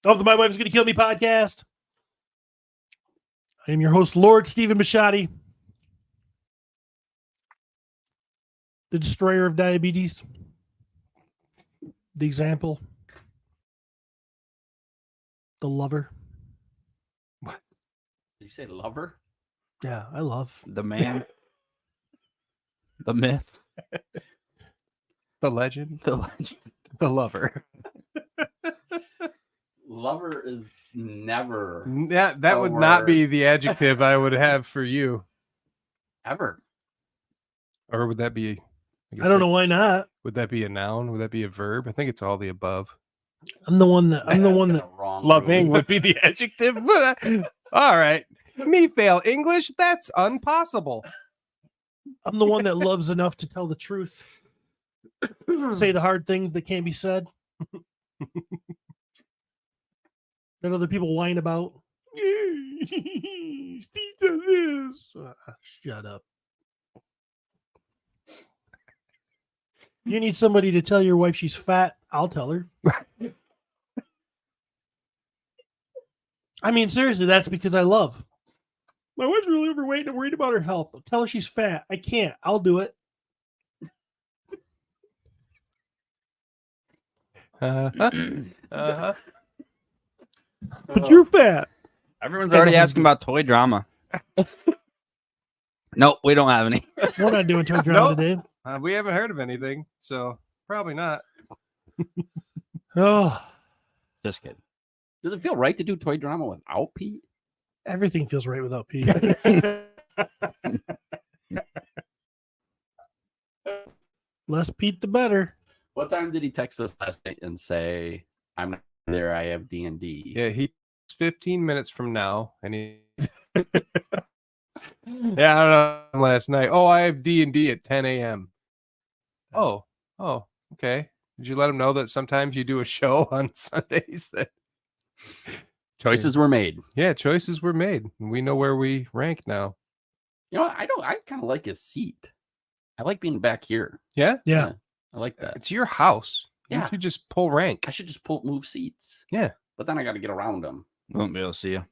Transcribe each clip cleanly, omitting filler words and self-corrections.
of the My Wife is Going to Kill Me podcast. I am your host, Lord Stephen Bisciotti, the destroyer of diabetes, the example, the lover. What? Did you say lover? Yeah, I love. The man. The myth. The legend. The legend. The lover. Lover is never. Yeah, that would not be the adjective I would have for you. Ever. Or would that be? I don't know why not. Would that be a noun? Would that be a verb? I think it's all the above. I'm the one that Loving would be the adjective. But all right. Me fail English? That's impossible. I'm the one that loves enough to tell the truth. Say the hard things that can't be said. That other people whine about. Steve does this. Shut up. You need somebody to tell your wife she's fat. I'll tell her. I mean, seriously, that's because I love. My wife's really overweight and I'm worried about her health. I'll tell her she's fat. I can't. I'll do it. But you're fat. Everyone's already asking about toy drama. Nope, we don't have any. We're not doing toy drama today. We haven't heard of anything, so probably not. Oh, just kidding. Does it feel right to do toy drama without Pete? Everything feels right without Pete. Less Pete, the better. What time did he text us last night and say, "I'm not there. I have D&D"? Yeah, he's 15 minutes from now, and he. Yeah, I don't know. Last night. Oh, I have D&D at 10 a.m. Oh, okay. Did you let him know that sometimes you do a show on Sundays? That Choices were made. Yeah, choices were made. We know where we rank now. You know, I kind of like his seat. I like being back here. Yeah? Yeah. I like that. It's your house. Yeah. You should just pull rank. I should just move seats. Yeah. But then I got to get around them. Won't be able to see you.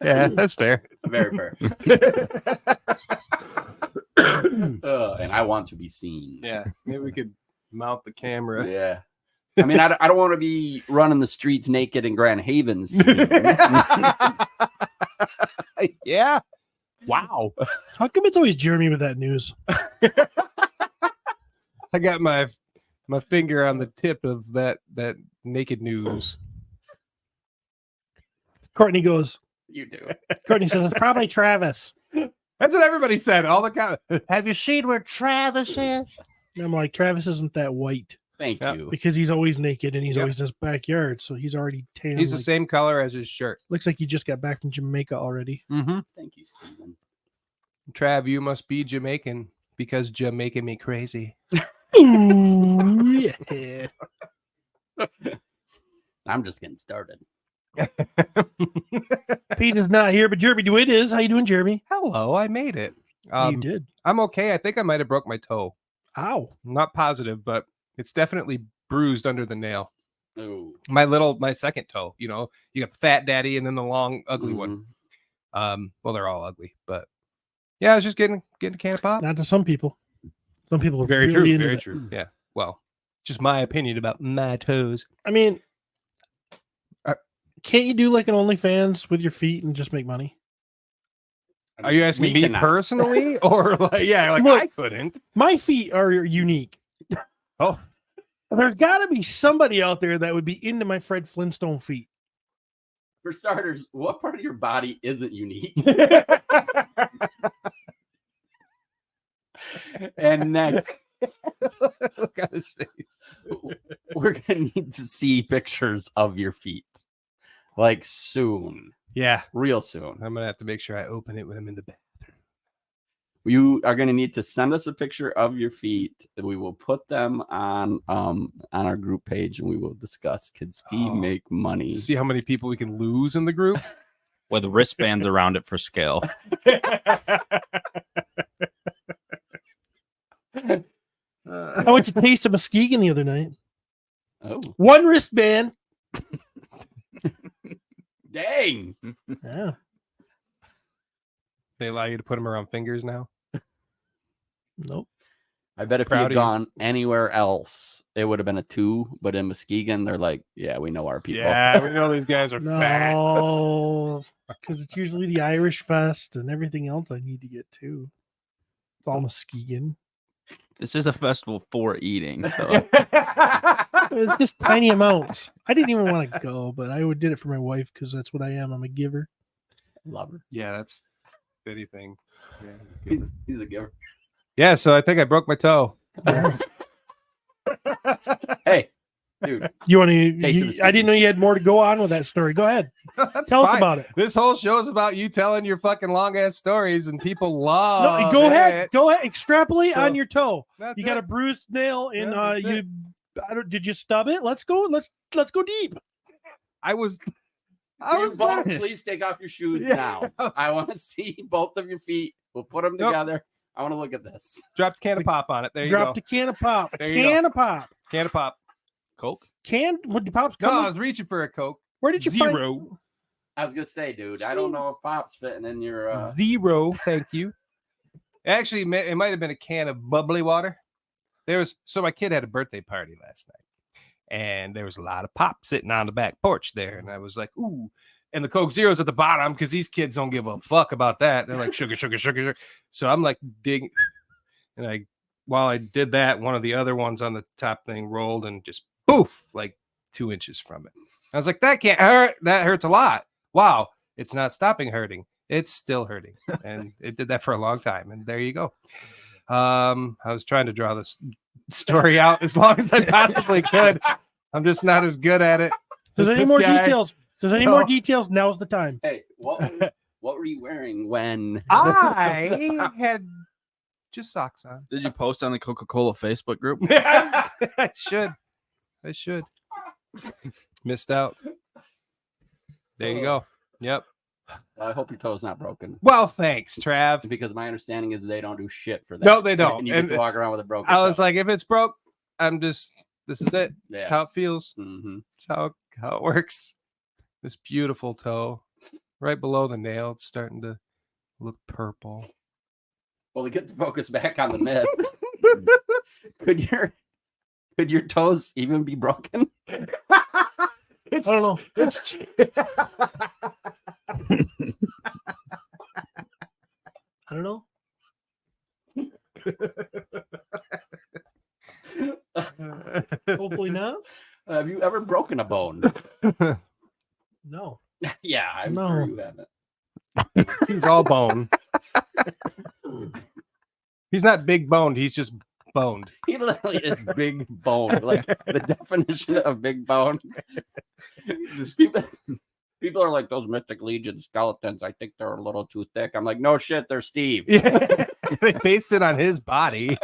Yeah, that's fair. Very fair. And I want to be seen. Yeah, maybe we could mount the camera. Yeah. I mean, I don't want to be running the streets naked in Grand Havens. Yeah. Wow. How come it's always Jeremy with that news? I got my finger on the tip of that naked news. Courtney goes. You do. Courtney says, it's probably Travis. That's what everybody said. All the comments. Have you seen where Travis is? And I'm like, Travis isn't that white. Thank you. Because he's always naked and he's always in his backyard. So he's already tan. He's the same color as his shirt. Looks like he just got back from Jamaica already. Mm-hmm. Thank you, Stephen. Trav, you must be Jamaican because Jamaican me crazy. Ooh, yeah. I'm just getting started. Pete is not here, but Jeremy DeWitt is. How you doing, Jeremy? Hello, I made it. You did. I'm okay. I think I might have broke my toe. Ow. I'm not positive, but it's definitely bruised under the nail. Oh. My second toe. You know, you got the fat daddy and then the long, ugly one. Well, they're all ugly, but yeah, I was just getting a can of pop. Not to some people. Some people are Very really true. into Very that. true. Yeah. Well, just my opinion about my toes. I mean, can't you do like an OnlyFans with your feet and just make money? Are you asking me personally, or like, yeah, like Look, I couldn't. My feet are unique. Oh, There's got to be somebody out there that would be into my Fred Flintstone feet. For starters, what part of your body isn't unique? And next, look at his face. we're gonna need to see pictures of your feet, like soon. Yeah, real soon. I'm gonna have to make sure I open it when I'm in the bathroom. You are gonna need to send us a picture of your feet. We will put them on our group page, and we will discuss. Can Steve make money? See how many people we can lose in the group with wristbands around it for scale. I went to taste a Muskegon the other night. Oh, One wristband. dang. Yeah. They allow you to put them around fingers now. Nope. I bet if Proud you of had you. gone anywhere else, it would have been a 2. But in Muskegon, they're like, yeah, we know our people. Yeah, we know these guys are fat. No, because it's usually the Irish Fest and everything else I need to get to. It's all Muskegon. This is a festival for eating. So It's just tiny amounts. I didn't even want to go, but I did it for my wife because that's what I am. I'm a giver. Love her. Yeah, that's anything. Yeah. He's a giver. Yeah, so I think I broke my toe. Hey, dude. You want Taste of to? I Muskegon. didn't know you had more to go on with that story. Go ahead. That's Tell us fine. about it. This whole show is about you telling your fucking long ass stories, and people love. No, go ahead. it. Go ahead. Extrapolate So, on your toe. That's You got a it. bruised nail, and Yeah, that's you. it. Did you stub it? Let's go. Let's go deep. I was You both please take off your shoes Yeah. now. I want to see both of your feet. We'll put them Nope. together. I want to look at this. dropped a can of pop on it. There you Dropped go. a can of pop. A There you can of pop. Can of pop. Coke. Can what the pops No, come? I was reaching for a Coke. Where did you Zero. find? I was gonna say, dude, I don't know if pop's fitting in your. Zero. Thank you. Actually, it might have been a can of bubbly water. So my kid had a birthday party last night, and there was a lot of pop sitting on the back porch there, and I was like, ooh. And the Coke Zero's at the bottom because these kids don't give a fuck about that. They're like sugar, sugar, sugar, sugar. So I'm like digging, and while I did that, one of the other ones on the top thing rolled and just poof, like 2 inches from it. I was like, that can't hurt. That hurts a lot. Wow, it's not stopping hurting. It's still hurting, and it did that for a long time. And there you go. I was trying to draw this story out as long as I possibly could. I'm just not as good at it. Does as any this more guy. details? Does any So- more details? Now's the time. Hey, what were you wearing when? I had just socks on. Did you post on the Coca-Cola Facebook group? I should. Missed out. There you go. Yep. I hope your toe's not broken Well, thanks, Trav. because my understanding is they don't do shit for that. No, they don't. And you And get to walk around with a broken. I was toe. like, if it's broke, this is it. It's Yeah. how it feels. Mhm. It's how it works. This beautiful toe, right below the nail, it's starting to look purple. Well, to get the focus back on the myth, could your toes even be broken? I don't know. It's I don't know. Hopefully not. Have you ever broken a bone? No. Yeah, I'm No. sure you haven't. He's all bone. He's not big boned. He's just boned. He literally is big bone. Like the definition of big bone. Just people are like, those Mythic Legion skeletons, I think they're a little too thick. I'm like, no shit, they're Steve. Yeah, they based it on his body.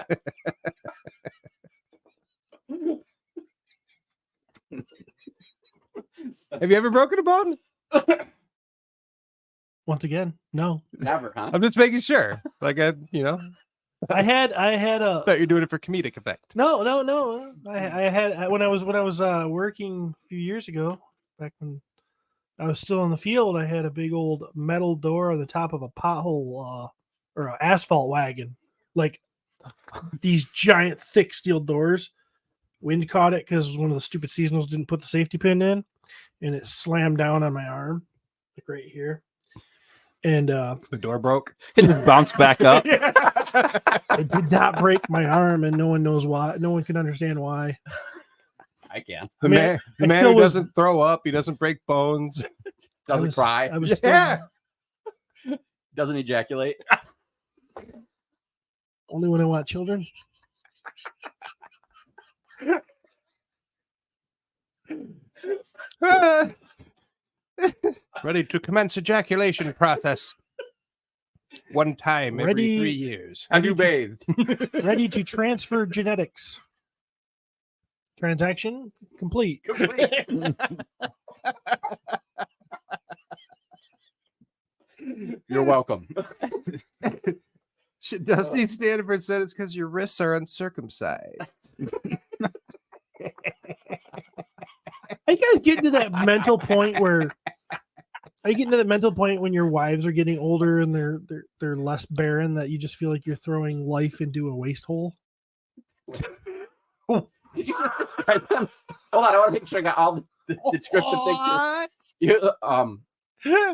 Have you ever broken a bone? Once again, no. Never, huh? I'm just making sure. Like I I had a thought you're doing it for comedic effect. no. I had when I was working a few years ago, back when I was still in the field, I had a big old metal door on the top of a pothole or an asphalt wagon, like these giant thick steel doors. Wind caught it because one of the stupid seasonals didn't put the safety pin in, and it slammed down on my arm, like right here. And The door broke. It just bounced back up. it did not break my arm, and no one knows why. No one can understand why. I can. The I mean, man, the I man still who was- doesn't throw up, he doesn't break bones. Doesn't cry. I was Yeah. Doesn't ejaculate. only when I want children. Ready to commence ejaculation process. One time every Ready- 3 years. Have you bathed? Ready to transfer genetics. Transaction complete. You're welcome. Should Dusty Stanford said it's because your wrists are uncircumcised. Are you guys getting to that mental point where? Are you getting to that mental point when your wives are getting older and they're less barren that you just feel like you're throwing life into a waste hole? Did you just describe them? Hold on, I want to make sure I got all the descriptive pictures. You,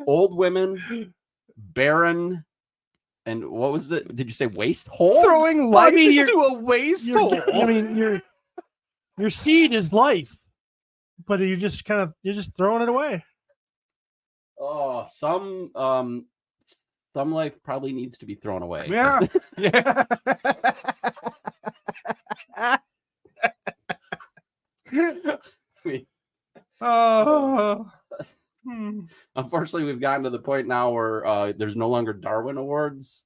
old women, barren, and what was it? Did you say waste hole? Throwing Well, I life mean, into a waste hole. I mean, your seed is life, but you're just throwing it away. Oh, some life probably needs to be thrown away. Yeah. Yeah. Oh. Unfortunately, we've gotten to the point now where there's no longer Darwin Awards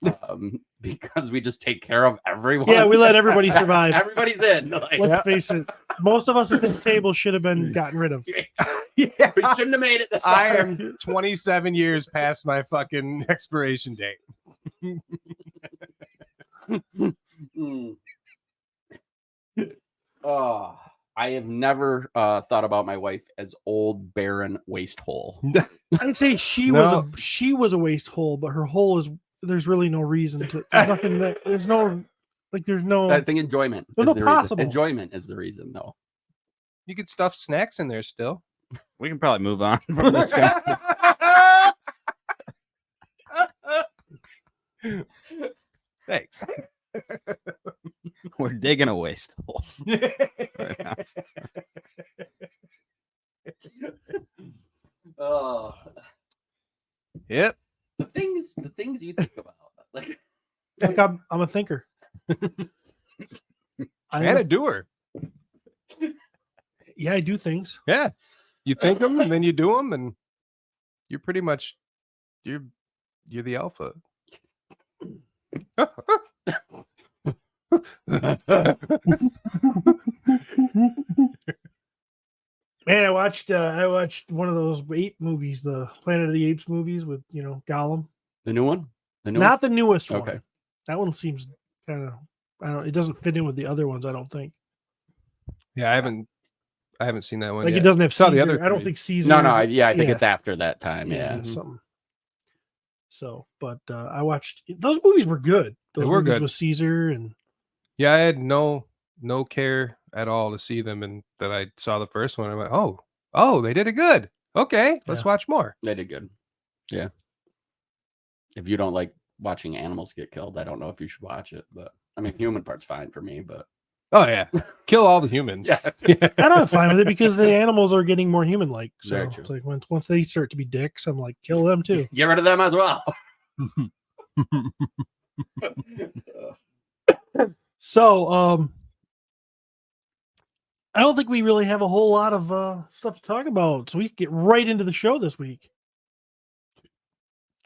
because we just take care of everyone. Yeah, we let everybody survive. Everybody's in. Like, Let's face it. Most of us at this table should have been gotten rid of. Yeah. we shouldn't have made it this I far. am 27 years past my fucking expiration date. Oh, I have never thought about my wife as old, barren waste hole. I'd say she No. was a waste hole, but her hole is there's really no reason to. There's nothing that there's no I think enjoyment. There's is no the reason. possible. Enjoyment is the reason, though. You could stuff snacks in there still. We can probably move on from this guy. Thanks. We're digging a waste hole. Oh, Yep. the things you think about, like like I'm a thinker. And a doer. Yeah, I do things. Yeah. You think them and then you do them, and you're pretty much you're the alpha. Man, I watched one of those ape movies, the Planet of the Apes movies with Gollum. the new one. Not the newest one. Okay. That one seems kind of it doesn't fit in with the other ones, I don't think. Yeah, I haven't seen that one Like yet. it doesn't have Saw Caesar. the other I don't three. think Caesar. No, I think yeah. it's after that time. Yeah. Something. So, but I watched those movies were good. Those were movies good. with Caesar and Yeah, I had no care at all to see them, and that I saw the first one. I went, oh, they did it good. Okay, let's Yeah. watch more. They did good. Yeah. If you don't like watching animals get killed, I don't know if you should watch it. But I mean, human part's fine for me. But Oh yeah, kill all the humans. yeah, I don't have fine with it because the animals are getting more human-like. So Very true. it's like once they start to be dicks, I'm like, kill them too. get rid of them as well. So, I don't think we really have a whole lot of stuff to talk about, so we can get right into the show this week.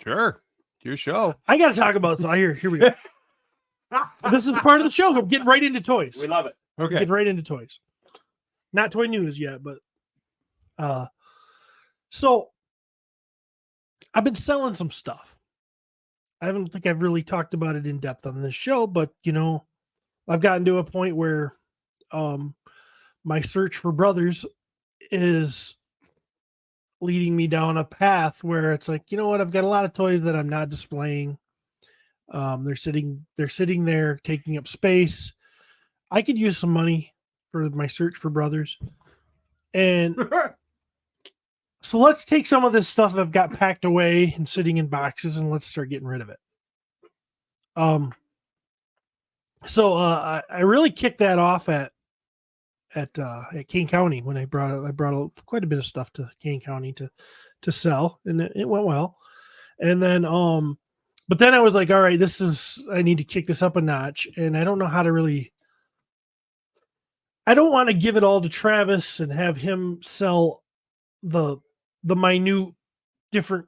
Sure, it's your show. I got to talk about here we go. This is part of the show. I'm getting right into toys. We love it. Okay. Get right into toys. Not toy news yet, but so I've been selling some stuff. I don't think I've really talked about it in depth on this show, but I've gotten to a point where my search for brothers is leading me down a path where it's like, you know what, I've got a lot of toys that I'm not displaying. They're sitting there taking up space. I could use some money for my search for brothers. And so let's take some of this stuff I've got packed away and sitting in boxes and let's start getting rid of it. So I really kicked that off at Kane County when I brought quite a bit of stuff to Kane County to sell, and it went well. And then but then I was like, all right, I need to kick this up a notch, and I don't know how to really. I don't want to give it all to Travis and have him sell the minute different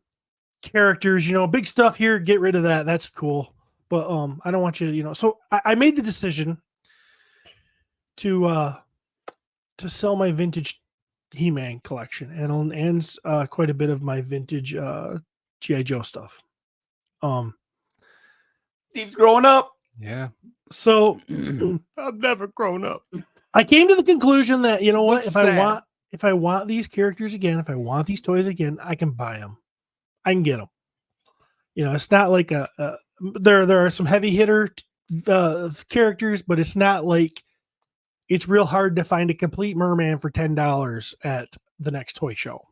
characters, big stuff here, get rid of that. That's cool. But I don't want you to, so I made the decision to sell my vintage He-Man collection and quite a bit of my vintage G.I. Joe stuff. Steve's growing up. Yeah. So I've never grown up. I came to the conclusion that, you know what, Looks if sad. I want these characters again, if I want these toys again, I can buy them. I can get them. You know, it's not like there are some heavy hitter characters, but it's not like it's real hard to find a complete merman for $10 at the next toy show.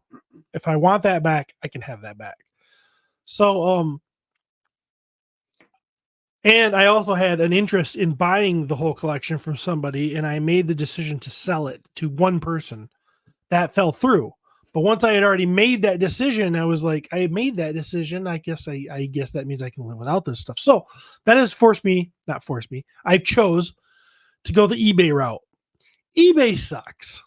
If I want that back, I can have that back. So and I also had an interest in buying the whole collection from somebody, and I made the decision to sell it to one person. That fell through. But once I had already made that decision, I was like, I made that decision. I guess that means I can live without this stuff. So that has not forced me. I chose to go the eBay route. eBay sucks.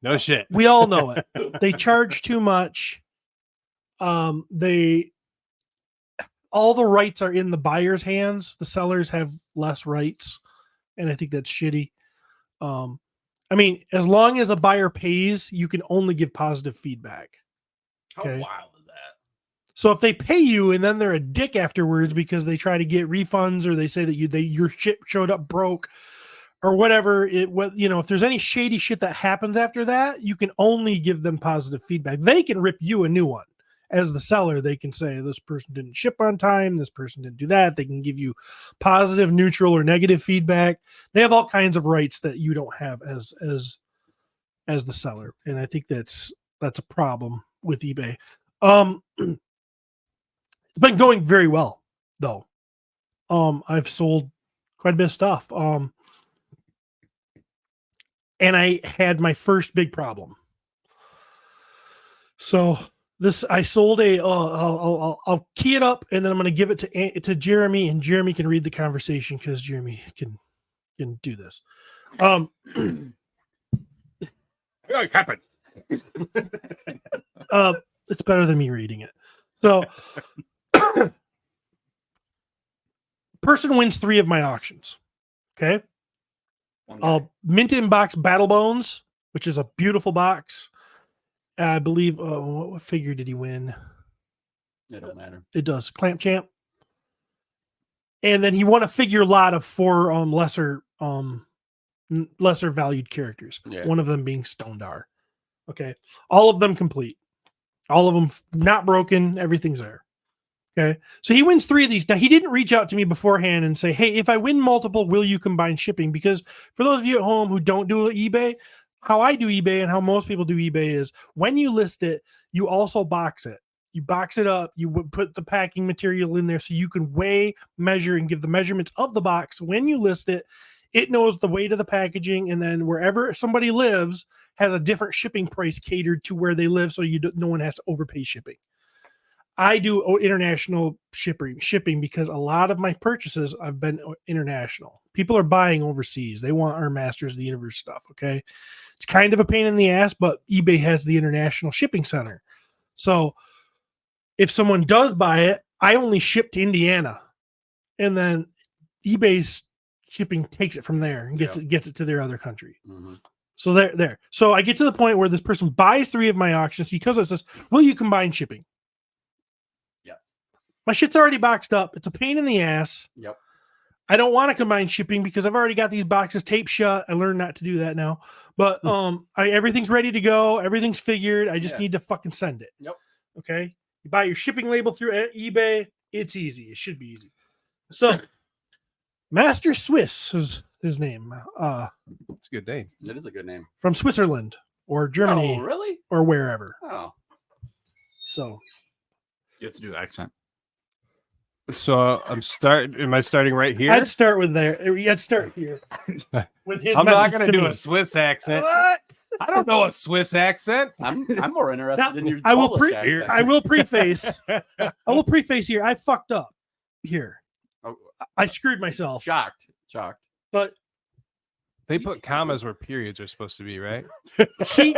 No shit. We all know it. They charge too much. All the rights are in the buyer's hands. The sellers have less rights, and I think that's shitty. I mean, as long as a buyer pays, you can only give positive feedback. Okay. How wild is that? So if they pay you and then they're a dick afterwards because they try to get refunds or they say that your shit showed up broke or whatever, if there's any shady shit that happens after that, you can only give them positive feedback. They can rip you a new one. As the seller, they can say this person didn't ship on time, this person didn't do that. They can give you positive, neutral, or negative feedback. They have all kinds of rights that you don't have as the seller, and I think that's a problem with eBay. It's been going very well though. I've sold quite a bit of stuff. And I had my first big problem. So I sold I'll key it up and then I'm going to give it to Jeremy, and Jeremy can read the conversation because Jeremy can do this. What happened? It's better than me reading it. So person wins 3 of my auctions. Okay. Mint in box Battle Bones, which is a beautiful box. I believe, what figure did he win? It don't matter. It does. Clamp Champ. And then he won a figure lot of 4 lesser valued characters. Yeah. One of them being Stondar. Okay. All of them complete. All of them not broken. Everything's there. Okay. So he wins 3 of these. Now, he didn't reach out to me beforehand and say, hey, if I win multiple, will you combine shipping? Because for those of you at home who don't do eBay, how I do eBay and how most people do eBay is when you list it, you also box it. You box it up. You would put the packing material in there so you can weigh, measure, and give the measurements of the box. When you list it, it knows the weight of the packaging, and then wherever somebody lives has a different shipping price catered to where they live, so no one has to overpay shipping. I do international shipping because a lot of my purchases have been international. People are buying overseas. They want our Masters of the Universe stuff, okay? It's kind of a pain in the ass, but eBay has the international shipping center. So if someone does buy it, I only ship to Indiana. And then eBay's shipping takes it from there and gets it to their other country. Mm-hmm. So there. So I get to the point where this person buys 3 of my auctions. He comes and says, will you combine shipping? Yes. My shit's already boxed up. It's a pain in the ass. Yep. I don't want to combine shipping because I've already got these boxes taped shut. I learned not to do that now. But everything's ready to go. Everything's figured. I just need to fucking send it. Yep. Okay. You buy your shipping label through eBay. It's easy. It should be easy. So Master Swiss is his name. It's a good name. It is a good name. From Switzerland or Germany. Oh, really? Or wherever. Oh. So You have to do accent. So am I starting right here? I'd start with there. I'd start here. With his I'm not message going to do me. a Swiss accent. What? I don't know a Swiss accent. I'm more interested in your I will Polish accent. I will preface here. I fucked up here. Oh, I screwed myself. shocked. But They put commas where periods are supposed to be, right? he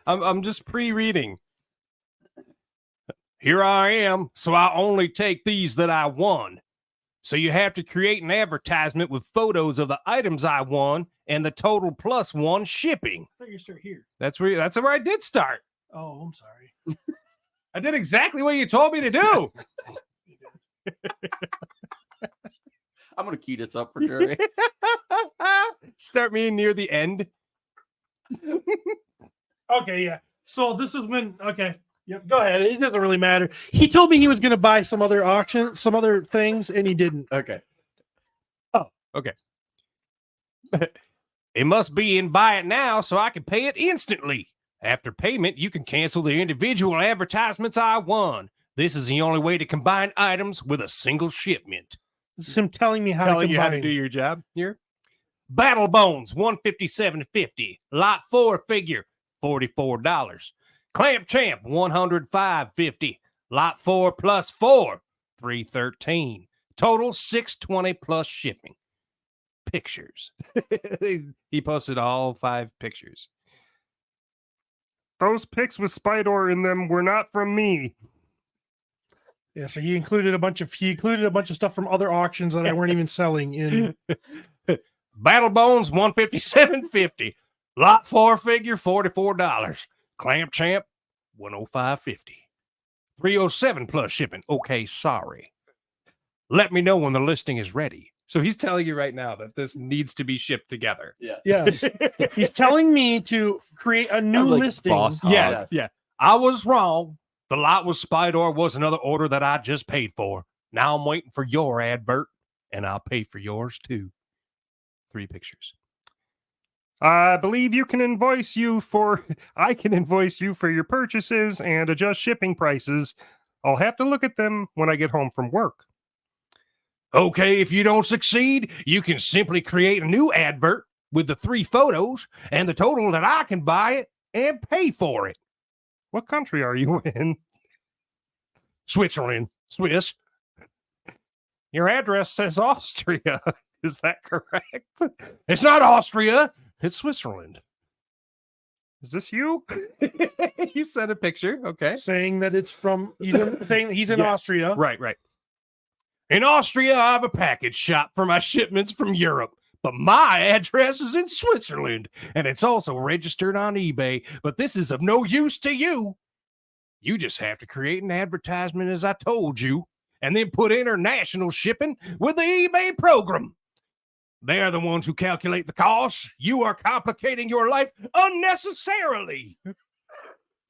I'm just pre-reading. Here I am, so I only take these that I won. So you have to create an advertisement with photos of the items I won and the total plus 1 shipping. I thought you start here. That's where I did start. Oh, I'm sorry. I did exactly what you told me to do. I'm gonna key this up for Jerry. Start me near the end. Okay, yeah. So this is when. Okay, yep. Go ahead. It doesn't really matter. He told me he was going to buy some other auction, some other things, and he didn't. Okay. It must be in buy it now so I can pay it instantly. After payment, you can cancel the individual advertisements I won. This is the only way to combine items with a single shipment. This is him telling me how Telling to you how to combine. do your job here. Battle Bones, $157.50. Lot 4 figure, $44. Clamp Champ, $105.50. Lot 4 plus 4, $313. Total $620 plus shipping. Pictures. He posted all 5 pictures. Those pics with Spydor in them were not from me. Yeah, so he included a bunch of stuff from other auctions that I weren't even selling in. Battle Bones, $157.50. Lot 4 figure, $44. Clamp Champ, $105.50. $307 plus shipping. Okay, sorry. Let me know when the listing is ready. So he's telling you right now that this needs to be shipped together. Yeah. Yes, he's telling me to create a new like listing. Boss Hog. Yes, yeah. I was wrong. The lot with Spydor was another order that I just paid for. Now I'm waiting for your advert, and I'll pay for yours too. 3 pictures. I believe I can invoice you for your purchases and adjust shipping prices. I'll have to look at them when I get home from work. Okay, if you don't succeed, you can simply create a new advert with the 3 photos and the total that I can buy it and pay for it. What country are you in? Switzerland, Swiss. Your address says Austria. Is that correct? It's not Austria, it's Switzerland. Is this you? You sent a picture, okay. Saying that it's from. Saying that he's in Yes. Austria. Right. In Austria, I have a package shop for my shipments from Europe, but my address is in Switzerland, and it's also registered on eBay, but this is of no use to you. You just have to create an advertisement as I told you, and then put international shipping with the eBay program. They're the ones who calculate the costs. You are complicating your life unnecessarily.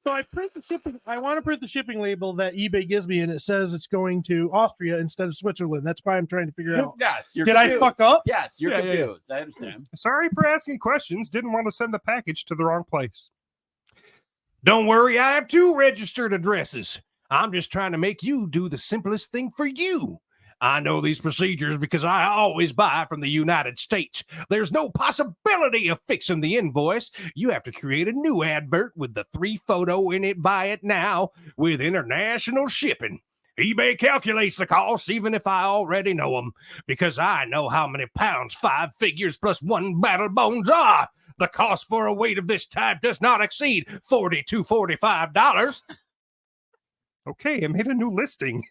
So I print the shipping. I want to print the shipping label that eBay gives me, and it says it's going to Austria instead of Switzerland. That's why I'm trying to figure out. Yes. You're Did I confused. fuck up? Yes, you're Yeah, yeah, yeah. confused. I understand. Sorry for asking questions. Didn't want to send the package to the wrong place. Don't worry, I have 2 registered addresses. I'm just trying to make you do the simplest thing for you. I know these procedures because I always buy from the United States. There's no possibility of fixing the invoice. You have to create a new advert with the 3 photo in it, buy it now with international shipping. eBay calculates the costs even if I already know them because I know how many pounds 5 figures plus 1 battle bones are. The cost for a weight of this type does not exceed $40 to $45. Okay, I made a new listing.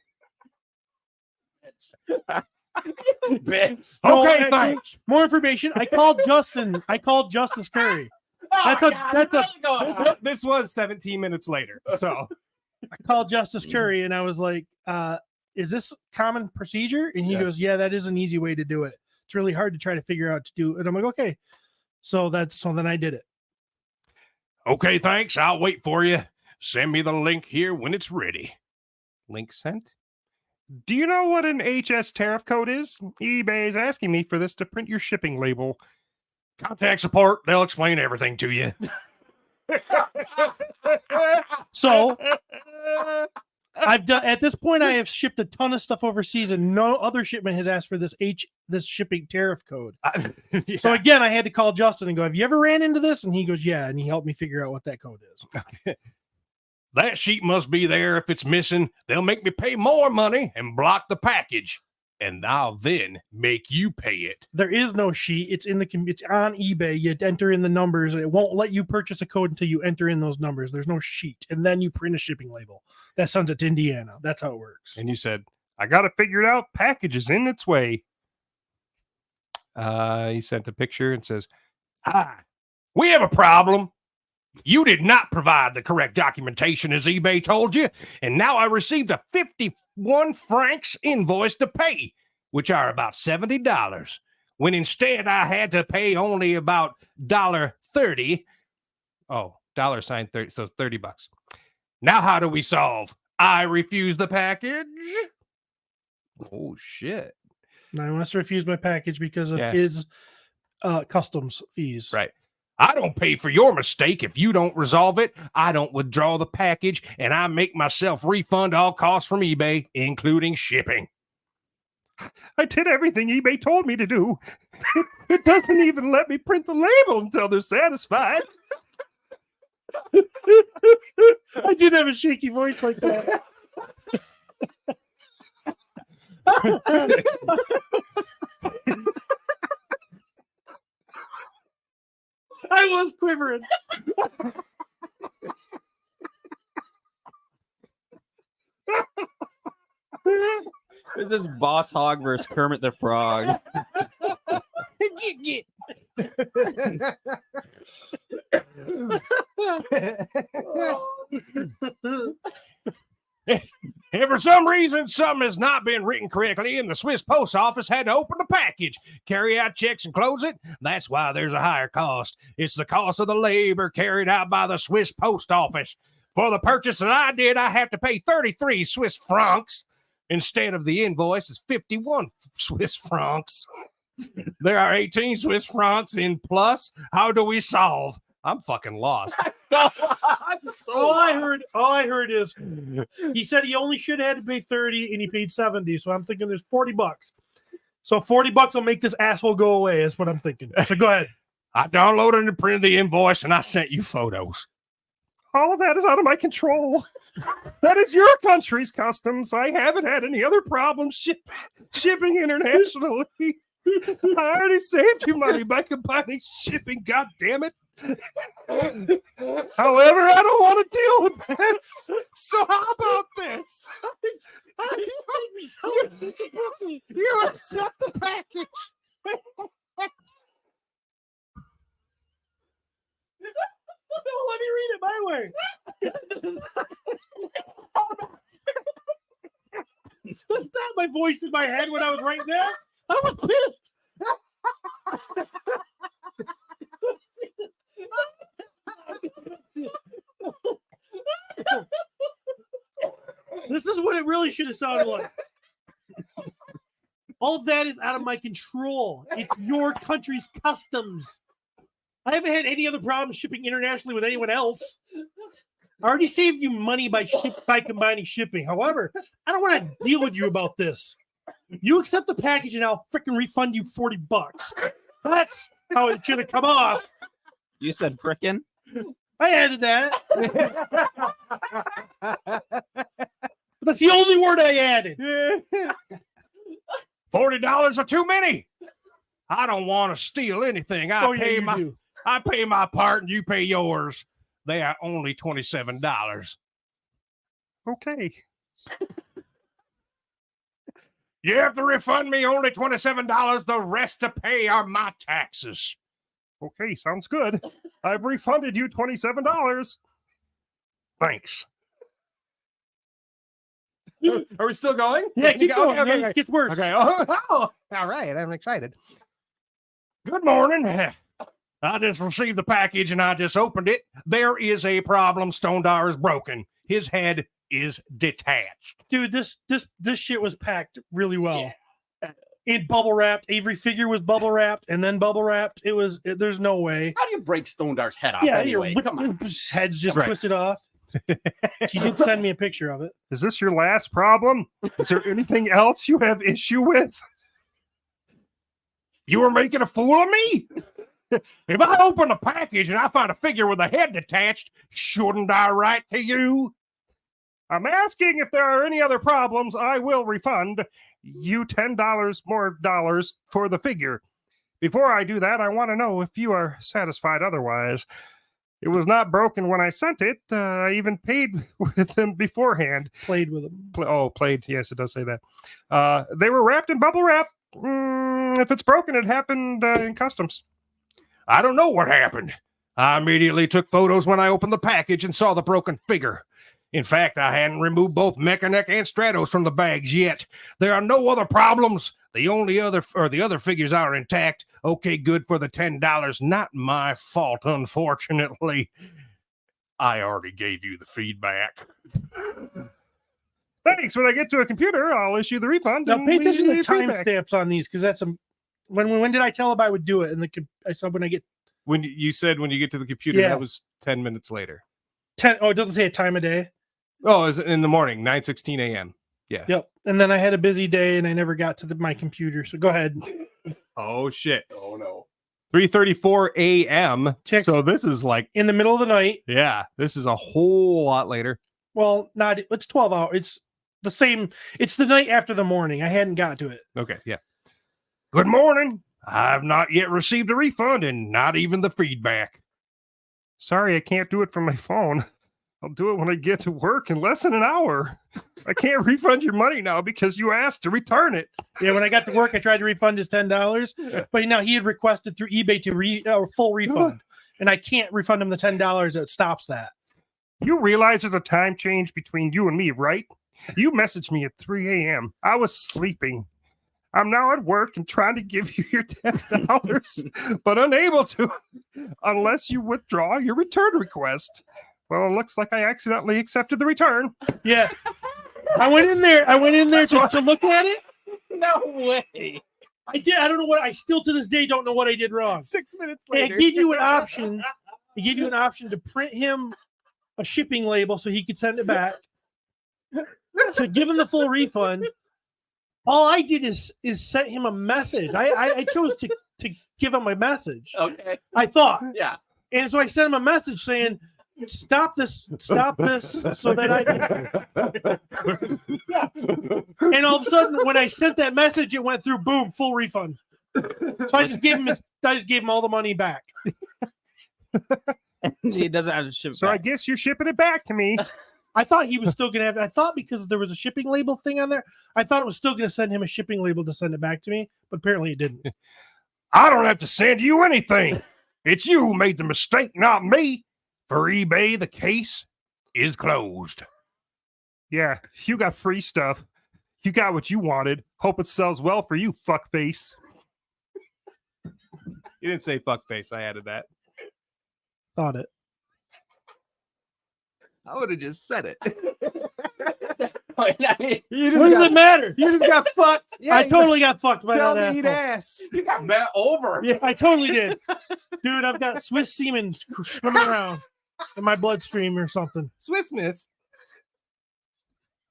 Bitch. No, Okay, actually, thanks. More information. I called Justin. I called Justice Curry. This was 17 minutes later. So I called Justice Curry, and I was like, "Is this common procedure?" And he Yeah. goes, "Yeah, that is an easy way to do it. It's really hard to try to figure out to do." And I'm like, "Okay." So then I did it. okay, thanks. I'll wait for you. Send me the link here when it's ready. Link sent. Do you know what an HS tariff code is? eBay is asking me for this to print your shipping label. Contact support. They'll explain everything to you. So I've done at this point. I have shipped a ton of stuff overseas, and no other shipment has asked for this shipping tariff code. Yeah. So again, I had to call Justin and go, "Have you ever ran into this?" And he goes, "Yeah," and he helped me figure out what that code is. That sheet must be there. If it's missing, they'll make me pay more money and block the package. And I'll then make you pay it. There is no sheet. It's it's on eBay. You enter in the numbers, and it won't let you purchase a code until you enter in those numbers. There's no sheet, and then you print a shipping label that sends it to Indiana. That's how it works. And you said, I got it figured out. Package is in its way. He sent a picture and says, "Hi, we have a problem. You did not provide the correct documentation as eBay told you, and now I received a 51 francs invoice to pay, which are about $70, when instead I had to pay only about $30. Oh, $30, so $30. Now how do we solve? I refuse the package. Oh, shit. Now he wants to refuse my package because of Yeah. his customs fees. Right. I don't pay for your mistake. If you don't resolve it, I don't withdraw the package, and I make myself refund all costs from eBay, including shipping. I did everything eBay told me to do. It doesn't even let me print the label until they're satisfied. I did have a shaky voice like that. I was quivering. This is Boss Hog versus Kermit the Frog. And for some reason, something has not been written correctly, and the Swiss Post Office had to open the package, carry out checks, and close it. That's why there's a higher cost. It's the cost of the labor carried out by the Swiss Post Office. For the purchase that I did, I have to pay 33 Swiss francs. Instead of the invoice, it's 51 Swiss francs. There are 18 Swiss francs in plus. How do we solve? I'm fucking lost. all I heard is he said he only should have had to pay 30 and he paid 70. So I'm thinking there's $40. So $40 will make this asshole go away, is what I'm thinking. So go ahead. I downloaded and printed the invoice, and I sent you photos. All of that is out of my control. That is your country's customs. I haven't had any other problems shipping internationally. I already saved you money by combining shipping, god damn it. However, I don't want to deal with this. So how about this? You accept the package. Don't let me read it my way. That's not my voice in my head when I was writing that. I was pissed. This is what it really should have sounded like. All of that is out of my control. It's your country's customs. I haven't had any other problems shipping internationally with anyone else. I already saved you money by combining shipping. However, I don't want to deal with you about this. You accept the package and I'll freaking refund you $40. That's how it should have come off. You said frickin'? I added that. That's the only word I added. $40 are too many. I don't want to steal anything. I pay my part and you pay yours. They are only $27. Okay. You have to refund me only $27. The rest to pay are my taxes. Okay, sounds good. I've refunded you $27. Thanks. Are we still going? Yeah, keep going. Okay. It gets worse. Okay. Oh, all right. I'm excited. Good morning. I just received the package and I just opened it. There is a problem. Stondar is broken. His head is detached. Dude, this shit was packed really well. Yeah. It bubble wrapped. Every figure was bubble wrapped and then bubble wrapped. There's no way. How do you break Stondar's head off anyway? Come on. His head's just twisted off. She did send me a picture of it. Is this your last problem? Is there anything else you have issue with? You were making a fool of me? If I open a package and I find a figure with a head detached, shouldn't I write to you? I'm asking if there are any other problems. I will refund you $10 more for the figure. Before I do that, I want to know if you are satisfied otherwise. It was not broken when I sent it. I even paid with them beforehand. Played with them. Played. Yes, it does say that. They were wrapped in bubble wrap. If it's broken, it happened in customs. I don't know what happened. I immediately took photos when I opened the package and saw the broken figure. In fact, I hadn't removed both Mechaneck and Stratos from the bags yet. There are no other problems. The other figures are intact. Okay, good for the $10. Not my fault, unfortunately. I already gave you the feedback. Thanks. When I get to a computer, I'll issue the refund. Now and pay attention to leave the feedback. timestamps on these because that's when did I tell him I would do it? And I said when I get When you said when you get to the computer, Yeah. that was 10 minutes later. 10. Oh, it doesn't say a time of day. Oh, it's in the morning, 9:16 a.m. Yeah. Yep. And then I had a busy day and I never got to my computer. So go ahead. Oh shit. Oh no. 3:34 a.m. Check. So this is like, In the middle of the night. yeah, this is a whole lot later. Well, it's 12 hours. It's the same. It's the night after the morning. I hadn't got to it. Okay, yeah. Good morning. I've not yet received a refund and not even the feedback. Sorry, I can't do it from my phone. I'll do it when I get to work in less than an hour. I can't refund your money now because you asked to return it. Yeah, when I got to work, I tried to refund his $10, but now he had requested through eBay to full refund, and I can't refund him the $10. It stops that. You realize there's a time change between you and me, right? You messaged me at 3 a.m. I was sleeping. I'm now at work and trying to give you your $10, but unable to unless you withdraw your return request. Well, it looks like I accidentally accepted the return. Yeah, I went in there to look at it. No way. I did. I don't know what. I still to this day don't know what I did wrong. 6 minutes They later. gave you an option. They gave you an option to print him a shipping label so he could send it back. To give him the full refund. All I did is sent him a message. I chose to give him a message. Okay. I thought. Yeah. And so I sent him a message saying, stop this, so that I can. Yeah. And all of a sudden, when I sent that message, it went through, boom, full refund. So I just gave him all the money back. He doesn't have to ship. So I guess you're shipping it back to me. I thought he was still going to have, I thought because there was a shipping label thing on there, I thought it was still going to send him a shipping label to send it back to me, but apparently it didn't. I don't have to send you anything. It's you who made the mistake, not me. For eBay, the case is closed. Yeah, you got free stuff. You got what you wanted. Hope it sells well for you, fuckface. You didn't say fuckface. I added that. Thought it. I would have just said it. I mean, You What does it matter? you just got fucked. Yeah, I totally got fucked by tell that me eat asshole. ass. you got bent over. Yeah, I totally did. Dude, I've got Swiss semen swimming around in my bloodstream or something. Swiss miss.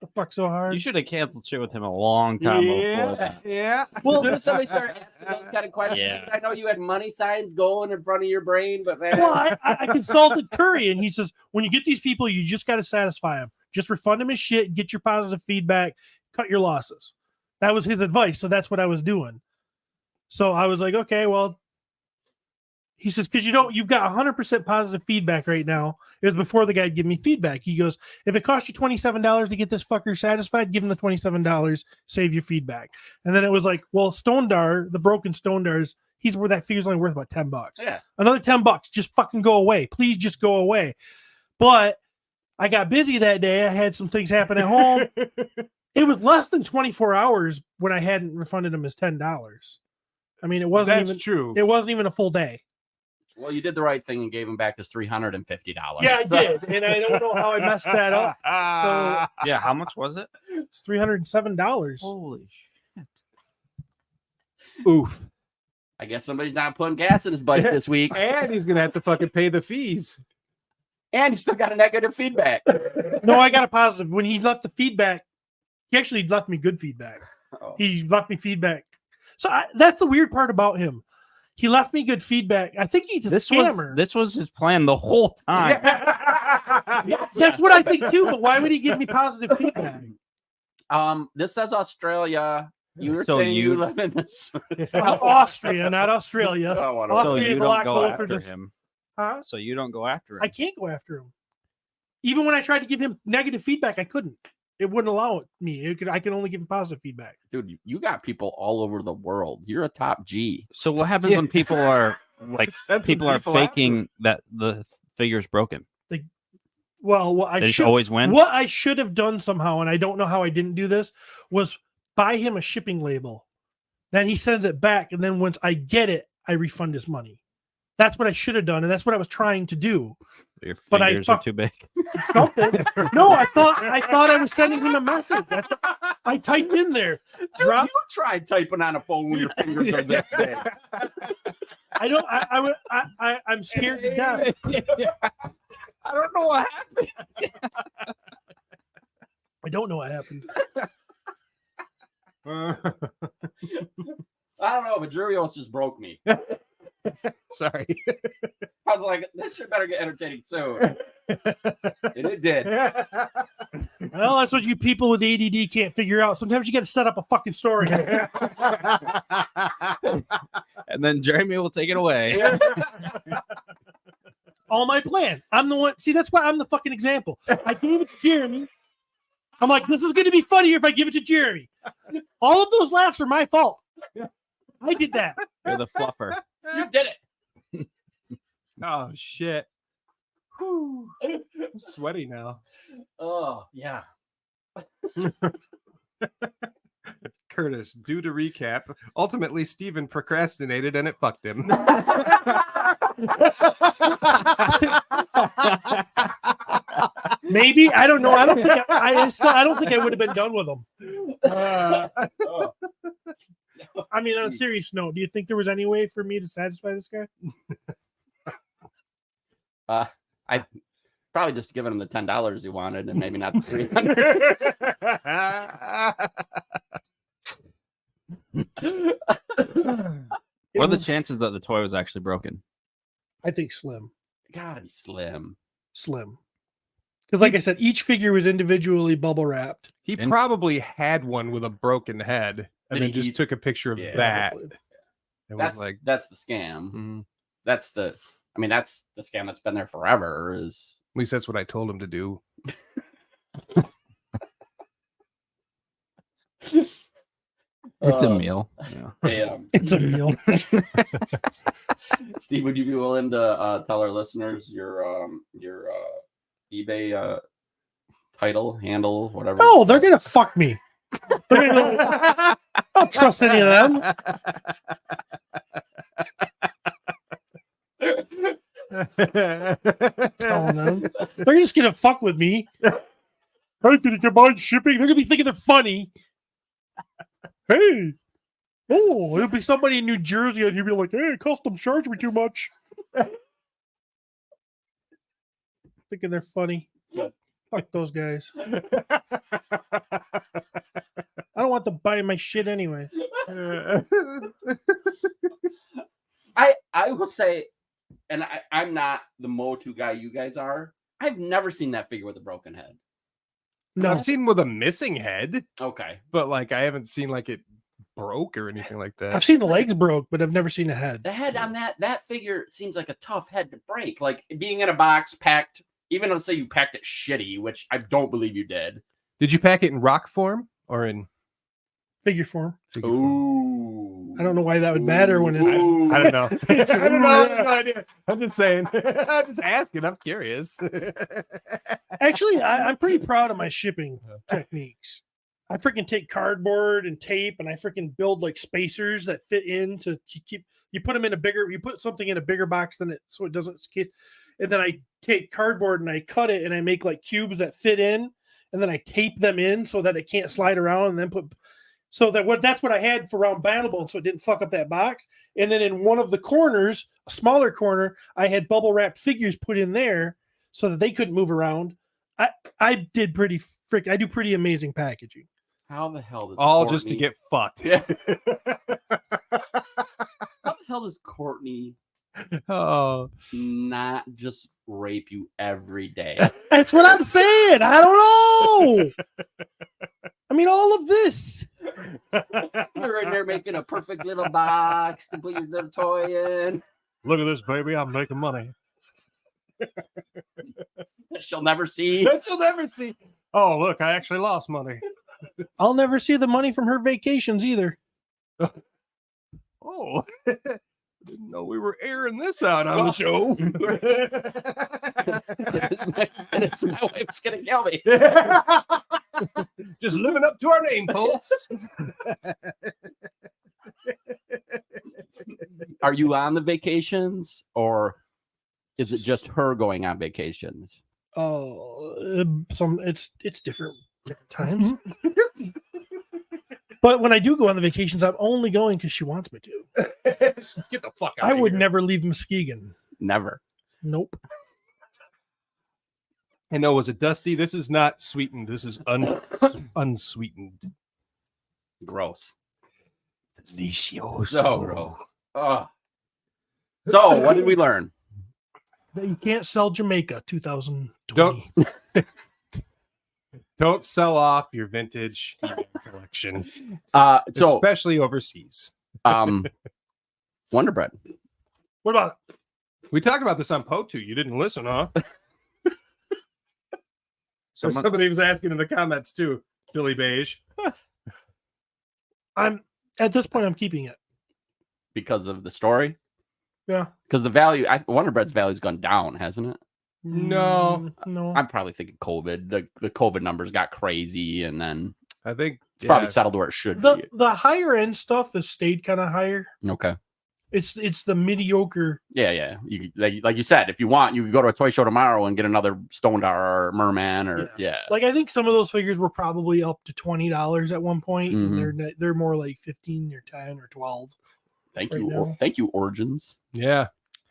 The fuck so hard? You should have canceled shit with him a long time before Yeah, that. yeah. Well, as soon as somebody started asking those kind of questions, Yeah. I know you had money signs going in front of your brain, but man, Well, I consulted Curry, and he says when you get these people, you just got to satisfy them. Just refund them his shit, get your positive feedback, cut your losses. That was his advice, so that's what I was doing. So I was like, okay, well, he says because you've got 100% positive feedback right now. It was before the guy gave me feedback. He goes, if it costs you $27 to get this fucker satisfied, give him the $27, save your feedback. And then it was like, well, Stone Dar, the broken Stone Dars, he's where that figure's only worth about $10. yeah. Another $10, just fucking go away. Please just go away. But I got busy that day. I had some things happen at home. It was less than 24 hours when I hadn't refunded him his $10. I mean, it wasn't true. it wasn't even a full day. Well, you did the right thing and gave him back his $350. Yeah, I did. And I don't know how I messed that up. So Yeah, how much was it? it's $307. Holy shit. Oof. I guess somebody's not putting gas in his bike this week, And he's gonna have to fucking pay the fees. and he still got a negative feedback. No, I got a positive. When he left the feedback, he actually left me good feedback. Oh. He left me feedback. So that's the weird part about him. He left me good feedback. I think he's a scammer. This was his plan the whole time. That's what I think too. But why would he give me positive feedback? This says Australia. You were So saying you you- live in this. Austria, not Australia. Oh, what a- So Austria you is a don't lot go closer after to- him. Huh? So you don't go after him. I can't go after him. Even when I tried to give him negative feedback, I couldn't. It wouldn't allow me. I can only give him positive feedback. Dude, you got people all over the world. You're a top G. So what happens Yeah. when people are like Send some people are after. faking that the figure's broken. Well, what They I just should always win. what I should have done somehow, and I don't know how I didn't do this, was buy him a shipping label. Then he sends it back, and then once I get it, I refund his money. That's what I should have done, and that's what I was trying to do. Your But I fingers are fuck- too big. Something. No, I thought I was sending him a message. I typed in there. Dude, Drop. you tried typing on a phone when your fingers are this big. I'm scared to death. I don't know what happened. I don't know what happened. I don't know, but Jurios just broke me. Sorry. I was like, this shit better get entertaining soon. And it did. Well, that's what you people with ADD can't figure out. Sometimes you got to set up a fucking story. And then Jeremy will take it away. All my plan. I'm the one. See, that's why I'm the fucking example. I gave it to Jeremy. I'm like, this is going to be funnier if I give it to Jeremy. All of those laughs are my fault. I did that. You're the fluffer. You did it. Oh shit. Whew. I'm sweaty now. Oh, yeah. Curtis, due to recap, ultimately Steven procrastinated and it fucked him. Maybe. I don't know. I don't think I don't think I would have been done with them. Oh. I mean, on a serious note, do you think there was any way for me to satisfy this guy? I probably just given him the $10 he wanted and maybe not the $300. What are the chances that the toy was actually broken? I think slim. Gotta be slim. Slim. Because, like I said, each figure was individually bubble wrapped. He And- probably had one with a broken head and Did then he just eat- took a picture of Yeah. that and was That's like, that's the scam. "Mhm." That's the scam that's been there forever. Is At least that's what I told him to do. It's a meal. Yeah. Hey, It's a meal. Steve, would you be willing to tell our listeners your eBay title, handle, whatever? Oh, they're gonna fuck me. I don't trust any of them. Telling them. They're just gonna fuck with me. Hey, can you combine shipping? They're gonna be thinking they're funny. Hey, oh, it'll be somebody in New Jersey, and you'll be like, "Hey, customs charge me too much." Thinking they're funny. Fuck those guys. I don't want them buying my shit anyway. I will say, and I'm not the Motu guy you guys are. I've never seen that figure with a broken head. No, I've seen with a missing head, Okay. but like I haven't seen like it broke or anything like that. I've seen the legs broke, but I've never seen a head. The head on that figure seems like a tough head to break. Like being in a box packed, even let's say you packed it shitty, which I don't believe you did. Did you pack it in rock form or in Figure form. figure form? Ooh. I don't know why that would matter when it's. Ooh. I don't know. I don't know. I have no idea. I'm just saying. I'm just asking. I'm curious. Actually, I'm pretty proud of my shipping techniques. I freaking take cardboard and tape, and I freaking build like spacers that fit in to keep. You put them in a bigger. You put something in a bigger box than it, so it doesn't. And then I take cardboard and I cut it, and I make like cubes that fit in, and then I tape them in so that it can't slide around, and then put. So that's what I had for round Battlebone, so it didn't fuck up that box. And then in one of the corners, a smaller corner, I had bubble wrapped figures put in there so that they couldn't move around. I did pretty I do pretty amazing packaging. How the hell does All Courtney, just to get fucked. Yeah. How the hell does Courtney Oh, not just rape you every day? That's what I'm saying. I don't know. I mean, all of this. You're in there making a perfect little box to put your little toy in. Look at this, baby. I'm making money. That she'll never see. that you'll never see. Oh, look, I actually lost money. I'll never see the money from her vacations either. Oh, Didn't know we were airing this out on the show. And it's my wife's gonna kill me. Just living up to our name, folks. Are you on the vacations, or is it just her going on vacations? Oh, it's different times. But when I do go on the vacations, I'm only going because she wants me to. Get the fuck out I of would here. never leave Muskegon. Never. Nope. I know, was it Dusty? This is not sweetened. This is unsweetened. Gross. Delicioso. So gross. So what did we learn? That you can't sell Jamaica 2020. Don't sell off your vintage eBay collection, So especially overseas. Wonder Bread. What about it? We talked about this on PO2. You didn't listen, huh? Somebody was asking in the comments too. Billy Beige. I'm at this point. I'm keeping it. Because of the story? Yeah. Because the value, Wonder Bread's value's gone down, hasn't it? No. No. I'm probably thinking COVID. The COVID numbers got crazy, and then I think it's probably settled where it should be. The higher end stuff has stayed kind of higher. Okay. It's the mediocre. Yeah. You, like you said, if you want, you can go to a toy show tomorrow and get another Stone Star or Merman or Like I think some of those figures were probably up to $20 at one point, and they're more like 15 or 10 or 12. Thank right you, now. thank you, Origins. Yeah.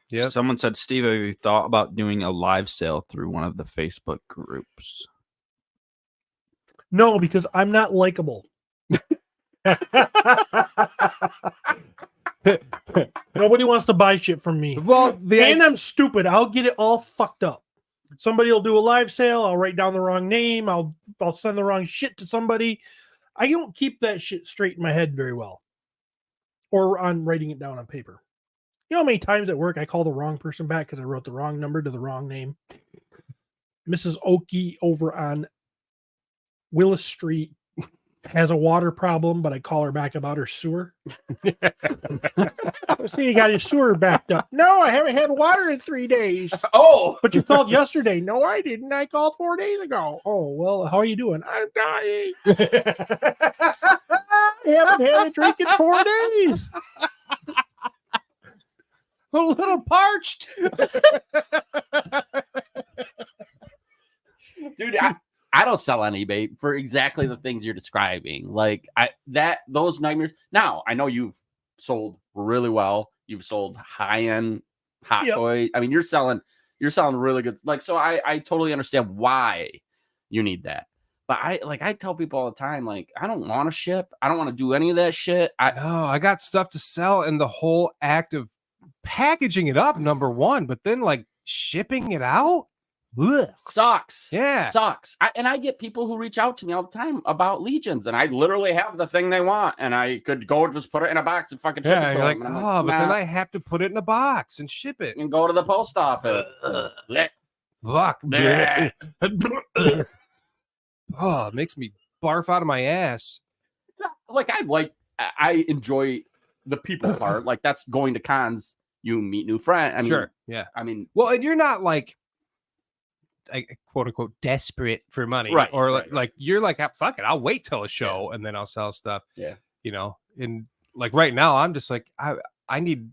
Yeah. Someone said, Steve, have you thought about doing a live sale through one of the Facebook groups? No, because I'm not likable. Nobody wants to buy shit from me. Well, And I'm stupid. I'll get it all fucked up. Somebody will do a live sale. I'll write down the wrong name. I'll send the wrong shit to somebody. I don't keep that shit straight in my head very well. Or on writing it down on paper. You know how many times at work I call the wrong person back because I wrote the wrong number to the wrong name? Mrs. Oki over on Willis Street has a water problem, but I call her back about her sewer. See, you got your sewer backed up. No, I haven't had water in 3 days. Oh, But you called yesterday. No, I didn't. I called 4 days ago. Oh, well, how are you doing? I'm dying. I haven't had a drink in 4 days. a little parched. dude, I don't sell on eBay for exactly the things you're describing. Like those nightmares. Now I know you've sold really well. You've sold high-end hot toy. I mean, you're selling really good. Like, so I totally understand why you need that. But I tell people all the time, like, I don't want to ship. I don't want to do any of that shit. I got stuff to sell, and the whole act of packaging it up, number one, but then like shipping it out. Ugh. Sucks. Yeah. Sucks. I get people who reach out to me all the time about Legions, and I literally have the thing they want, and I could go just put it in a box and fucking ship it to You're like, them. And I'm oh, but then nah. I have to put it in a box and ship it. And go to the post office. Fuck. Bleh. Oh, it makes me barf out of my ass. I enjoy the people part. Like, that's going to cons. You meet new friends. I mean, Sure. Yeah. I mean, Well, and you're not like, quote unquote, desperate for money, Right, or right. like you're like, ah, fuck it, I'll wait till a show and then I'll sell stuff. Yeah. You know, and like right now, I'm just like, I need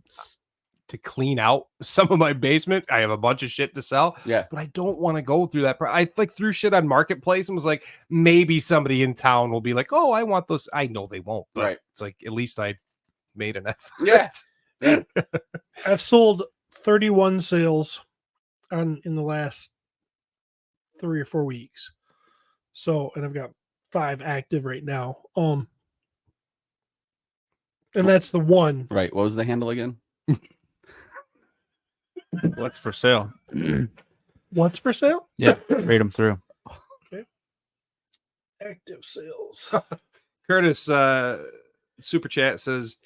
to clean out some of my basement. I have a bunch of shit to sell. Yeah. But I don't want to go through that. I like threw shit on Marketplace and was like, maybe somebody in town will be like, oh, I want those. I know they won't, but Right. it's like, at least I made an effort. Yeah. Yeah. I've sold 31 sales in the last 3 or 4 weeks. So, and I've got 5 active right now. And that's the one. Right. What was the handle again? What's for sale? What's for sale? Yeah, read them through. Active sales. Curtis super chat says,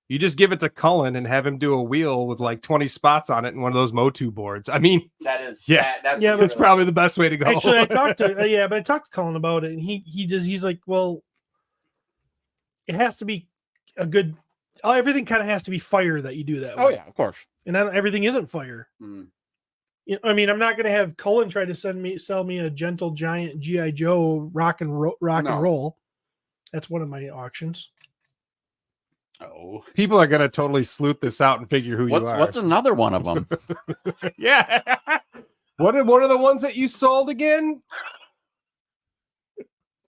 you just give it to Cullen and have him do a wheel with like 20 spots on it and one of those Motu boards. I mean, That is. Yeah. Yeah, that's probably the best way to go. Actually, I talked to but I talked to Colin about it, and he's like, well, it has to be a good. everything kind of has to be fire that you do that. Oh with. yeah, of course. And everything isn't fire. Mm. You know, I mean, I'm not going to have Cullen try to sell me a gentle giant GI Joe rock and roll. That's one of my auctions. Oh, People are gonna totally sleuth this out and figure who you are. what's another one of them? Yeah. What are the ones that you sold again?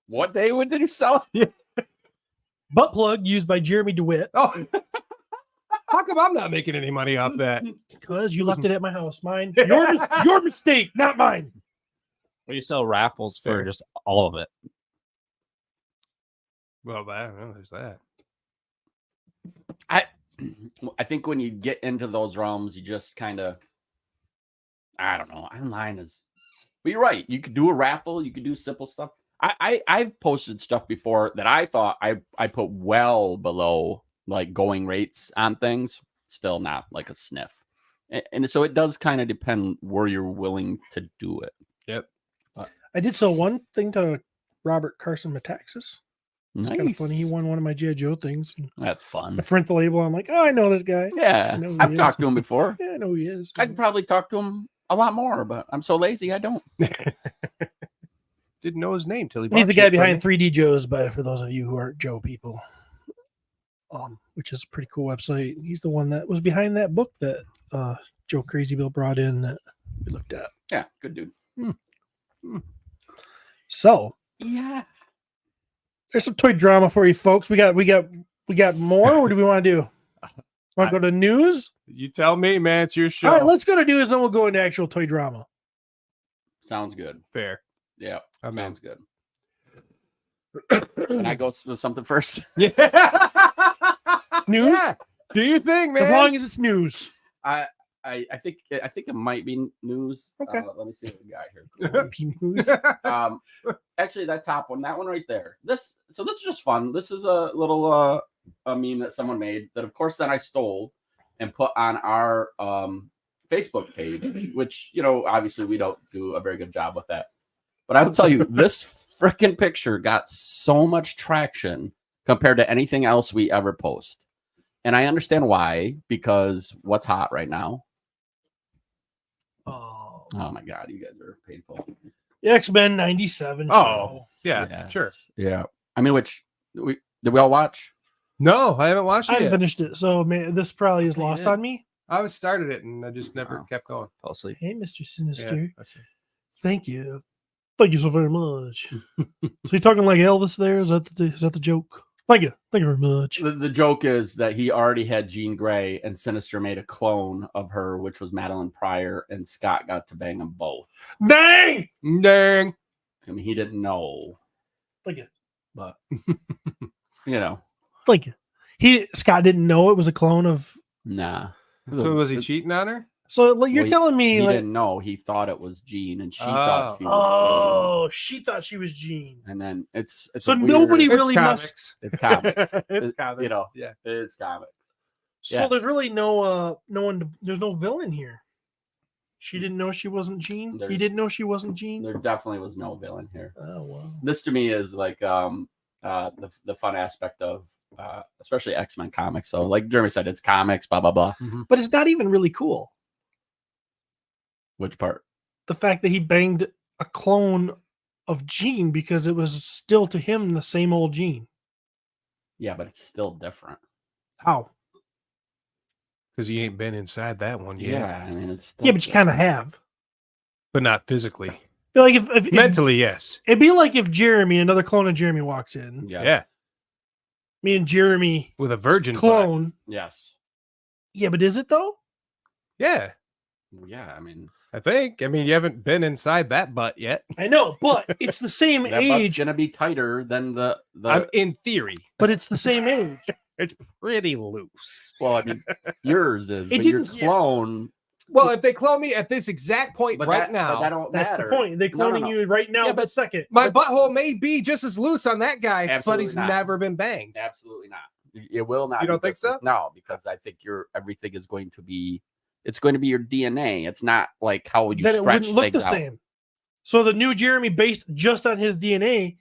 What day did you sell? Butt plug used by Jeremy DeWitt. Oh. How come I'm not making any money off that? Because you left it at my house. Mine. Your mistake, not mine. Or you sell raffles for Fair. just all of it. Well, there's that. I think when you get into those realms, you just kind of, I don't know. Online is, but you're right. You could do a raffle. You could do simple stuff. I've posted stuff before that I thought I put well below like going rates on things. Still not like a sniff. And so it does kind of depend where you're willing to do it. Yep. I did sell one thing to Robert Carson Metaxas. It's kind of funny. He won one of my G.I. Joe things. That's fun. I print the label. I'm like, oh, I know this guy. Yeah. I know who I've he talked is. to him before. Yeah, I know who he is. I could probably talk to him a lot more, but I'm so lazy I don't. Didn't know his name till he. He's bought the shit guy from behind me. 3D Joe's, but for those of you who aren't Joe people, which is a pretty cool website. He's the one that was behind that book that Joe Crazy Bill brought in that we looked at. Yeah, good dude. So Yeah. there's some toy drama for you folks. We got more. What do we want to do? Want to go to news? You tell me, man. It's your show. All right, let's go to news, then we'll go into actual toy drama. Sounds good. Fair. Yeah, I'm in. sounds good. Can I go with something first? Yeah. News? Yeah. Do you think, man? As long as it's news. I think it might be news. Okay. Let me see what we got here. Be news. Actually, that top one, that one right there. This is just fun. This is a little a meme that someone made that, of course, then I stole and put on our Facebook page, which obviously we don't do a very good job with that. But I will tell you, this freaking picture got so much traction compared to anything else we ever post. And I understand why, because what's hot right now? Oh, my God, you guys are painful. the X-Men 97 Oh, show. yeah, sure. Yeah. I mean, did we all watch? No, I haven't watched I it haven't yet. finished it, so this probably is lost did. on me. I started it and I just never Wow. kept going. Fell asleep. Hey, Mr. Sinister. Yeah, I see. Thank you. Thank you so very much. So you talking like Elvis there? Is that the joke? Thank you. Thank you very much. The joke is that he already had Jean Grey and Sinister made a clone of her, which was Madeline Pryor, and Scott got to bang them both. Dang! Dang. I mean, he didn't know, Thank you. but Thank you. Scott didn't know it was a clone of. nah. So was he cheating on her? So like, you're Well, telling me He like, didn't know. He thought it was Jean, and she Oh. thought she was oh, she thought she was Jean. Jean. And then it's So a weird- nobody It's really comics. It's comics. It's It- comics. Yeah. It's comics. So Yeah. there's really no one. There's no villain here. She didn't know she wasn't Jean. He There's- didn't know she wasn't Jean. There definitely was no villain here. Oh wow. This to me is like the fun aspect of especially X-Men comics. So like Jeremy said, it's comics, blah blah blah. But it's not even really cool. Which part? The fact that he banged a clone of Jean because it was still to him the same old Jean. Yeah, but it's still different. How? Because you ain't been inside that one yet. Yeah, I mean it's still Yeah, but you kind of have. But not physically. Be like if Mentally, yes. it'd be like if Jeremy, another clone of Jeremy, walks in. Yeah. Me and Jeremy With a virgin butt. clone. Yes. Yeah, but is it though? Yeah. Yeah, I mean I think. I mean, you haven't been inside that butt yet. I know, but it's the same that butt's age. gonna be tighter than the I'm in theory. But it's the same age. It's pretty loose. well, I mean yours is, It but your didn't- clone. Well, if they clone me at this exact point But right that now, don't That's matter. the point. They're No, no, cloning no. you right now. Yeah, but but- second. my butthole may be just as loose on that guy, but Absolutely he's not. never been banged. Absolutely not. It will not. You don't be think so? different. No, because I think everything is going to be. It's going to be your DNA. It's not like how you then it stretch wouldn't look the things out. same. So the new Jeremy, based just on his DNA,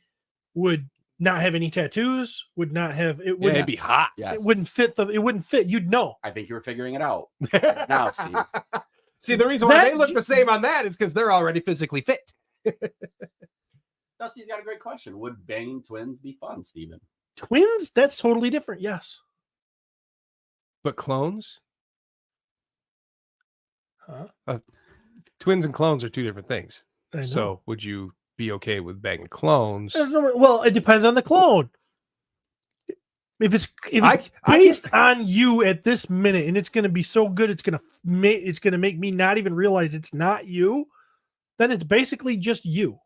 would not have any tattoos, would not have it. Yeah, Would it'd be hot. Yes. It wouldn't fit the. It wouldn't fit. You'd know. I think you were figuring it out. Now, Steve. See, the reason why That they look the same on that is because they're already physically fit. Dusty's got a great question. Would banging twins be fun, Steven? Twins. That's totally different. Yes. But clones? Huh? Twins and clones are two different things. I know. So would you be okay with banging clones? Well, it depends on the clone. If it's I based on you at this minute, and it's going to be so good, it's going to make me not even realize it's not you. Then it's basically just you.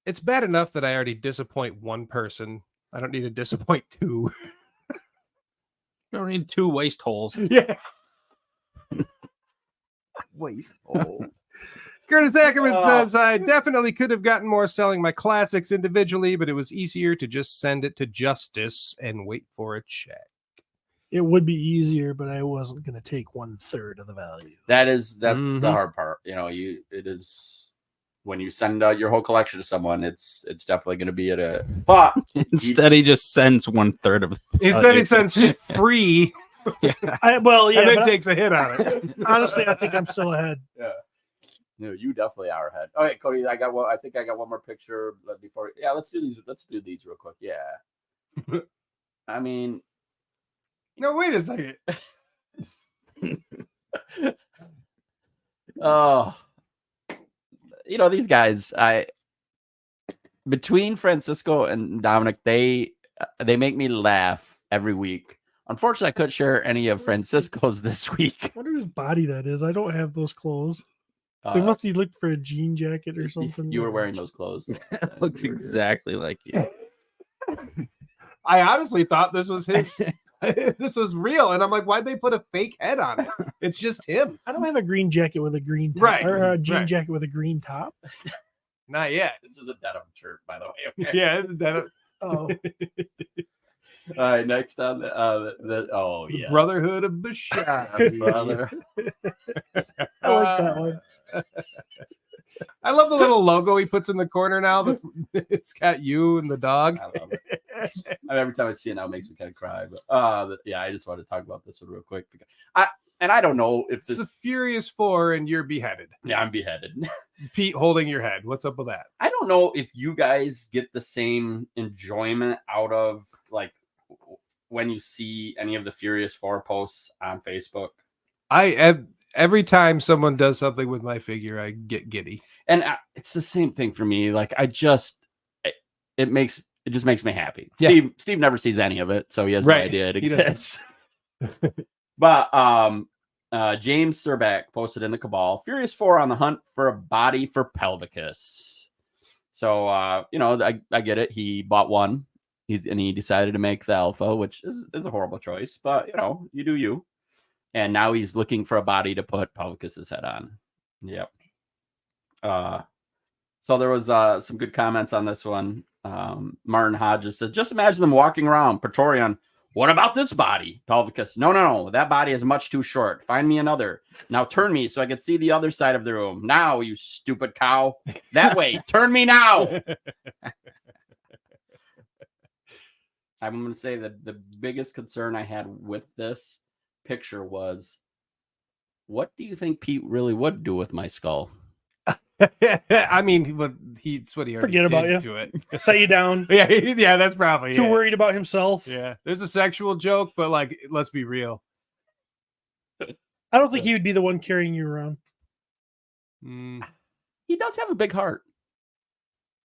It's bad enough that I already disappoint one person. I don't need to disappoint two. You don't need 2 waste holes. Yeah. Waste holes. Curtis Ackerman says, I definitely could have gotten more selling my classics individually, but it was easier to just send it to Justice and wait for a check. It would be easier, but I wasn't going to take 1/3 of the value. That's Mhm. the hard part. You know, it is when you send out your whole collection to someone, it's definitely going to be at a. But Instead, he just sends 1/3 of it. Instead, he sends 3 Yeah, and then but takes a hit on it. honestly, I think I'm still ahead. Yeah. No, you definitely are ahead. All right, Cody, I think I got one more picture before. Yeah, let's do these. Let's do these real quick. Yeah. I mean, No, wait a second. oh, these guys. Between Francisco and Dominic, they make me laugh every week. Unfortunately, I couldn't share any of Francisco's this week. I wonder whose body that is. I don't have those clothes. They must have looked for a jean jacket or something. You were wearing those clothes. That looks exactly like you. I honestly thought this was his. This was real. And I'm like, why'd they put a fake head on it? It's just him. I don't have a green jacket with a green top, Right, or a jean right. jacket with a green top. Not yet. This is a denim shirt, by the way. Okay. Yeah. Oh, All right, next on the The yeah, Brotherhood of the Shop. brother. I like that one. I love the little logo he puts in the corner now. It's got you and the dog. I love it. Every time I see it now, it makes me kind of cry. But yeah, I just wanted to talk about this one real quick. I don't know if It's this. a Furious 4 and you're beheaded. Yeah, I'm beheaded. Pete holding your head. What's up with that? I don't know if you guys get the same enjoyment out of like when you see any of the Furious 4 posts on Facebook. Every time someone does something with my figure, I get giddy. And it's the same thing for me. Like it just makes me happy. Yeah. Steve never sees any of it, so he has Right. no idea it He doesn't. exists. But James Serback posted in the Cabal, Furious 4 on the hunt for a body for Pelvicus. So I get it. He bought one. He decided to make the Alpha, which is a horrible choice, but you do you. And now he's looking for a body to put Pelvicus's head on. Yep. So there was some good comments on this one. Martin Hodges said, just imagine them walking around. Praetorian, what about this body? Pelvicus, no. That body is much too short. Find me another. Now turn me so I can see the other side of the room. Now, you stupid cow. That way. Turn me now. I'm going to say that the biggest concern I had with this picture was, what do you think Pete really would do with my skull? I mean, it's what he already Forget about did you. to it. Set you down. Yeah, that's probably Too it. worried about himself. Yeah, there's a sexual joke, but like, let's be real. I don't think he would be the one carrying you around. Mm. He does have a big heart.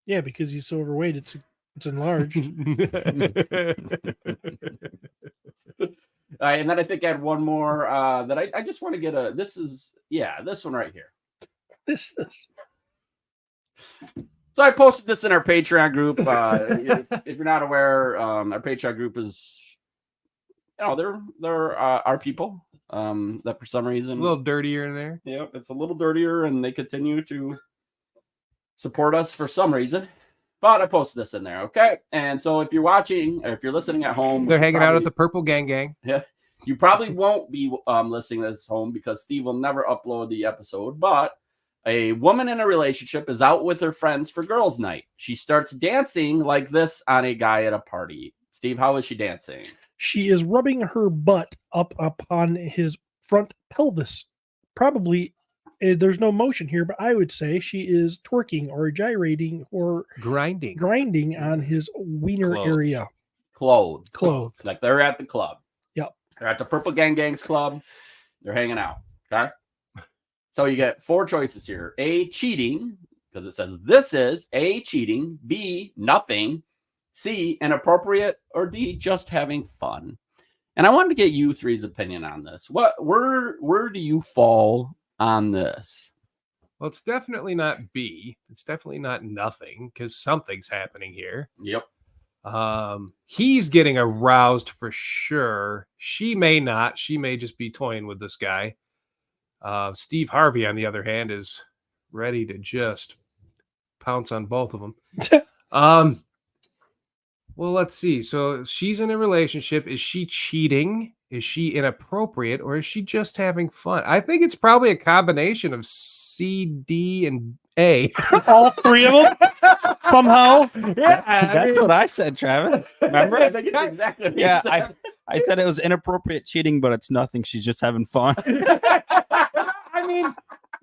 Yeah, because he's so overweight, it's enlarged. All right, and then I think I had one more that I just want to get this one right here. This. So I posted this in our Patreon group. If you're not aware, our Patreon group is, they're our people that for some reason A little dirtier in there. Yeah, it's a little dirtier, and they continue to support us for some reason. But I posted this in there, okay? And so if you're watching or if you're listening at home, They're hanging out at the Purple Gang. Yeah, you probably won't be listening to this home because Steve will never upload the episode. But A woman in a relationship is out with her friends for girls' night. She starts dancing like this on a guy at a party. Steve, how is she dancing? She is rubbing her butt up upon his front pelvis. Probably, there's no motion here, but I would say she is twerking or gyrating or grinding on his wiener Clothed. area. Clothed. Like they're at the club. Yep. They're at the Purple Gang's club. They're hanging out. Okay. So you get 4 choices here. A, cheating, because it says this is A, cheating, B, nothing, C, inappropriate, or D, just having fun. And I wanted to get you three's opinion on this. Where do you fall on this? Well, it's definitely not B. It's definitely not nothing, because something's happening here. Yep. He's getting aroused for sure. She may not. She may just be toying with this guy. Steve Harvey, on the other hand, is ready to just pounce on both of them. Well, let's see. So she's in a relationship. Is she cheating? Is she inappropriate? Or is she just having fun? I think it's probably a combination of C, D, and A. All 3 of them somehow. Yeah, That's what I said, Travis. Remember? I think it's exactly what you Yeah, said. I said it was inappropriate cheating, but it's nothing. She's just having fun. I mean,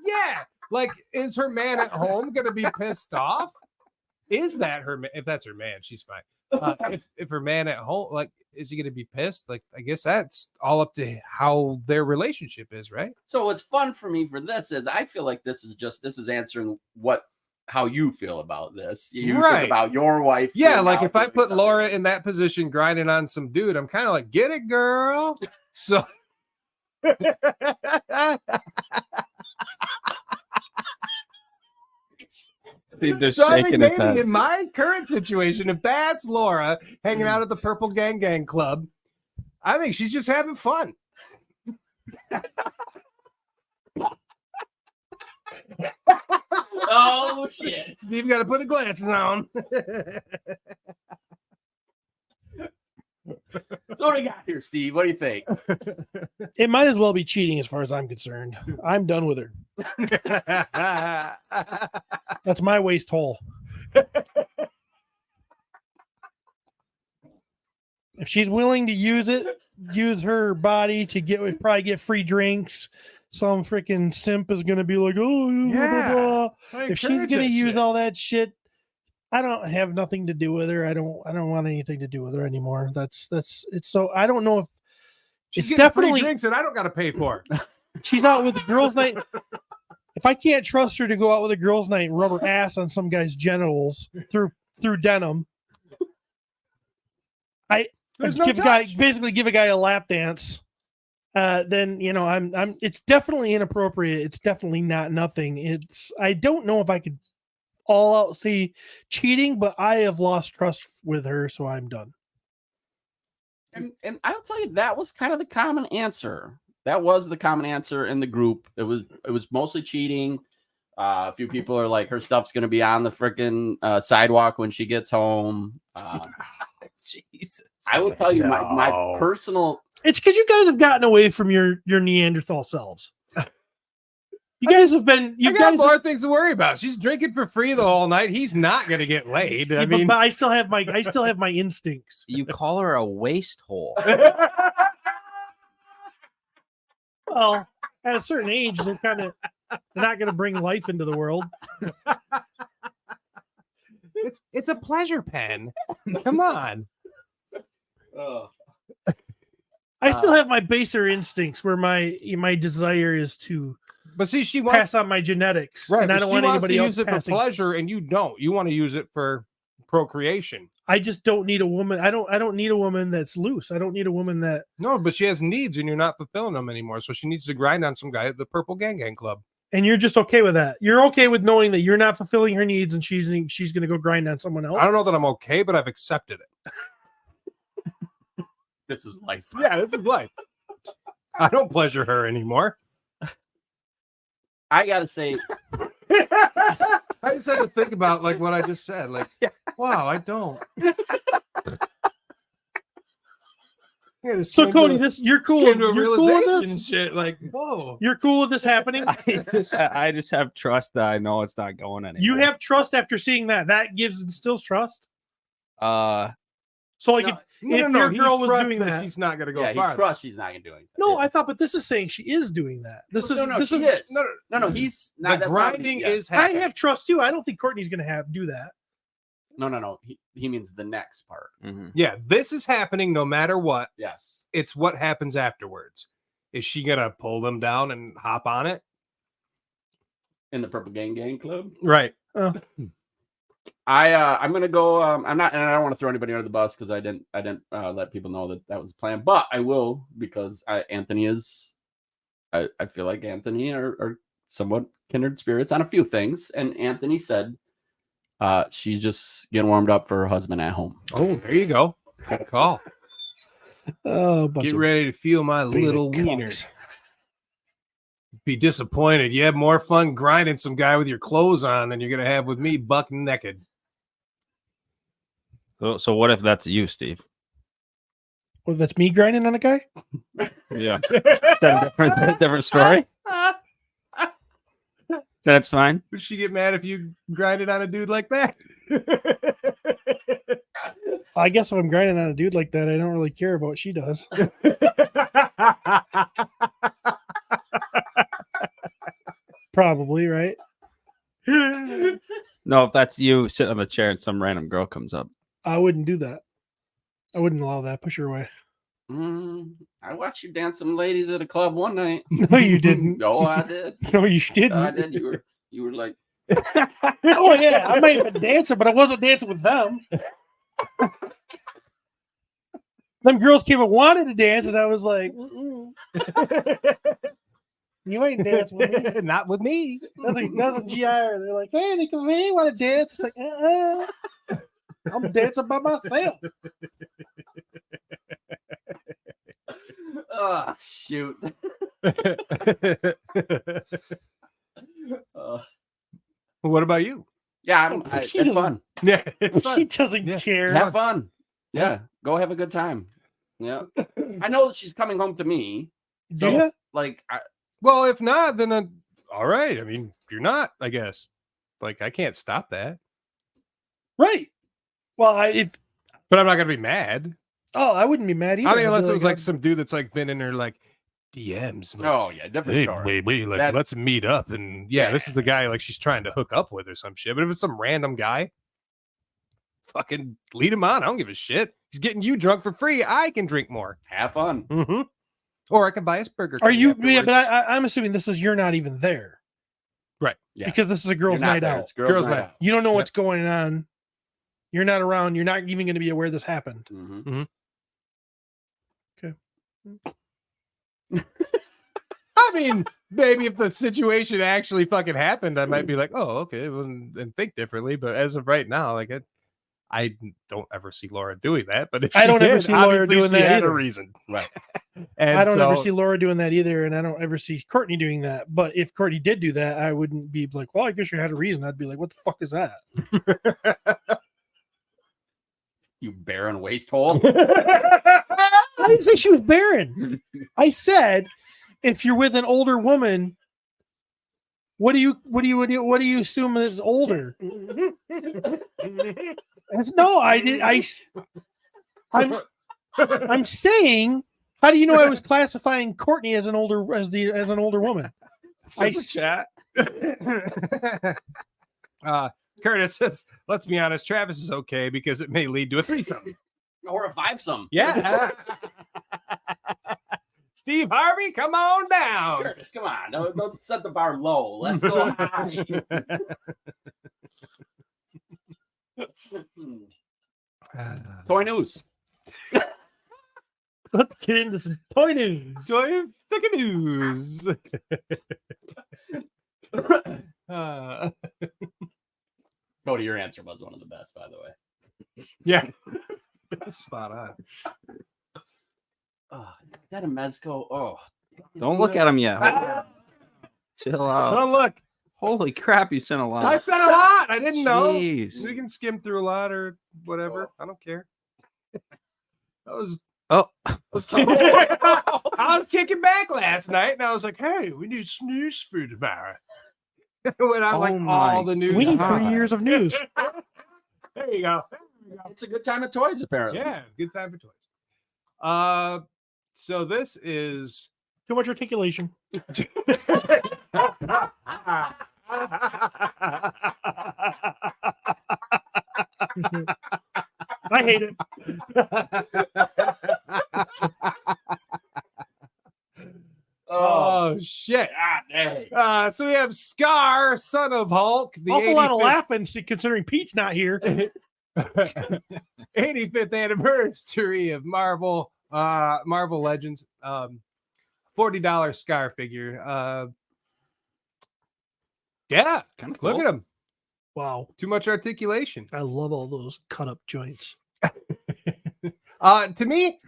yeah. Like, is her man at home going to be pissed off? Is that her man? If that's her man, she's fine. If her man at home, like, is he going to be pissed? Like, I guess that's all up to how their relationship is, right? So what's fun for me for this is I feel like this is answering how you feel about this. You Right. think about your wife. Yeah, being like out if I doing put something. Laura in that position grinding on some dude, I'm kind of like, get it, girl. So Steve just so I think shaking his maybe head. in my current situation, if that's Laura hanging out at the Purple Gang Club, I think she's just having fun. Oh shit. Steve got to put the glasses on. So what do we got here, Steve? What do you think? It might as well be cheating as far as I'm concerned. I'm done with her. That's my waist hole. If she's willing to use her body to probably get free drinks. Some freaking simp is gonna be like, oh, blah, blah, blah. If she's gonna use all that shit, I don't have nothing to do with her. I don't want anything to do with her anymore. That's it's so I don't know if She's it's getting definitely free drinks that I don't got to pay for. she's out with the girls' night. If I can't trust her to go out with a girls' night and rub her ass on some guy's genitals through denim, There's no give touch. a guy a lap dance. Then I'm it's definitely inappropriate. It's definitely not nothing. I don't know if I could all out say cheating, but I have lost trust with her, so I'm done. And I'll tell you, that was kind of the common answer. That was the common answer in the group. It was mostly cheating. A few people are like, her stuff's going to be on the freaking sidewalk when she gets home. Jesus. I will tell you, my personal. It's because you guys have gotten away from your Neanderthal selves. You guys have been. You I got guys. more things to worry about. She's drinking for free the whole night. He's not going to get laid. I mean, but I still have my instincts. You call her a waste hole. Well, at a certain age, they're not going to bring life into the world. it's a pleasure pen. Come on. I still have my baser instincts where my desire is to But see, she wants pass on my genetics, right. and I but don't she want wants anybody to else use it passing. for pleasure, and you don't. You want to use it for procreation. I just don't need a woman. I don't need a woman that's loose. I don't need a woman that. No, but she has needs, and you're not fulfilling them anymore. So she needs to grind on some guy at the Purple Gang Club. And you're just okay with that. You're okay with knowing that you're not fulfilling her needs, and she's going to go grind on someone else. I don't know that I'm okay, but I've accepted it. This is life. Yeah, this is life. I don't pleasure her anymore. I gotta say, I just had to think about like what I just said. Like, wow, I don't. So Cody, you're cool. Came to a You're cool with realization and this? shit. Like, whoa. You're cool with this happening? I just have trust that I know it's not going anywhere. You have trust after seeing that. That instills trust. So like No, if your he girl was trusts doing that, he's not gonna go Yeah, he far. trusts she's not gonna do anything. no, Yeah. I thought, but this is saying she is doing that. This is no, this she is. is. No, he's The not. that's not- grinding yeah. is I happening. have trust too. I don't think Courtney's gonna do that. No. He means the next part. Mhm. Yeah, this is happening no matter what. Yes. It's what happens afterwards. Is she gonna pull them down and hop on it? In the Purple Gang Club. Right. I'm gonna go. I'm not, and I don't want to throw anybody under the bus because I didn't let people know that was planned, but I will because Anthony is. I feel like Anthony are somewhat kindred spirits on a few things, and Anthony said she's just getting warmed up for her husband at home. Oh, there you go. Good call. Oh, Get ready to feel my little wiener. Be disappointed. You have more fun grinding some guy with your clothes on than you're gonna have with me buck naked. So what if that's you, Steve? Well, that's me grinding on a guy. Yeah. That a different story? That's fine. Would she get mad if you grinded on a dude like that? I guess if I'm grinding on a dude like that, I don't really care about what she does. Probably, right? No, if that's you sitting on the chair and some random girl comes up. I wouldn't do that. I wouldn't allow that. Push her away. I watched you dance some ladies at a club one night. No, you didn't. No, I did. No, you didn't. I did. You were like, Oh yeah, I might have been dancing, but I wasn't dancing with them. Them girls came and wanted to dance, and I was like, "Mm-mm." "You ain't dancing with me." Not with me. That's a GI. They're like, "Hey, they come in, want to dance?" It's like, I'm dancing by myself. oh shoot. What about you? Yeah, She it's doesn't- fun. Yeah. She doesn't Yeah. care. Have fun. Yeah, go have a good time. Yeah, I know that she's coming home to me. Do So, ya? like, Well, if not, then all right. I mean, you're not, I guess. Like, I can't stop that. Right. Well, But I'm not gonna be mad. I wouldn't be mad either. I mean, I'd unless be it was like some dude that's like been in her like DMs. Like, oh yeah, different hey, story. wait, like That- let's meet up. And yeah, this is the guy like she's trying to hook up with or some shit. But if it's some random guy, fucking lead him on. I don't give a shit. He's getting you drunk for free. I can drink more. Have fun. Mm-hmm. Or I can buy us Burger King. Are you? Yeah, afterwards. but I'm assuming you're not even there. Right. Yeah. Because this is a You're girls' not night there. out. It's girls' night out. You don't know what's going on. You're not around. You're not even going to be aware this happened. Mhm. Okay. I mean, maybe if the situation actually fucking happened, I might be like, oh, okay, well, and think differently. But as of right now, like I don't ever see Laura doing that. But if I she don't ever did, see Laura obviously doing she that had either. a reason, Right. And I don't ever so- see Laura doing that either, and I don't ever see Courtney doing that. But if Courtney did do that, I wouldn't be like, well, I guess you had a reason. I'd be like, what the fuck is that? You barren waste hole. I didn't say she was barren. I said, if you're with an older woman, what do you assume is older? No, I did. I'm saying, how do you know I was classifying Courtney as an older woman? Super chat. Curtis says, let's be honest, Travis is okay because it may lead to a threesome. Or a fivesome. Yeah. Steve Harvey, come on down. Curtis, come on. Don't set the bar low. Let's go high. Toy news. Let's get into some toy news. Joy of the news. Cody, your answer was one of the best, by the way. Yeah. Spot on. Oh, is that a Mezco? Oh, Don't look at him yet. Chill out. Oh, look. Holy crap, you sent a lot. I said a lot. I didn't know. Jeez. We can skim through a lot or whatever. I don't care. That was Oh, I was kicking back last night, and I was like, "Hey, we need some news for tomorrow." When I like Oh all my the news. We need God. 3 years of news. There you go. It's a good time of toys, apparently. Yeah, good time for toys. So this is Too much articulation. I hate it. Oh shit. God dang. So we have Scar, son of Hulk, the Awful lot of 85th laughing considering Pete's not here. 85th anniversary of Marvel Legends. $40 Scar figure. Yeah, kind of look at him. Wow. Too much articulation. I love all those cut up joints. To me,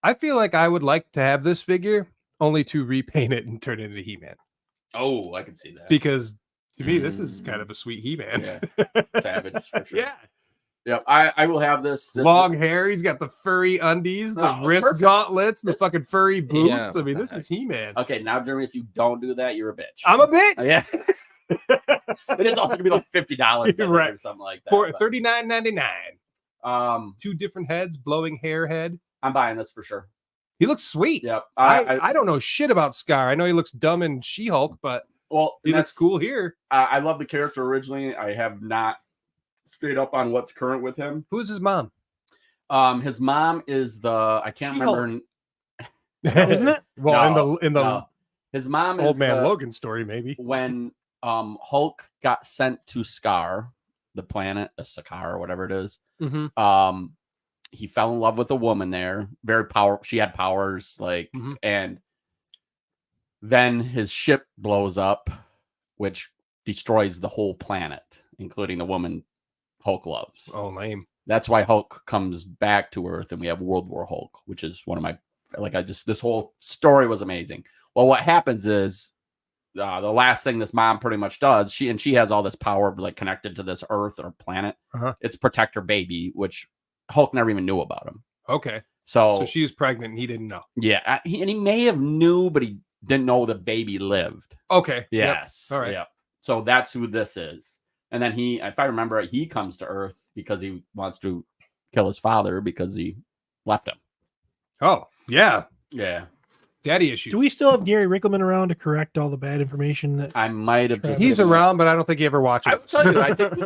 I feel like I would like to have this figure only to repaint it and turn it into He-Man. Oh, I can see that. Because to me, this is kind of a sweet He-Man. Yeah. Savage for sure. Yeah. Yep. I will have this. Long hair. He's got the furry undies, the Oh, wrist perfect. gauntlets, the fucking furry boots. Yeah, I mean, what this the is He-Man. Okay, now Jeremy, if you don't do that, you're a bitch. I'm a bitch. Yeah. It is also gonna be like $50 Right. or something like that. For but, $39.99. 2 different heads, blowing hair head. I'm buying this for sure. He looks sweet. Yep. I don't know shit about Scar. I know he looks dumb in She-Hulk, but well, he looks that's cool here. I love the character originally. I have not stayed up on what's current with him. Who's his mom? His mom is I can't remember. Isn't it? Well, No, in the no. His mom is Old Man the- Logan story, maybe. when Hulk got sent to Scar, the planet, Sakaar or whatever it is. Mm-hmm. He fell in love with a woman there, very powerful. She had powers, Mhm. and then his ship blows up, which destroys the whole planet, including the woman Hulk loves. Oh, lame. That's why Hulk comes back to Earth, and we have World War Hulk, which is one of my this whole story was amazing. Well, what happens is the last thing this mom pretty much does, she has all this power like connected to this Earth or planet. Uh-huh. It's protect her baby, which Hulk never even knew about him. Okay. So So she was pregnant and he didn't know. yeah, he may have knew, but he didn't know the baby lived. Okay. Yep. Yes. All right. Yep. So that's who this is. And then if I remember it, he comes to Earth because he wants to kill his father because he left him. Oh, yeah. Yeah. Daddy issues. Do we still have Gary Rickleman around to correct all the bad information? That I might have just He's given you- around, but I don't think he ever watches I it. will tell you,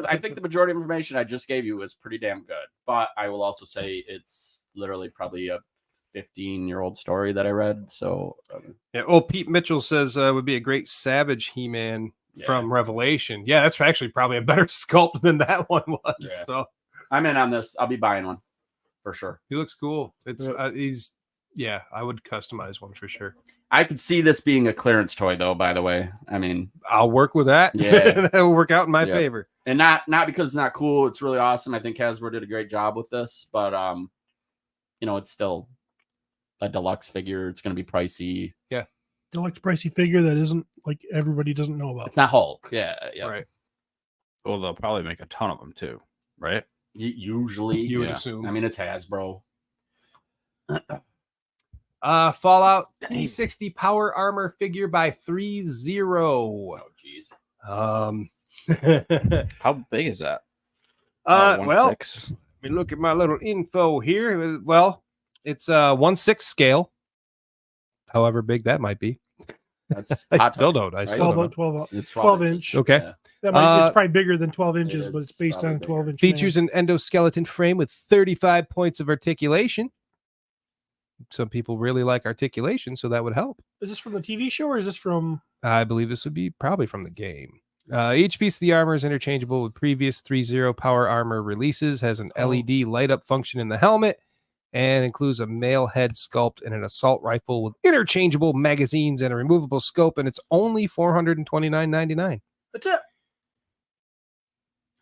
I think the majority of information I just gave you is pretty damn good. But I will also say it's literally probably a 15-year-old story that I read. So Yeah. Oh, Pete Mitchell says would be a great Savage He-Man yeah. from Revelation. Yeah, that's actually probably a better sculpt than that one was. Yeah. So I'm in on this. I'll be buying one for sure. he looks cool. It's I would customize one for sure. I could see this being a clearance toy, though. By the way, I mean, I'll work with that. Yeah. That'll work out in my Yeah. favor. and not because it's not cool. It's really awesome. I think Hasbro did a great job with this, but it's still a deluxe figure. It's going to be pricey. deluxe pricey figure that isn't like everybody doesn't know about. It's not Hulk. Yeah. Right. Well, they'll probably make a ton of them too, right? Usually, You would yeah. assume. I mean, it's Hasbro. Fallout T60 Power Armor figure by 3-0. Oh, jeez. How big is that? Well, 1/6? let me look at my little info here. Well, it's 1/6 scale. However big that might be. That's I hot still toy, don't. I right? still don't 12, know. 12, It's 12 inches. inch. Okay. Yeah. That might, Uh, it's probably bigger than 12 inches, but it's is based on probably 12 bigger. inch. Features an endoskeleton frame with 35 points of articulation. Some people really like articulation, so that would help. Is this from the TV show or is this from? I believe this would be probably from the game. Each piece of the armor is interchangeable with previous 3-0 Power Armor releases, has an LED light up function in the helmet, and includes a male head sculpt and an assault rifle with interchangeable magazines and a removable scope, and it's only $429.99. That's it.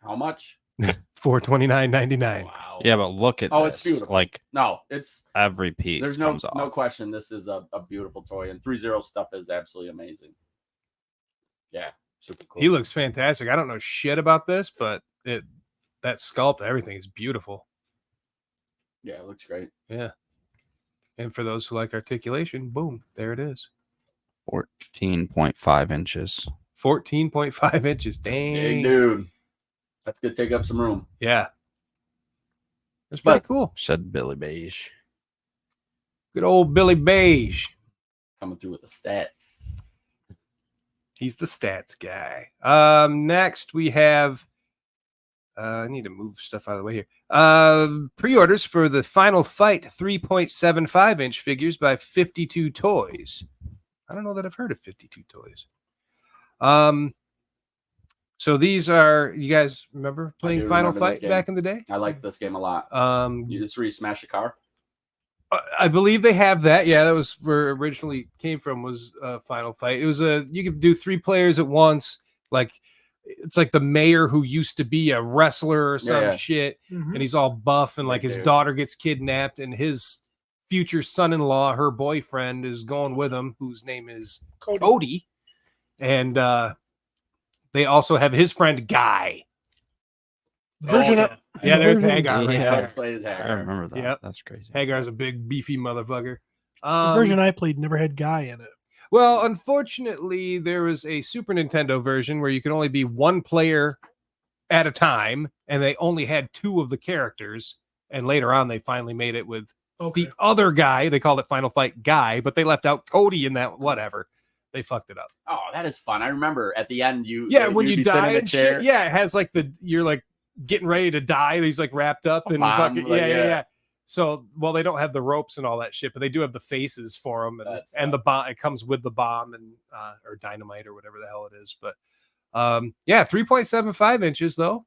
How much? $429.99. Wow. Yeah, but look at Oh, this. it's beautiful. Like No, it's every piece there's no comes off. no question. This is a beautiful toy, and 3-0 stuff is absolutely amazing. Yeah, super cool. He looks fantastic. I don't know shit about this, but that sculpt, everything is beautiful. Yeah, it looks great. Yeah. And for those who like articulation, boom, there it is. 14.5 inches. 14.5 inches. Dang. Hey, dude. That's gonna take up some room. Yeah. That's pretty But- cool. Said Billy Beige. Good old Billy Beige. Coming through with the stats. He's the stats guy. Next we have I need to move stuff out of the way here. Pre-orders for the Final Fight 3.75 inch figures by 52 Toys. I don't know that I've heard of 52 Toys. So these are, you guys remember playing do Final remember this Fight game. back in the day? I like this game a lot. You just smash a car. I believe they have that. Yeah, that was where it originally came from, was Final Fight. It was you could do 3 players at once. Like, it's like the mayor who used to be a wrestler or some Yeah. shit, Mhm. and he's all buff, and like Big his dude. daughter gets kidnapped, and his future son-in-law, her boyfriend, is going with him, whose name is Cody. And they also have his friend Guy. The version Oh, of- Yeah, the there's version- Hagar right Yeah. there. Let's play his I hair. remember that. Yep. That's crazy. Hagar's a big, beefy motherfucker. The version I played never had Guy in it. Well, unfortunately, there was a Super Nintendo version where you could only be 1 player at a time, and they only had 2 of the characters. And later on, they finally made it with Okay. the other guy. They called it Final Fight Guy, but they left out Cody in that. Whatever, they fucked it up. Oh, that is fun. I remember at the end when When you you'd be sitting die in a and chair. shit, yeah, it has like you're like getting ready to die. He's like wrapped up and Bomb, fucking, like, yeah. yeah. So, well, they don't have the ropes and all that shit, but they do have the faces for them, That's and the bomb. It comes with the bomb and or dynamite or whatever the hell it is. But yeah, 3.75 inches though.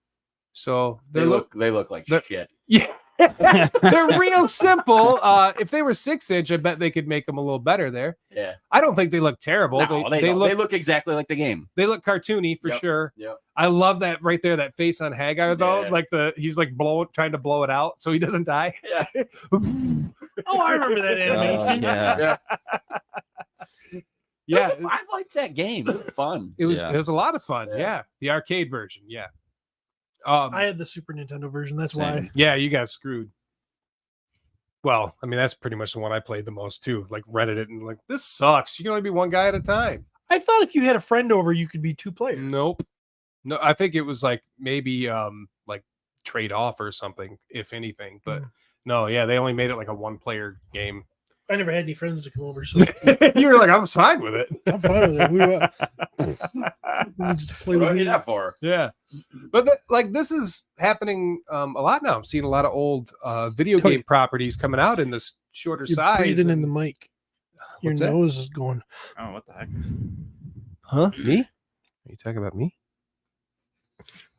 So They look like they're- shit. yeah. They're real simple. If they were 6-inch, I bet they could make them a little better there. Yeah. I don't think they look terrible. No, they look exactly like the game. They look cartoony for Yep. sure. Yep. I love that right there, that face on Hagar though. Yeah. Like he's like trying to blow it out so he doesn't die. Yeah. Oh, I remember that animation. Yeah. Yeah, I liked that game. It was fun. it was Yeah. it was a lot of fun. Yeah. Yeah, the arcade version. Yeah. I had the Super Nintendo version. That's Same. why. Yeah, you got screwed. Well, I mean, that's pretty much the one I played the most too. Like rented it and like, this sucks. You can only be 1 guy at a time. I thought if you had a friend over, you could be 2 players. Nope. No, I think it was like maybe like trade off or something, if anything. But no, yeah, they only made it like a 1-player game. I never had any friends to come over, so You were like, I'm fine with it. I'm fine with it. We just play What with do you me. that for? Yeah, but like this is happening a lot now. I'm seeing a lot of old video Cody. game proproperties coming out in this shorter You're size. breathing in and- the mic. Your What's that? nose is going. Oh, what the heck? Huh? Me? Are you talking about me?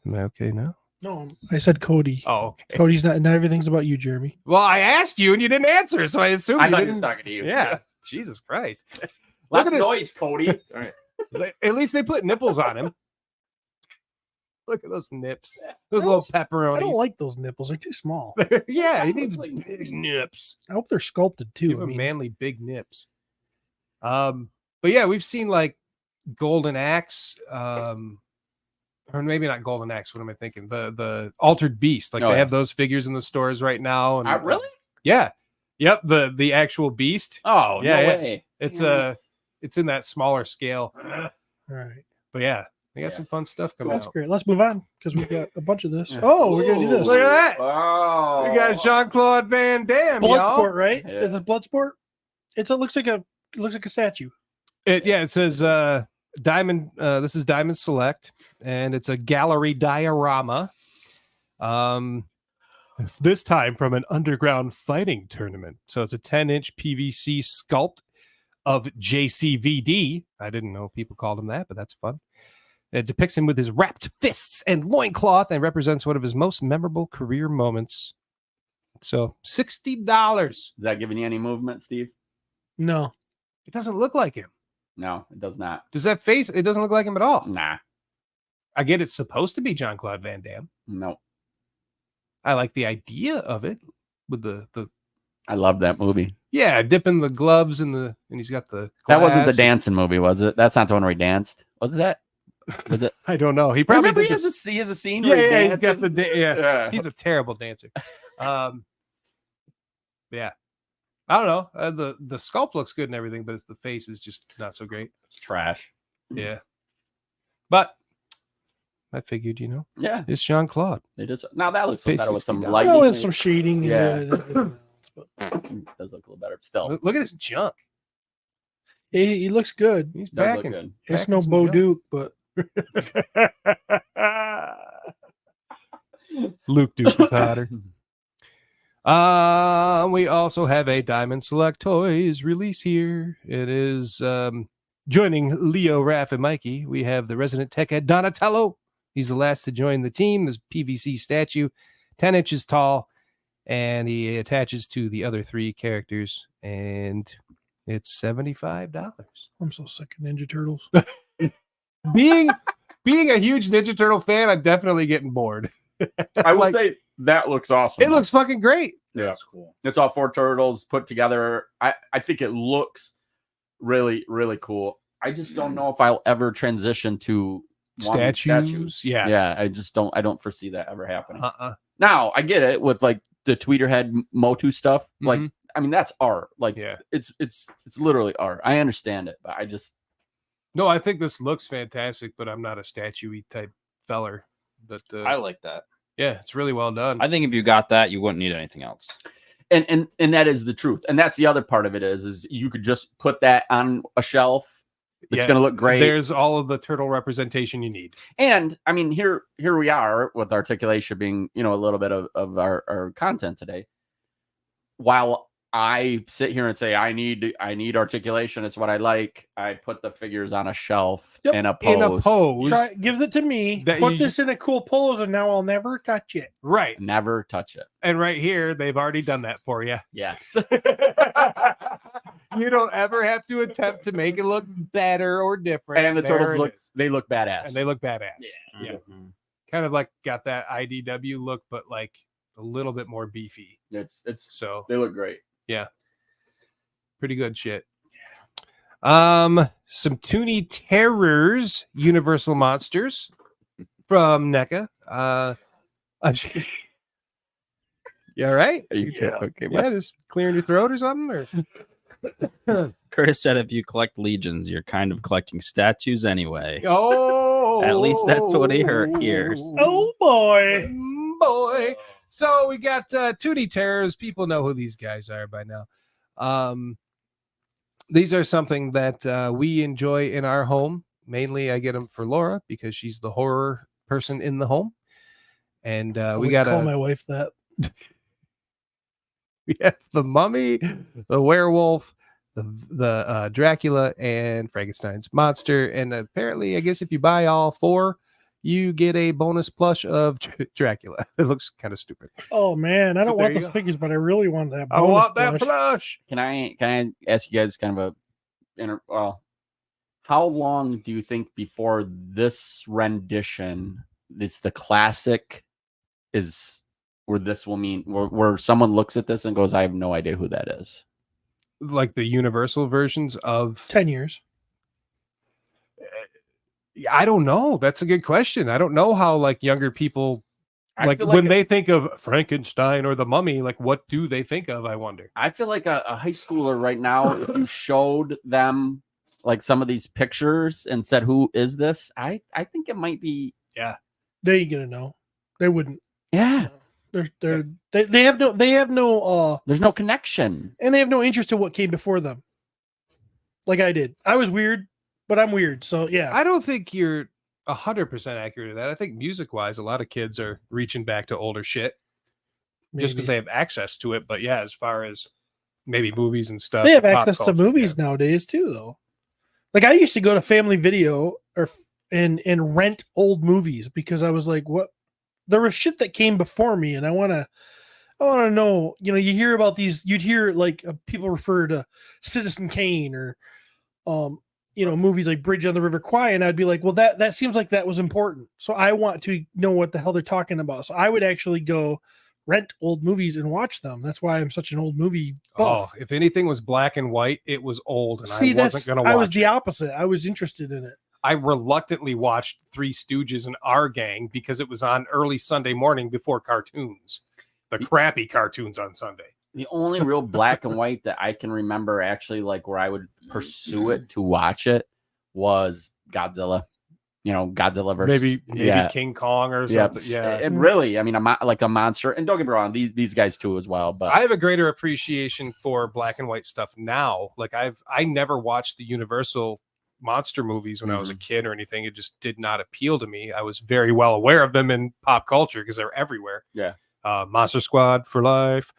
Am I okay now? No, I said Cody. Oh, okay. Cody's not. Not everything's about you, Jeremy. Well, I asked you and you didn't answer, so I assumed I you thought he didn't. was talking to you. Yeah. Jesus Christ. Lots Look of at it. noise, Cody. All right. At least they put nipples on him. Look at those nips. Those I little don't- pepperonis. I don't like those nipples. They're too small. Yeah, he needs Looks like big nips. I hope they're sculpted too. Give I him mean, manly big nips. But yeah, we've seen like Golden Axe, or maybe not Golden Axe. What am I thinking? The Altered Beast. Like Oh, they yeah. have those figures in the stores right now. And Really? yeah, yep. The actual beast. Oh, Yeah, no yeah. way. It's in that smaller scale. all right. But yeah, they got Yeah. some fun stuff coming That's out. great. Let's move on because we've got a bunch of this. Yeah. Oh, we're gonna do this. Look at that. Oh. We got Jean-Claude Van Damme, y'all. Bloodsport, right? Yeah. Is it Bloodsport? It looks like a statue. It says Diamond. This is Diamond Select, and it's a gallery diorama. This time from an underground fighting tournament. So it's a 10-inch PVC sculpt of JCVD. I didn't know people called him that, but that's fun. It depicts him with his wrapped fists and loincloth and represents one of his most memorable career moments. So $60. Is that giving you any movement, Steve? No. It doesn't look like him. No, it does not. Does that face? It doesn't look like him at all. Nah. I get it's supposed to be Jean-Claude Van Damme. No. I like the idea of it with the I love that movie. yeah, dipping the gloves and he's got the That wasn't the glass. dancing movie, was it? That's not the one where he danced. Was it that? Was it? I don't know. He probably Remember did he has, this. he has a scene Yeah, where he yeah, he's got dances? the yeah. Yeah. He's a terrible dancer. Yeah. I don't know. The sculpt looks good and everything, but the face is just not so great. It's trash. Yeah. But I figured, Yeah, it's Jean-Claude. they did. Now that looks Pay better with some $60. lighting. Well, with some shading. Yeah. And everything else, but It does look a little better. Still, Look at his junk. he looks good. He's does look backing. good. It's Packing no some Bo junk. Duke, but Luke Duke is hotter. We also have a Diamond Select Toys release here. It is joining Leo, Raph, and Mikey. We have the resident tech head Donatello. He's the last to join the team. This PVC statue, 10 inches tall, and he attaches to the other 3 characters, and it's $75. I'm so sick of Ninja Turtles. Being a huge Ninja Turtle fan, I'm definitely getting bored. I will Like, say that looks awesome. it looks fucking great. Yeah. That's cool. It's all 4 turtles put together. I think it looks really, really cool. I just don't know if I'll ever transition to wanting Statues? Yeah. Yeah. I don't foresee that ever happening. Uh-uh. Now I get it with like the Tweeterhead Motu stuff. Like, Mhm. I mean, that's art. Like, Yeah. it's literally art. I understand it, but I just No, I think this looks fantastic, but I'm not a statue-y type feller. But I like that. yeah, it's really well done. I think if you got that, you wouldn't need anything else. and that is the truth. And that's the other part of it is you could just put that on a shelf. It's gonna look great. There's all of the turtle representation you need. And I mean, here we are with Articulation being, a little bit of our content today. While I sit here and say I need Articulation, it's what I like, I put the figures on a shelf Yep, in a pose. In a pose. Gives it to me. That Put you- this in a cool pose, and now I'll never touch it. Right. Never touch it. And right here, they've already done that for you. Yes. You don't ever have to attempt to make it look better or different. And the There turtles it look is. they look badass. And they look badass. Yeah. Mhm. Kind of like got that IDW look, but like a little bit more beefy. It's So they look great. pretty good shit. Some Toonie Terrors Universal Monsters from NECA. You all right? Okay, Yeah, just clearing your throat or something? Or Curtis said if you collect legions, you're kind of collecting statues anyway. oh, At least that's what he hears. Oh boy! Boy. So we got Toonie Terrors. People know who these guys are by now. These are something that we enjoy in our home. Mainly, I get them for Laura because she's the horror person in the home. And we got call my wife that. we have the mummy, the werewolf, the Dracula, and Frankenstein's monster. And apparently, I guess if you buy all 4, you get a bonus plush of Dracula. It looks kind of stupid. Oh man, I don't There want you those go. figures, but I really want that. I bonus want that plush. plush. Can I ask you guys kind of how long do you think before this rendition, it's the classic, is where this will mean where someone looks at this and goes, I have no idea who that is? Like the universal versions of 10 years. I don't know. That's a good question. I don't know how like younger people I like feel when a- they think of Frankenstein or the mummy, like what do they think of? I wonder. I feel like a high schooler right now, if you showed them like some of these pictures and said, who is this? I think it might be. They ain't gonna know. They wouldn't. Yeah. They have no There's no connection. and they have no interest in what came before them. Like I did. I was weird, but I'm weird. So yeah. I don't think you're 100% accurate to that. I think music wise, a lot of kids are reaching back to older shit just because they have access to it. But yeah, as far as maybe movies and stuff, they have pop access to culture, movies yeah. nowadays too, though. Like I used to go to Family Video and rent old movies because I was like, what? There was shit that came before me, and I want to know. You know, you hear about these. You'd hear like people refer to Citizen Kane or, movies like Bridge on the River Kwai, and I'd be like, well, that seems like that was important. So I want to know what the hell they're talking about. So I would actually go rent old movies and watch them. That's why I'm such an old movie buff. Oh, if anything was black and white, it was old, and See, I wasn't going to watch I was the it. opposite. I was interested in it. I reluctantly watched Three Stooges and Our Gang because it was on early Sunday morning before cartoons, the crappy cartoons on Sunday. The only real black and white that I can remember actually like where I would pursue it to watch it was Godzilla. You know, Godzilla versus maybe King Kong or something. Yeah, It really. I mean, like a monster. And don't get me wrong, these guys too as well. But I have a greater appreciation for black and white stuff now. Like I never watched the Universal monster movies when I was a kid or anything. It just did not appeal to me. I was very well aware of them in pop culture because they're everywhere. Yeah. Monster Squad for life.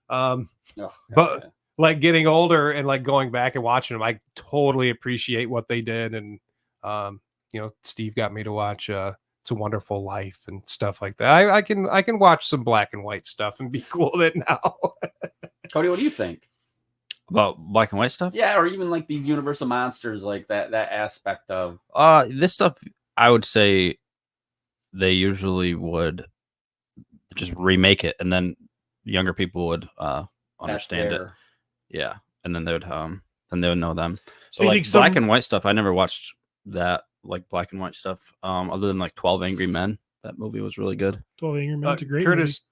But like getting older and like going back and watching them, I totally appreciate what they did. And you know, Steve got me to watch It's a Wonderful Life and stuff like that. I can watch some black and white stuff and be cool with it now. Cody, what do you think about black and white stuff? Yeah, or even like these Universal monsters, like that aspect of this stuff. I would say they usually would just remake it, and then younger people would understand it. Yeah, and then they would know them. So like black and white stuff, I never watched that, like black and white stuff. Other than like 12 Angry Men, that movie was really good. 12 Angry Men, a great Curtis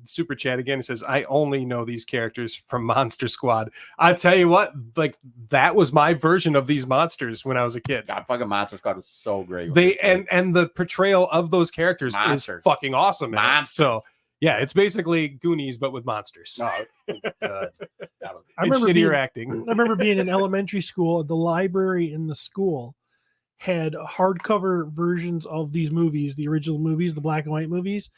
super chat again. It says, I only know these characters from Monster Squad. I tell you what, like that was my version of these monsters when I was a kid. God, fucking Monster Squad was so great. And the portrayal of those characters is fucking awesome. So yeah, it's basically Goonies but with monsters. No, I remember being in elementary school. The library in the school had hardcover versions of these movies, the original movies, the black and white movies,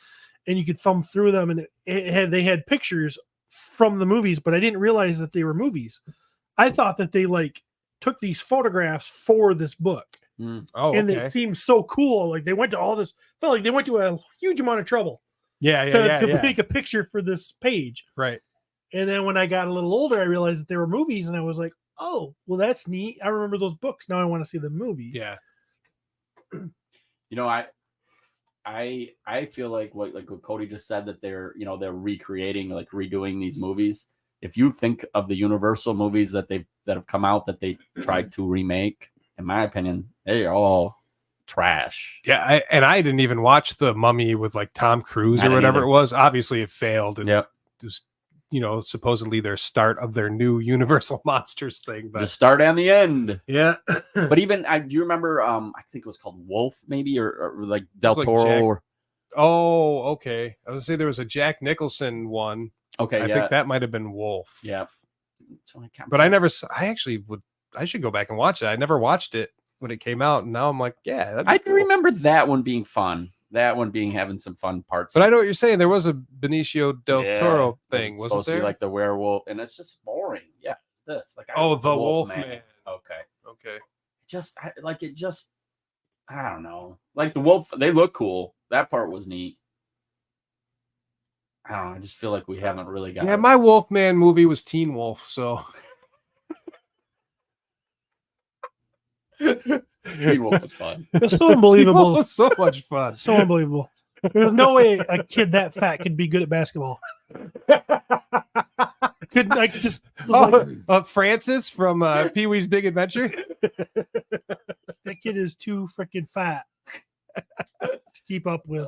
and you could thumb through them, and they had pictures from the movies, but I didn't realize that they were movies. I thought that they like took these photographs for this book. And it seemed so cool. Like they went to all this, felt like they went to a huge amount of trouble. To make a picture for this page. Right. And then when I got a little older, I realized that they were movies, and I was like, oh, well, that's neat. I remember those books. Now I want to see the movie. Yeah. You know, I feel like what Cody just said, that they're recreating, like redoing these movies. If you think of the Universal movies that have come out that they tried to remake, in my opinion, they are all trash. Yeah, I didn't even watch The Mummy with like Tom Cruise or whatever it was. Obviously, it failed. And it was, supposedly their start of their new Universal Monsters thing. But the start and the end. Yeah. But even do you remember? I think it was called Wolf, maybe, or like Del Toro. Oh, okay. I was gonna say there was a Jack Nicholson one. Okay, I think that might have been Wolf. Yeah. But I should go back and watch it. I never watched it when it came out, and now I'm like, yeah, I can remember that one being fun. That one being having some fun parts. But I know what you're saying. There was a Benicio del Toro thing, wasn't supposed there? To be like the werewolf, and it's just boring. Yeah, it's this. Like the Wolf Man. Okay. I don't know. Like the wolf, they look cool. That part was neat. I don't know. I just feel like we haven't really got. Yeah, my Wolfman movie was Teen Wolf, so. Teen Wolf was fun. It's so unbelievable. It was so much fun. So unbelievable. There's no way a kid that fat could be good at basketball. Francis from Pee-wee's Big Adventure. That kid is too freaking fat to keep up with.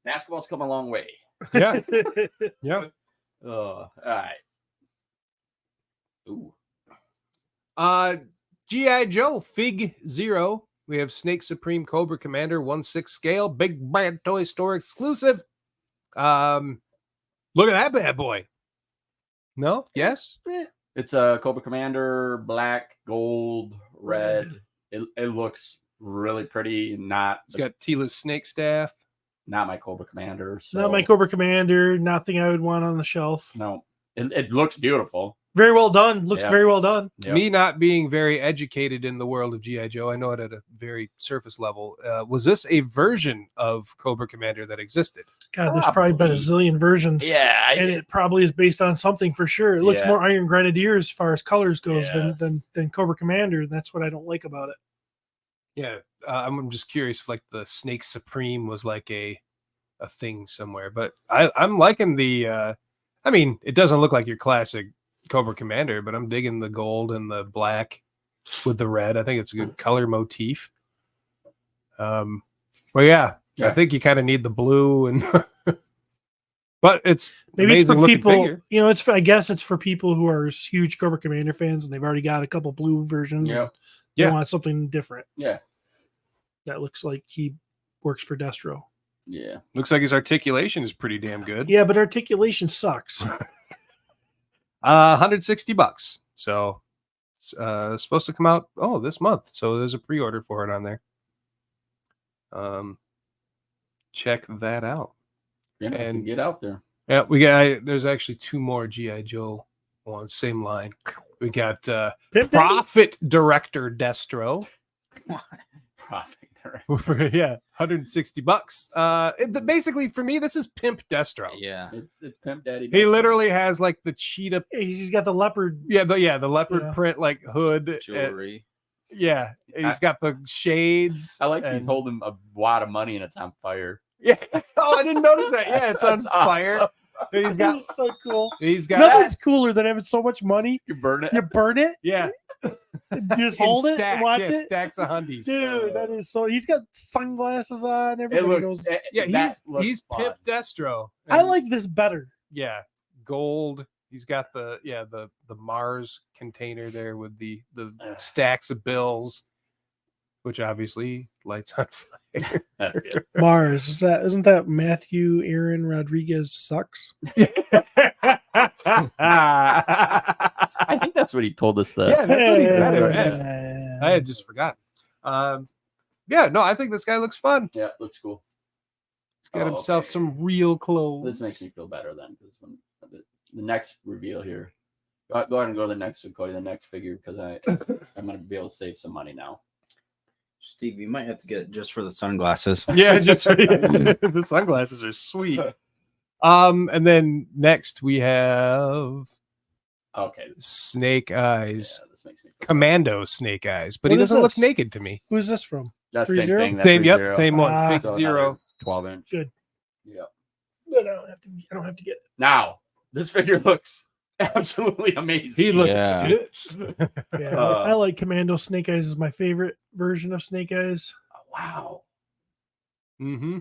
Basketball's come a long way. Yeah. Yeah. All right. Ooh. G.I. Joe Fig Zero. We have Snake Supreme Cobra Commander 1/6 scale, big bad toy store exclusive. Look at that bad boy. No? Yes? It's a Cobra Commander, black, gold, red. It looks really pretty. It's got Tila's snake staff. Not my Cobra Commander. So. Not my Cobra Commander. Nothing I would want on the shelf. No. It looks beautiful. Very well done. Looks very well done. Yep. Me not being very educated in the world of G.I. Joe, I know it at a very surface level. Was this a version of Cobra Commander that existed? God, there's probably been a zillion versions. Yeah. And it probably is based on something for sure. It looks more Iron Grenadier as far as colors goes than Cobra Commander. That's what I don't like about it. Yeah. I'm just curious if like the Snake Supreme was like a thing somewhere. But I'm liking the... it doesn't look like your classic Cobra Commander, but I'm digging the gold and the black with the red. I think it's a good color motif. I think you kind of need the blue and But it's Maybe it's amazing for looking people. figure. You know, I guess it's for people who are huge Cobra Commander fans and they've already got a couple blue versions. Yeah. and They Yeah. want something different. Yeah. That looks like he works for Destro. Yeah. Looks like his articulation is pretty damn good. Yeah, but articulation sucks. $160. So it's supposed to come out this month. So there's a pre-order for it on there. Check that out. Yeah, and get out there. Yeah, there's actually 2 more G.I. Joe ones, same line. We got Pimp Profit Director Destro. Profit. Yeah, $160. Basically, for me, this is Pimp Destro. Yeah. It's Pimp Daddy. He literally has like the cheetah. He's got the leopard. The leopard Yeah. print like hood. Jewelry. Yeah, he's got the shades. I like he's and- holding a wad of money and it's on fire. Yeah. Oh, I didn't notice that. Yeah, it's on That's awesome. fire. And he's got. That's so cool. He's got. Nothing's cooler than having so much money. You burn it. You burn it, Yeah. you just in hold it, stacks, and watch yeah, it. stacks of hundies. Dude, that is so. He's got sunglasses on. It Everybody looks. goes. Yeah, that he's looks Pimp fun. Destro. I And, like this better. yeah, gold. He's got the Mars container there with the stacks of bills, which obviously lights on fire. Mars isn't that Matthew Aaron Rodriguez sucks? I think that's what he told us. That. Yeah, that's what he said. Yeah. I had just forgot. Yeah, no, I think this guy looks fun. Yeah, looks cool. He's got Oh, himself okay. some real clothes. This makes me feel better then, because when the next reveal here, go ahead and go to the next, Cody, the next figure, because I'm gonna be able to save some money now. Steve, you might have to get it just for the sunglasses. Yeah, just the sunglasses are sweet. And then next we have Okay, Snake Eyes, yeah, this makes me feel Commando Snake Eyes, but he What is doesn't look this? naked to me. Who's this from? better. That's 3-0? same thing. That's Same, yep, 3-0. same one. Ah. Big So zero. another 12-inch. Good. Yep. But I don't have to get it. Now this figure looks absolutely amazing. He looks Yeah. tits. Yeah, Uh, I like Commando Snake Eyes. Is my favorite version of Snake Eyes. Wow, Mm-hmm.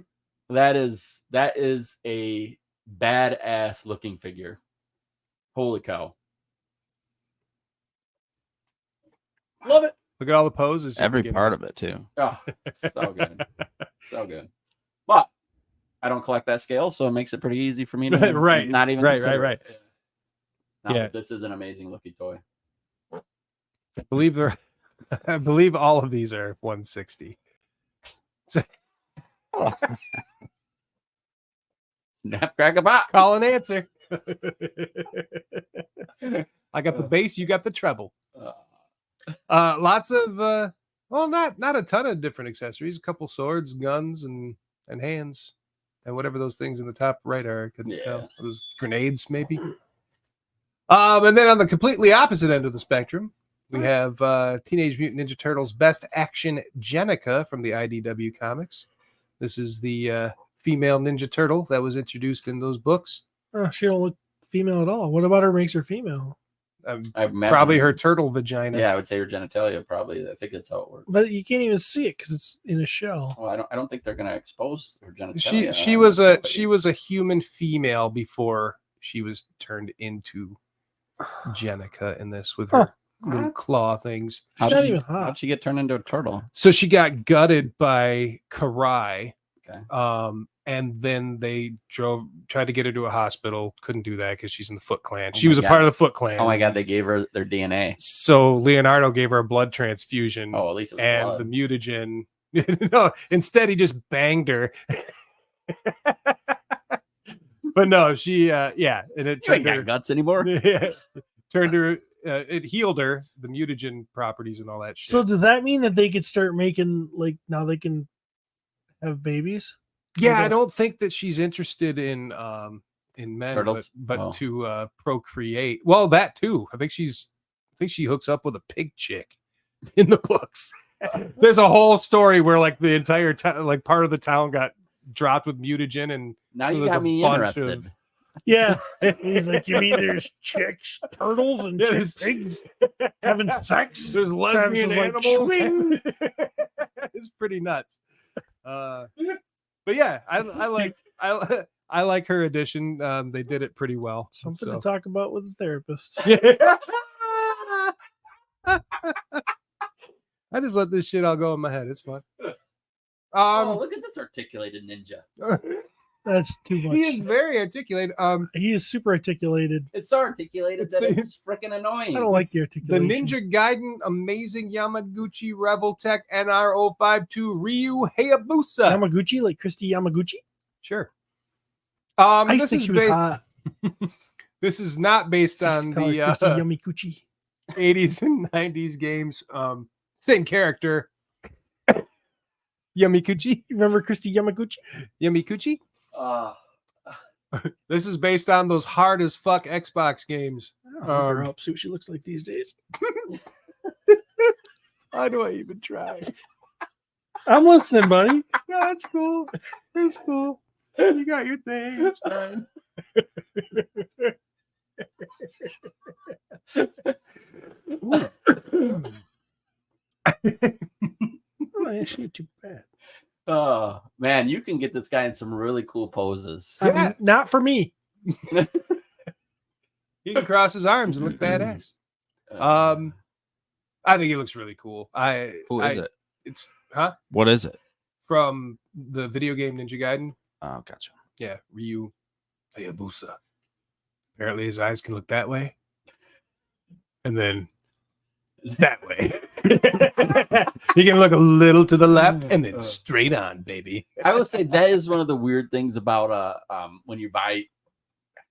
that is a badass looking figure. Holy cow! Love it. Look at all the poses. Every part of it too. Oh, so good, so good. But I don't collect that scale, so it makes it pretty easy for me to Right, not even right, consider right, it. No, Yeah. this is an amazing looking toy. I believe all of these are 160. Snapcracker pop. Call and answer. I got the bass, you got the treble. Lots of not a ton of different accessories, a couple swords, guns, and hands, and whatever those things in the top right are. I couldn't Yeah. tell. Those grenades, maybe. And then on the completely opposite end of the spectrum, we have Teenage Mutant Ninja Turtles Best Action Jenica from the IDW comics. This is the female Ninja Turtle that was introduced in those books. Oh, she don't look female at all. What about her makes her female? I imagine, Probably her turtle vagina. Yeah, I would say her genitalia. Probably. I think that's how it works. But you can't even see it because it's in a shell. Well, I don't think they're gonna expose her genitalia. She was a human female before she was turned into Jenica in this with her little claw things. How'd She's not she- even hot. How'd she get turned into a turtle? So she got gutted by Karai. Okay. And then they tried to get her to a hospital. Couldn't do that because she's in the Foot Clan. Oh She my was a God. part of the Foot Clan. Oh my god, they gave her their DNA. So Leonardo gave her a blood transfusion. Oh, at least it was and blood. the mutagen. No, instead he just banged her. But no, she and it You ain't turned got her, guts anymore. turned her it healed her, the mutagen properties and all that shit. So does that mean that they could start making now they can have babies? yeah, Okay. I don't think that she's interested in men, Turtles? but Oh. to procreate. Well, that too. I think she hooks up with a pig chick in the books. There's a whole story where like the entire like part of the town got dropped with mutagen, and Now so you there's got a me bunch interested. of- Yeah. He's like, you mean there's chicks, turtles, and Yeah, chicks, there's- pigs having sex? There's lesbian Travis is animals. like, It's pretty nuts. But yeah, I I like her edition. They did it pretty well. Something so. to talk about with a therapist. I just let this shit all go in my head. It's fun. Oh, look at this articulated ninja. That's too much. He is very articulated. He is super articulated. It's so articulated It's that the- it's freaking annoying. I don't like the The articulation. Ninja Gaiden Amazing Yamaguchi Reveltech NR052 Ryu Hayabusa. Yamaguchi, like Christy Yamaguchi. Sure. I used This to think is she was based. hot. This is not based I used on to call her the Christy Yamaguchi. 80s and 90s games. Same character. Yamikuchi. You remember Christy Yamaguchi? Yamikuchi. Uh, This is based on those hard as fuck Xbox games. I'll look her up, see what she looks like these days. How do I even try? I'm listening, buddy. No, that's cool. That's cool. You got your thing. It's fine. Oh, yeah, she ain't too bad. oh man, you can get this guy in some really cool poses. Yeah. Not for me. He can cross his arms and look badass. Uh, I think he looks really cool. Who is it? It's What is it? from the video game Ninja Gaiden. Oh, gotcha. Yeah, Ryu Hayabusa. Apparently his eyes can look that way. And then that way. He can look a little to the left and then straight on, baby. I would say that is one of the weird things about when you buy,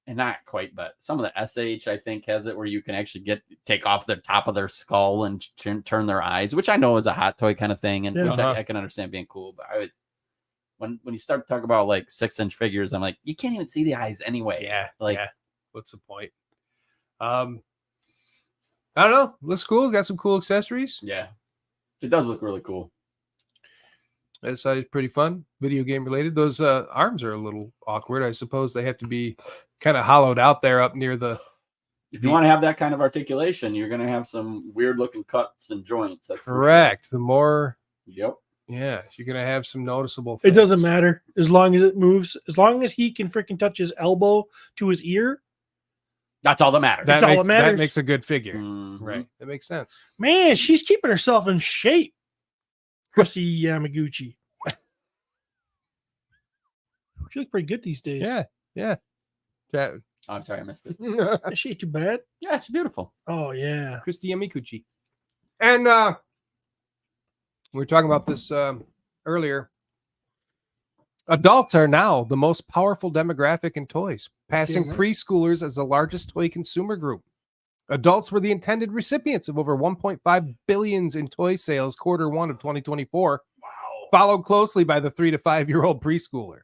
and not quite, but some of the SH I think has it where you can actually take off the top of their skull and turn their eyes, which I know is a hot toy kind of thing, and Yeah. which I can understand being cool. But I was when you start to talk about like 6-inch figures, I'm like, you can't even see the eyes anyway. Like, What's the point? I don't know. Looks cool. Got some cool accessories. yeah, it does look really cool. That's pretty fun. Video game related. Those arms are a little awkward. I suppose they have to be kind of hollowed out there up near the. If you want to have that kind of articulation, you're going to have some weird looking cuts and joints. That's for sure. Correct. The more, Yep. yeah, you're gonna have some noticeable. It doesn't things. matter as long as it moves. As long as he can freaking touch his elbow to his ear. That's all that matters. That That's all makes, that matters. that makes a good figure. Mhm. Right. That makes sense. Man, she's keeping herself in shape. Christy Yamaguchi. She looks pretty good these days. Yeah. Yeah. That- Oh, I'm sorry, I missed it. She ain't too bad. Yeah, it's beautiful. Oh yeah. Christy Yamikuchi. And we were talking about this earlier. Adults are now the most powerful demographic in toys, passing Yeah. preschoolers as the largest toy consumer group. Adults were the intended recipients of over 1.5 billion in toy sales quarter one of 2024, followed closely by the 3 to 5 year old preschooler.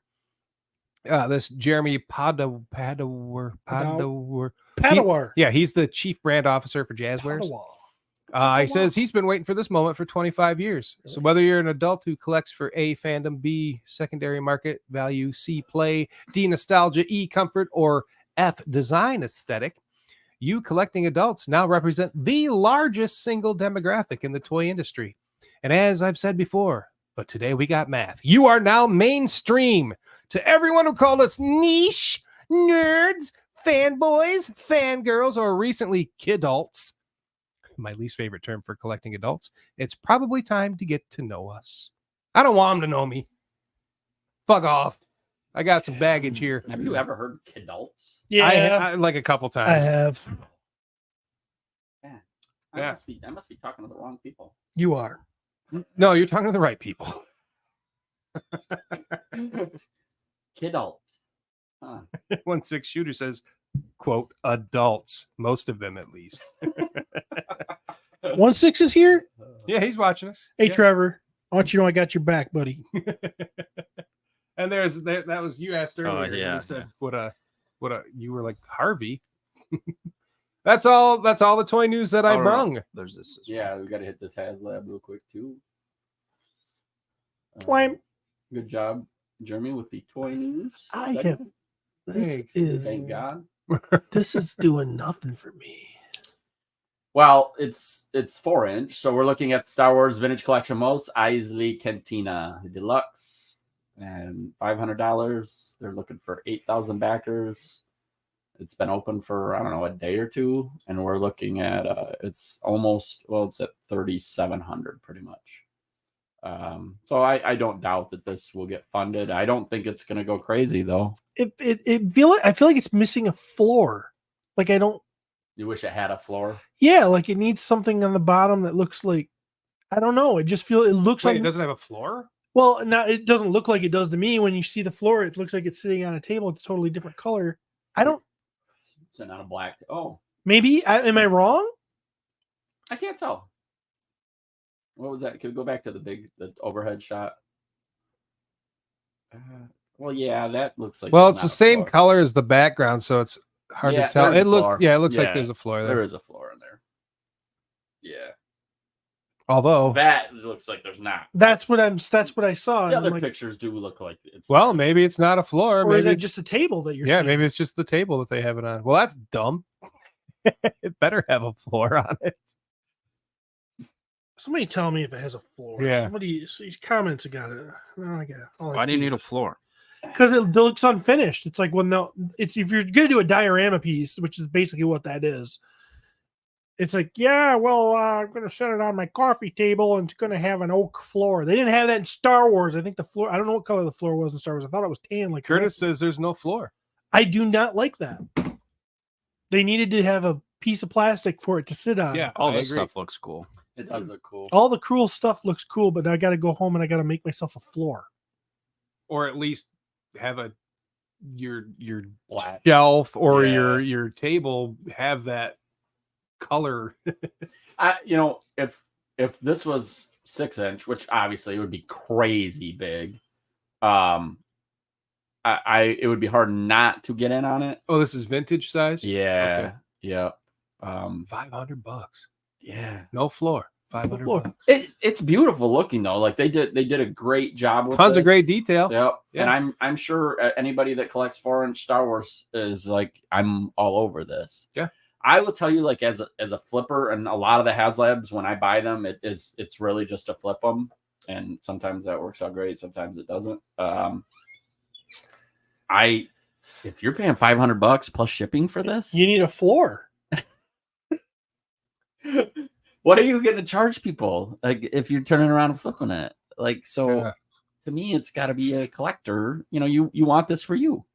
This Jeremy Padawar. Padawar. Yeah, he's the chief brand officer for Jazzwares. He says he's been waiting for this moment for 25 years. So whether you're an adult who collects for A, fandom, B, secondary market value, C, play, D, nostalgia, E, comfort, or F, design aesthetic, you collecting adults now represent the largest single demographic in the toy industry. And as I've said before, but today we got math. You are now mainstream. To everyone who called us niche, nerds, fanboys, fangirls, or recently kidults, my least favorite term for collecting adults, it's probably time to get to know us. I don't want them to know me. Fuck off. I got some baggage here. Have you ever heard kidults? Yeah, I like a couple I times. have. Yeah. I must be talking to the wrong people. You are. No, you're talking to the right people. Kidults. Huh. 1-6 shooter says, quote, adults, most of them at least. 1-6 is here. Yeah, he's watching us. Hey, Yeah. Trevor. I want you to know I got your back, buddy. And that was you asked earlier. and yeah, you said what a you were like Harvey. That's all the toy news that I Oh, no, no. brung. There's this. Yeah, we got to hit this HasLab real quick too. Twam. Good job, Jeremy, with the toy news. I segment. have. Thanks. Thank God. This is doing nothing for me. Well, it's 4-inch, so we're looking at Star Wars Vintage Collection Mos Eisley Cantina Deluxe. and $500. They're looking for 8,000 backers. It's been open for, I don't know, a day or two, and we're looking at it's almost, well, it's at 3,700 pretty much. So I don't doubt that this will get funded. I don't think it's going to go crazy though. I feel like it's missing a floor. Like You wish it had a floor. yeah, like it needs something on the bottom that looks like, I don't know. It just it looks Wait, like it doesn't have a floor? well, now it doesn't look like it does to me. When you see the floor, it looks like it's sitting on a table. It's a totally different color. I don't. It's not a black. Oh, Maybe am I wrong? I can't tell. What was that? Could we go back to the overhead shot? Well, yeah, that looks like. Well, it's not the a same floor. color as the background, so it's hard Yeah, to tell. there's a It looks, floor. yeah, it looks Yeah, like there's a floor There there. is a floor in there. Yeah, Although, that looks like there's not. That's what I saw. The and I'm other like, pictures do look like it's. well, maybe it's not a floor. or Maybe is that it's just a table that you're yeah, seeing? maybe it's just the table that they have it on. Well, that's dumb. It better have a floor on it. Somebody tell me if it has a floor. Yeah. Somebody, these comments got it. No, I got it. Why do you need a floor? Because it looks unfinished. It's like, well, no, it's if you're gonna do a diorama piece, which is basically what that is. It's like, yeah, well, I'm gonna set it on my coffee table, and it's gonna have an oak floor. They didn't have that in Star Wars. I think the floor. I don't know what color the floor was in Star Wars. I thought it was tan. Like Curtis says there's no floor. I do not like that. They needed to have a piece of plastic for it to sit on. Yeah, All I this agree. stuff looks cool. It does look cool. All the cruel stuff looks cool, but I got to go home and I got to make myself a floor. Or at least have your Black. shelf or Yeah. your table have that color. If this was 6-inch, which obviously it would be crazy big, it would be hard not to get in on it. Oh, this is vintage size? Yeah. Okay. Yeah. $500. Yeah. No floor. $500. Floor. It's beautiful looking though. Like they did a great job with Tons of this. great detail. Yep. Yeah. And I'm sure anybody that collects 4-inch Star Wars is like, I'm all over this. Yeah. I will tell you, like as a flipper, and a lot of the HasLabs, when I buy them, it's really just to flip them, and sometimes that works out great, sometimes it doesn't. If you're paying $500 plus shipping for this, You need a floor. what are you going to charge people? Like if you're turning around and flipping it, like so. Yeah. To me, it's got to be a collector. You want this for you.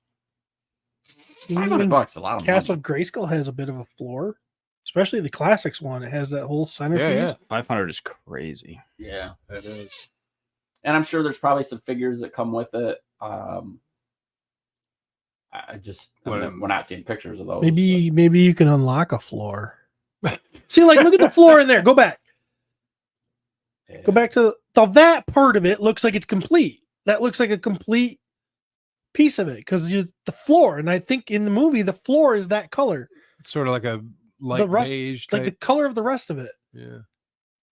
$500, a lot of Castle money. Grayskull has a bit of a floor, especially the classics one. It has that whole centerpiece. Yeah. 500 is crazy. Yeah, That is. and I'm sure there's probably some figures that come with it. We're not seeing pictures of those. Maybe you can unlock a floor. See, like, look at the floor in there. Go back. but, yeah. Go back to that part of it. Looks like it's complete. That looks like a complete piece of it because the floor. And I think in the movie, the floor is that color, It's sort of like a light rust- beige like the type. color of the rest of it. Yeah.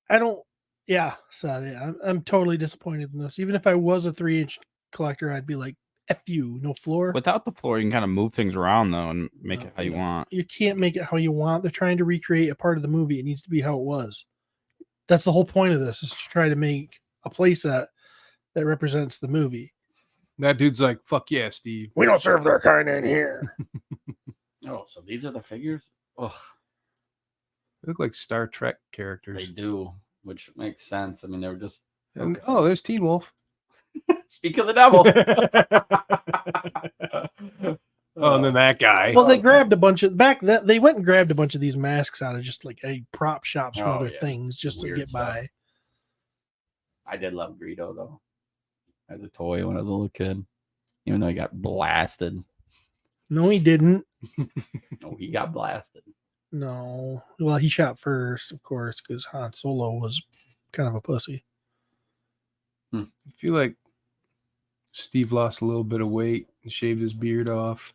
I don't. Yeah. So yeah, I'm totally disappointed in this. Even if I was a 3-inch collector, I'd be like, F you, no floor. Without the floor, you can kind of move things around though and make it how you Yeah. want. You can't make it how you want. They're trying to recreate a part of the movie. It needs to be how it was. That's the whole point of this, is to try to make a playset that represents the movie. That dude's like, fuck yeah, Steve. We don't serve their kind in here. Oh, so these are the figures? Oh, They look like Star Trek they characters. do, which makes sense. I mean, they were just. And, oh, there's Teen Wolf. Speak of the devil. Oh, and then that guy. Well, they grabbed a bunch of they went and grabbed a bunch of these masks out of just like a prop shops from Oh, other yeah. things just to Weird get stuff. by. I did love Greedo though, as a toy when I was a little kid. Even though he got blasted. No, he didn't. No, he got blasted. No. Well, he shot first, of course, because Han Solo was kind of a pussy. I feel like Steve lost a little bit of weight and shaved his beard off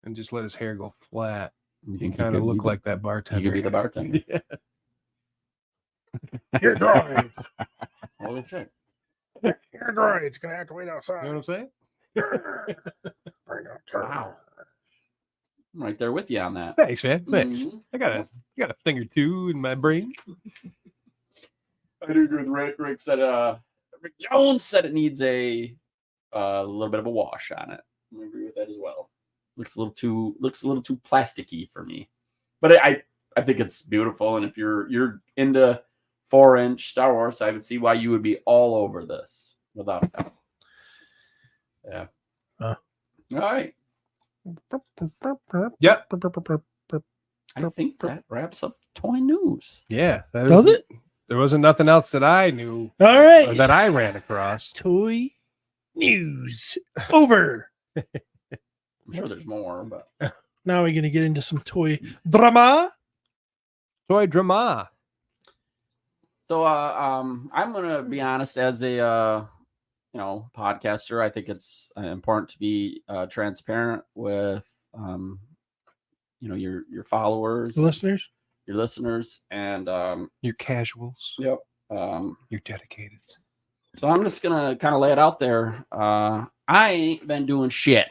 and just let his hair go flat. You He think kind of could- looked like that he bartender. could be the bartender. Yeah. Your droid. Holy shit. Your droid's going to have to wait You outside. know what I'm saying? Wow. I'm right there with you on that. Thanks, man. Thanks. Mhm. I got a thing or two in my brain. I do agree with Rick. Rick said, Rick Jones said it needs a a little bit of a wash on it. I agree with that as well. Looks a little too plasticky for me, but I think it's beautiful. And if you're into 4-inch Star Wars, I would see why you would be all over this without doubt. Yeah. All right. Yep. I think that wraps up toy news. Yeah. Does it? There wasn't nothing else that I knew All or right. that I ran across. Toy news over. I'm sure there's more, but Now we're gonna get into some toy drama. Toy drama. so I'm gonna be honest, as a podcaster, I think it's important to be transparent with your followers, Listeners. your listeners, and You're casuals. yep. You're dedicated. So I'm just gonna kind of lay it out there. I ain't been doing shit.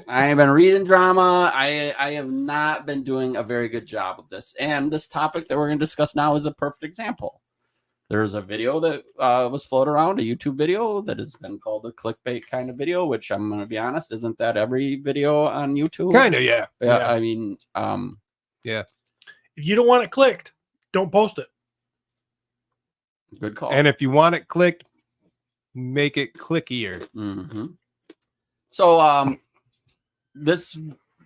I have been reading drama. I have not been doing a very good job of this. And this topic that we're going to discuss now is a perfect example. There's a video that was floated around, a YouTube video that has been called a clickbait kind of video, which I'm going to be honest, isn't that every video on YouTube? Kind of, yeah. Yeah. I mean, Yeah. If you don't want it clicked, don't post it. good call. And if you want it clicked, make it clickier. Mm-hmm. So this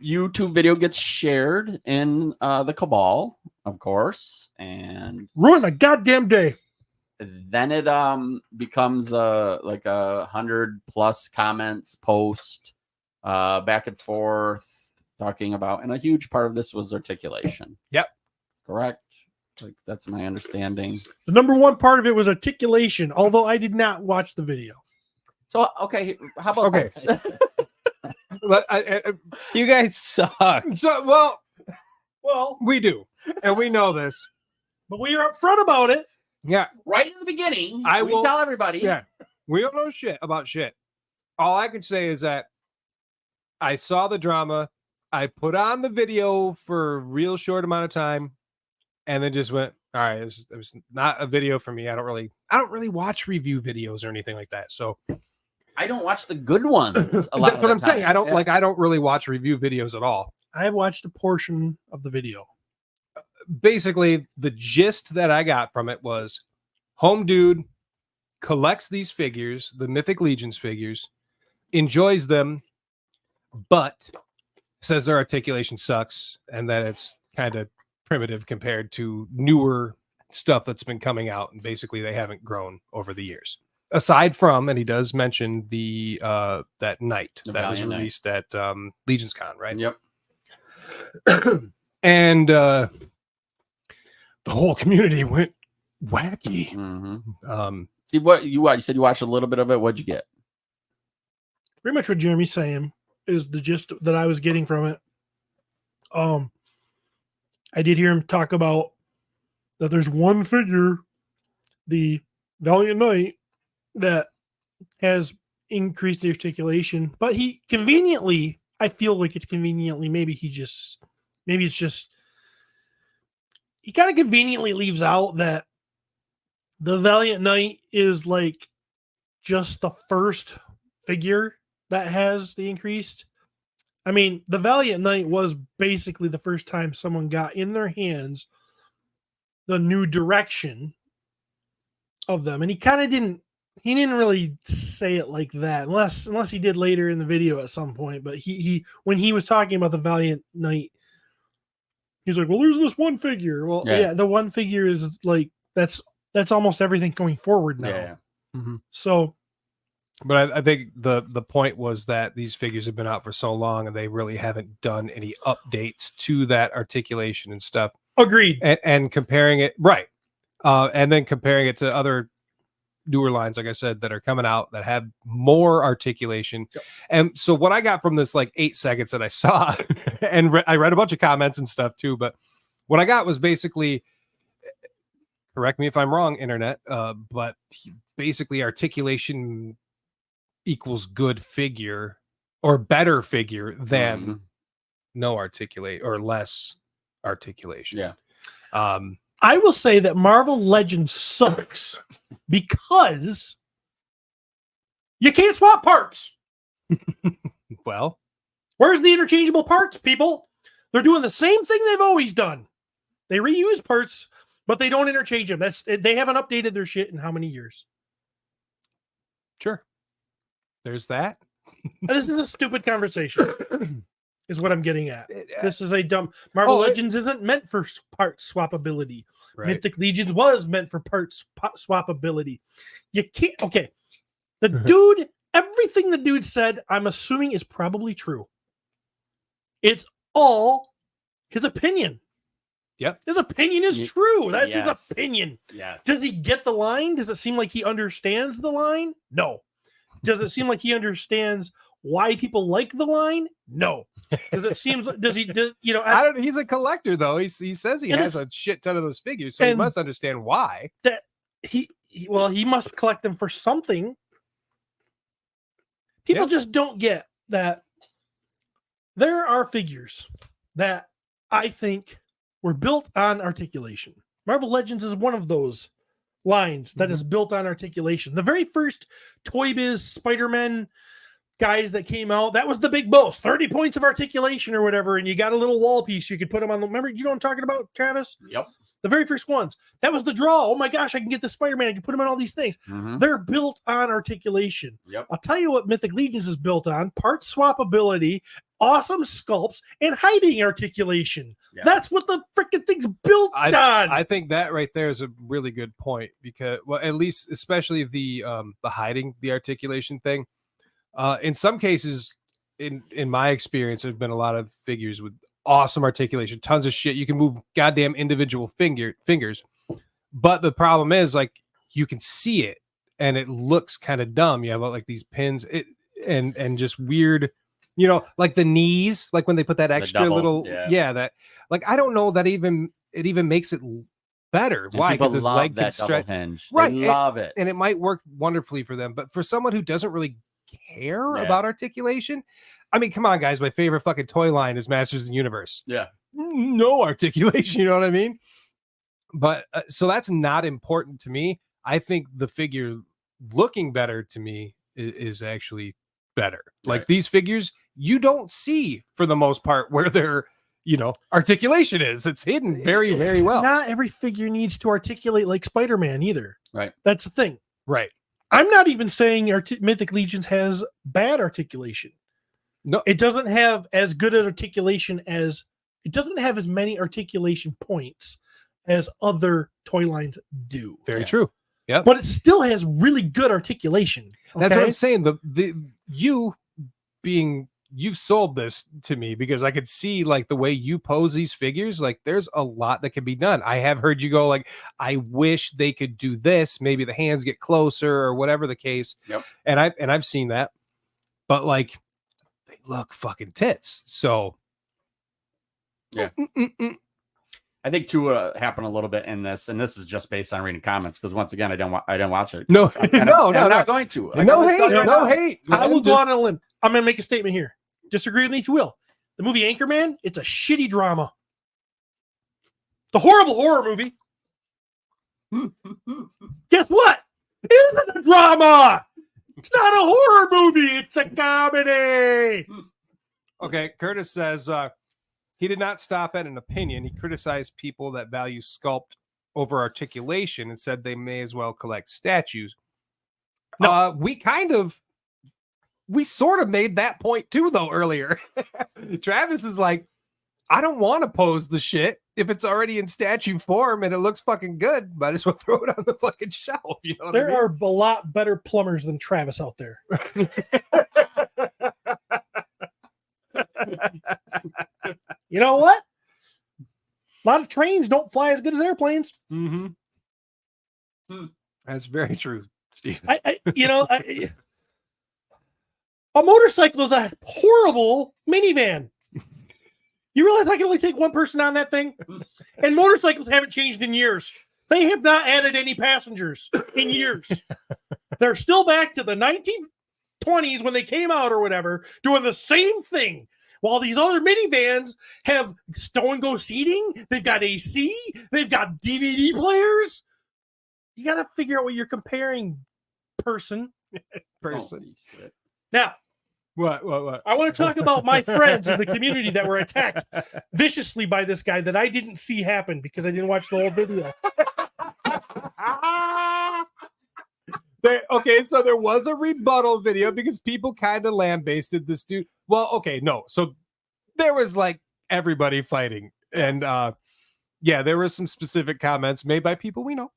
YouTube video gets shared in the Cabal, of course, and Ruin a goddamn day. then it becomes like 100+ comments, post, back and forth, talking about, and a huge part of this was articulation. Yep. Correct. Like that's my understanding. The number one part of it was articulation, although I did not watch the video. So okay, how about Okay. this? But You guys suck. so well, we do, and we know this. But we are upfront about it. Yeah, Right in the beginning, I we will tell everybody. yeah. We don't know shit about shit. All I can say is that I saw the drama. I put on the video for a real short amount of time, and then just went, all right, it was not a video for me. I don't really watch review videos or anything like that. So I don't watch the good ones. that's A lot what I'm of the time. saying. I don't Yeah. I don't really watch review videos at all. I have watched a portion of the video. Basically, the gist that I got from it was home dude collects these figures, the Mythic Legions figures, enjoys them, but says their articulation sucks and that it's kind of primitive compared to newer stuff that's been coming out, and basically they haven't grown over the years. Aside from, and he does mention the that Knight The that was Valiant Knight. released at Legions Con, right? Yep. And the whole community went wacky. Mm-hmm. See what you watched. You said you watched a little bit of it. What'd you get? Pretty much what Jeremy's saying is the gist that I was getting from it. I did hear him talk about that there's one figure, the Valiant Knight, that has increased articulation, but he conveniently, I feel like it's conveniently, maybe it's just he kind of conveniently leaves out that the Valiant Knight is like just the first figure that has the increased. I mean, the Valiant Knight was basically the first time someone got in their hands the new direction of them, and he kind of didn't really say it like that, unless he did later in the video at some point. But he when he was talking about the Valiant Knight, he's like, well, there's this one figure. Well, yeah, the one figure is like that's almost everything going forward now. Yeah. Mm-hmm. So, but I think the point was that these figures have been out for so long and they really haven't done any updates to that articulation and stuff. agreed. And comparing it, right. And then comparing it to other newer lines, like I said, that are coming out that have more articulation. Yep. And so what I got from this like 8 seconds that I saw, and I read a bunch of comments and stuff too, but what I got was basically, correct me if I'm wrong, internet, but basically articulation equals good figure or better figure than no articulate or less articulation. Yeah. I will say that Marvel Legends sucks because you can't swap parts. Well, Where's the interchangeable parts, people? They're doing the same thing they've always done. They reuse parts, but they don't interchange them. They haven't updated their shit in how many years? sure. There's that. This is a stupid conversation, is what I'm getting at. This is a dumb. Marvel Oh, Legends isn't meant for part swappability. Right. Mythic Legions was meant for parts swappability. You can't. Okay, the dude. Everything the dude said, I'm assuming is probably true. It's all his opinion. Yep. His opinion is true. That's yes. his opinion. Yeah. Does he get the line? Does it seem like he understands the line? No. Does it seem like he understands why people like the line? No. Does it seem? Does he? You know? I don't. He's a collector, though. He says he And has a shit ton of those figures, so he and- must understand why. he must collect them for something. People Yep. just don't get that there are figures that I think were built on articulation. Marvel Legends is one of those lines that is built on articulation. The very first Toy Biz Spider-Man guys that came out, that was the big boast, 30 points of articulation or whatever, and you got a little wall piece you could put them on. Remember, you know what I'm talking about, Travis? Yep. The very first ones. That was the draw. Oh my gosh, I can get the Spider-Man. I can put him on all these things. Mhm. They're built on articulation. Yep. I'll tell you what Mythic Legions is built on: part swappability, awesome sculpts, and hiding articulation. Yeah. That's what the freaking thing's built on. I think that right there is a really good point because, well, at least especially the hiding, the articulation thing. In some cases, in my experience, there's been a lot of figures with awesome articulation, tons of shit. You can move goddamn individual fingers, but the problem is like you can see it and it looks kind of dumb. You have like these pins, and just weird. You know, like the knees, like when they put that extra double, little, yeah. that like I don't know that it even makes it better. And Why? people Because this love leg can that double stretch, hinge. Right, They love it. and it might work wonderfully for them. But for someone who doesn't really care Yeah. about articulation, I mean, come on, guys. My favorite fucking toy line is Masters of the Universe. Yeah. No articulation. You know what I mean? But so that's not important to me. I think the figure looking better to me is actually better. Like Right. these figures, you don't see for the most part where their, articulation is. It's hidden very, very well. Not every figure needs to articulate like Spider-Man either. Right. That's the thing. Right. I'm not even saying Mythic Legions has bad articulation. No. It doesn't have as good an articulation as it doesn't have as many articulation points as other toy lines do. Very Yeah. true. But it still has really good articulation. That's what okay? I'm saying. You've sold this to me because I could see like the way you pose these figures. Like there's a lot that can be done. I have heard you go like, I wish they could do this. Maybe the hands get closer or whatever the case. Yep. And I've seen that, but like they look fucking tits. So Yeah. I think too happened a little bit in this, and this is just based on reading comments because once again, I didn't watch it. No, I'm not going to. Like, no I'm hate, stuck right no now. hate. I will Man, go just- on a limb. I'm going to make a statement here. Disagree with me if you will. The movie Anchorman, it's a shitty drama. The horrible horror movie. Guess what? It isn't a drama. It's not a horror movie. It's a comedy. Okay, Curtis says he did not stop at an opinion. He criticized people that value sculpt over articulation and said they may as well collect statues. No. We sort of made that point too, though, earlier. Travis is like, I don't want to pose the shit if it's already in statue form and it looks fucking good. Might as well throw it on the fucking shelf. You know what I There mean? are a lot better plumbers than Travis out there. You know what? A lot of trains don't fly as good as airplanes. Mm-hmm. That's very true, Steve. A motorcycle is a horrible minivan. You realize I can only take one person on that thing? And motorcycles haven't changed in years. They have not added any passengers in years. They're still back to the 1920s when they came out or whatever, doing the same thing While these other minivans have stow and go seating, they've got AC, they've got DVD players. You got to figure out what you're comparing, person. Holy shit. Now, What? I want to talk about my friends in the community that were attacked viciously by this guy that I didn't see happen because I didn't watch the whole video. Okay, so there was a rebuttal video because people kind of lambasted this dude. Well, okay, no. So there was like everybody fighting. And there were some specific comments made by people we know.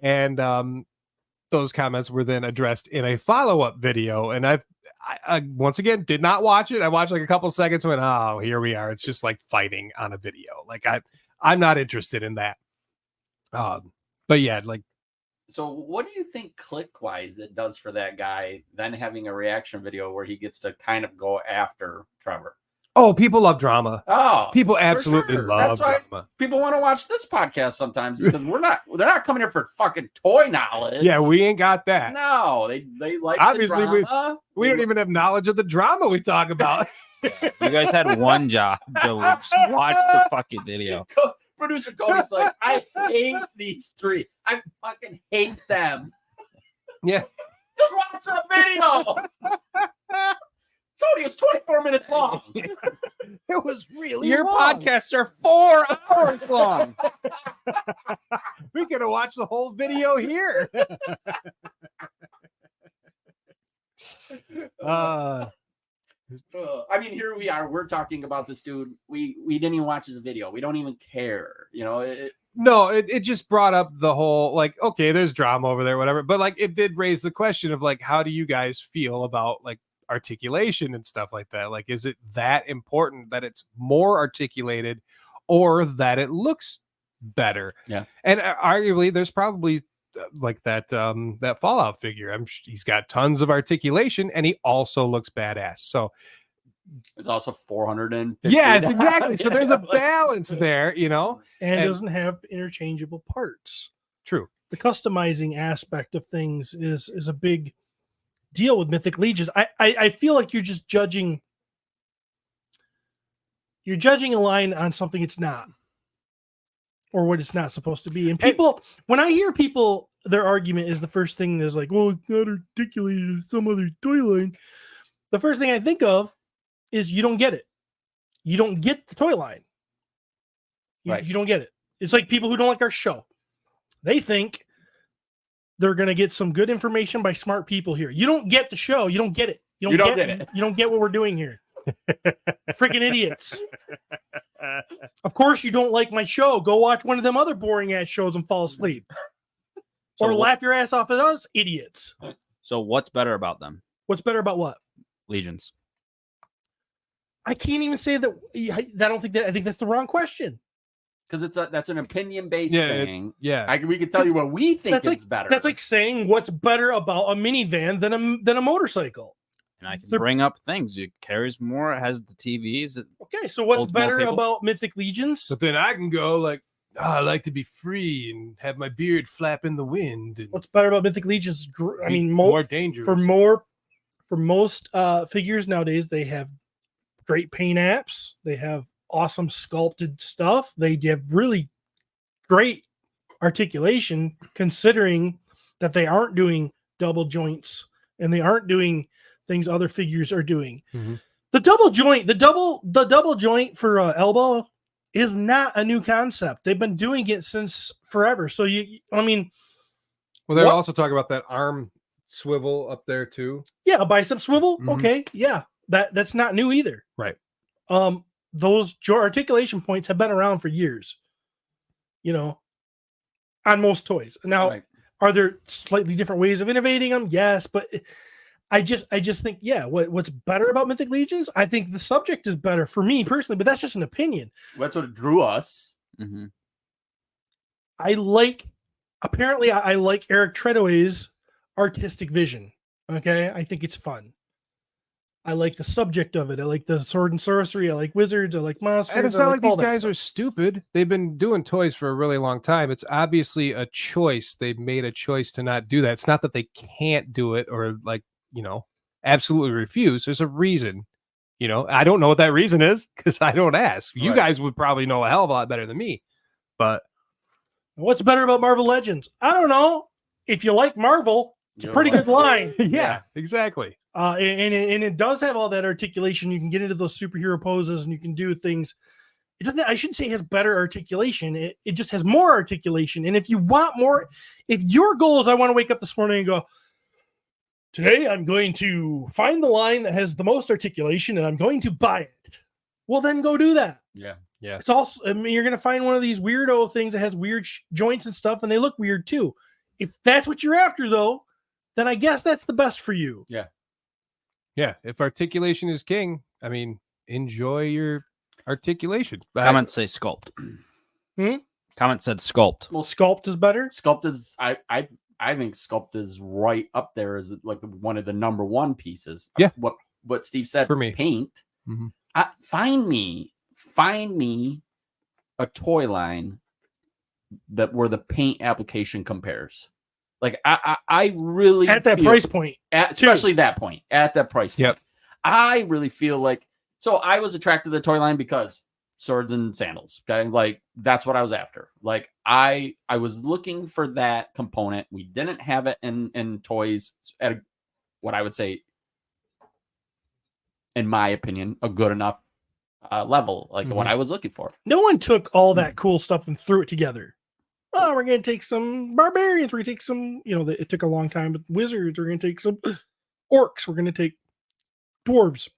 And those comments were then addressed in a follow-up video. And I once again did not watch it. I watched like a couple seconds and went, oh, here we are. It's just like fighting on a video. Like I'm not interested in that. But yeah, like. So what do you think click-wise it does for that guy then having a reaction video where he gets to kind of go after Trevor? Oh, people love drama. Oh, People absolutely sure. love That's why drama. people want to watch this podcast sometimes because they're not coming here for fucking toy knowledge. Yeah, we ain't got that. No, they like Obviously, the drama. We don't even have knowledge of the drama we talk about. You guys had one job to watch the fucking video. Producer Cody's like, I hate these three. I fucking hate them. Yeah. Just watch a video. Cody, it's 24 minutes long. It was really Your long. podcasts are 4 hours long. We could have watched the whole video here. I mean, here we are. We're talking about this dude. We didn't even watch his video. We don't even care. You know, No, it just brought up the whole, like, okay, there's drama over there, whatever. But like, it did raise the question of like, how do you guys feel about like articulation and stuff like that? Like, is it that important that it's more articulated or that it looks better? Yeah. And arguably there's probably like that Fallout figure. He's got tons of articulation and he also looks badass. So it's also 450. yes, exactly. So there's a balance there, you know, and it doesn't have interchangeable parts. True. The customizing aspect of things is a big deal with Mythic Legions. I feel like you're just judging a line on something it's not, or what it's not supposed to be. And people, when I hear people, their argument is the first thing is like, well, it's not articulated as some other toy line. The first thing I think of is you don't get it. You don't get the toy line. You don't get it. It's like people who don't like our show. They think they're going to get some good information by smart people here. You don't get the show. You don't get it. You don't get it. You don't get what we're doing here. Freaking idiots. Of course you don't like my show. Go watch one of them other boring ass shows and fall asleep. Or laugh your ass off at us idiots. So what's better about them? What's better about what? Legions. I can't even say that. I don't think that. I think that's the wrong question. Because that's an opinion-based thing. We can tell you what we think is better. That's like saying what's better about a minivan than a motorcycle. And I can bring up things. It carries more. It has the TVs. Okay, so what's better about Mythic Legions? But then I can go like, I like to be free and have my beard flap in the wind. And what's better about Mythic Legions? I mean, more dangerous. For most figures nowadays, they have great paint apps. They have awesome sculpted stuff. They have really great articulation, considering that they aren't doing double joints and they aren't doing things other figures are doing. Mm-hmm. The double joint for elbow is not a new concept. They've been doing it since forever. So they're also talking about that arm swivel up there too. Yeah, a bicep swivel. Mm-hmm. Okay, yeah, that's not new either. Right. Those articulation points have been around for years. You know, on most toys. Now, are there slightly different ways of innovating them? Yes, but I just think, what's better about Mythic Legions? I think the subject is better for me personally, but that's just an opinion. That's what drew us. Mm-hmm. I like Eric Treadaway's artistic vision. Okay, I think it's fun. I like the subject of it. I like the sword and sorcery. I like wizards. I like monsters. And it's not like these guys are stupid. They've been doing toys for a really long time. It's obviously a choice. They've made a choice to not do that. It's not that they can't do it or absolutely refuse. There's a reason, You know, I don't know what that reason is because I don't ask. You Right. guys would probably know a hell of a lot better than me. But What's better about Marvel Legends? I don't know. If you like Marvel, it's a pretty good line. yeah, exactly. And it does have all that articulation. You can get into those superhero poses and you can do things. It doesn't. I shouldn't say it has better articulation. It just has more articulation. And if you want more, if your goal is I want to wake up this morning and go, today I'm going to find the line that has the most articulation and I'm going to buy it. Well, then go do that. Yeah. Yeah. It's also, I mean, you're going to find one of these weirdo things that has weird joints and stuff, and they look weird too. If that's what you're after, though, then I guess that's the best for you. Yeah. If articulation is king, I mean, enjoy your articulation. Comments say sculpt. Comment said sculpt. Well, sculpt is better. Sculpt is I think sculpt is right up there as like one of the number one pieces. Yeah. What Steve said For me. paint. Mhm. Find me a toy line that where the paint application compares. Like I really At that feel- price point. especially that point at that price point. Yep. I really feel like so I was attracted to the toy line because swords and sandals. Okay, like that's what I was after. Like I was looking for that component. We didn't have it in toys at what I would say, in my opinion, a good enough level, like what I was looking for. No one took all that cool stuff and threw it together. Oh, we're going to take some barbarians. We're going to take some, it took a long time, but wizards. We're going to take some orcs. We're going to take dwarves.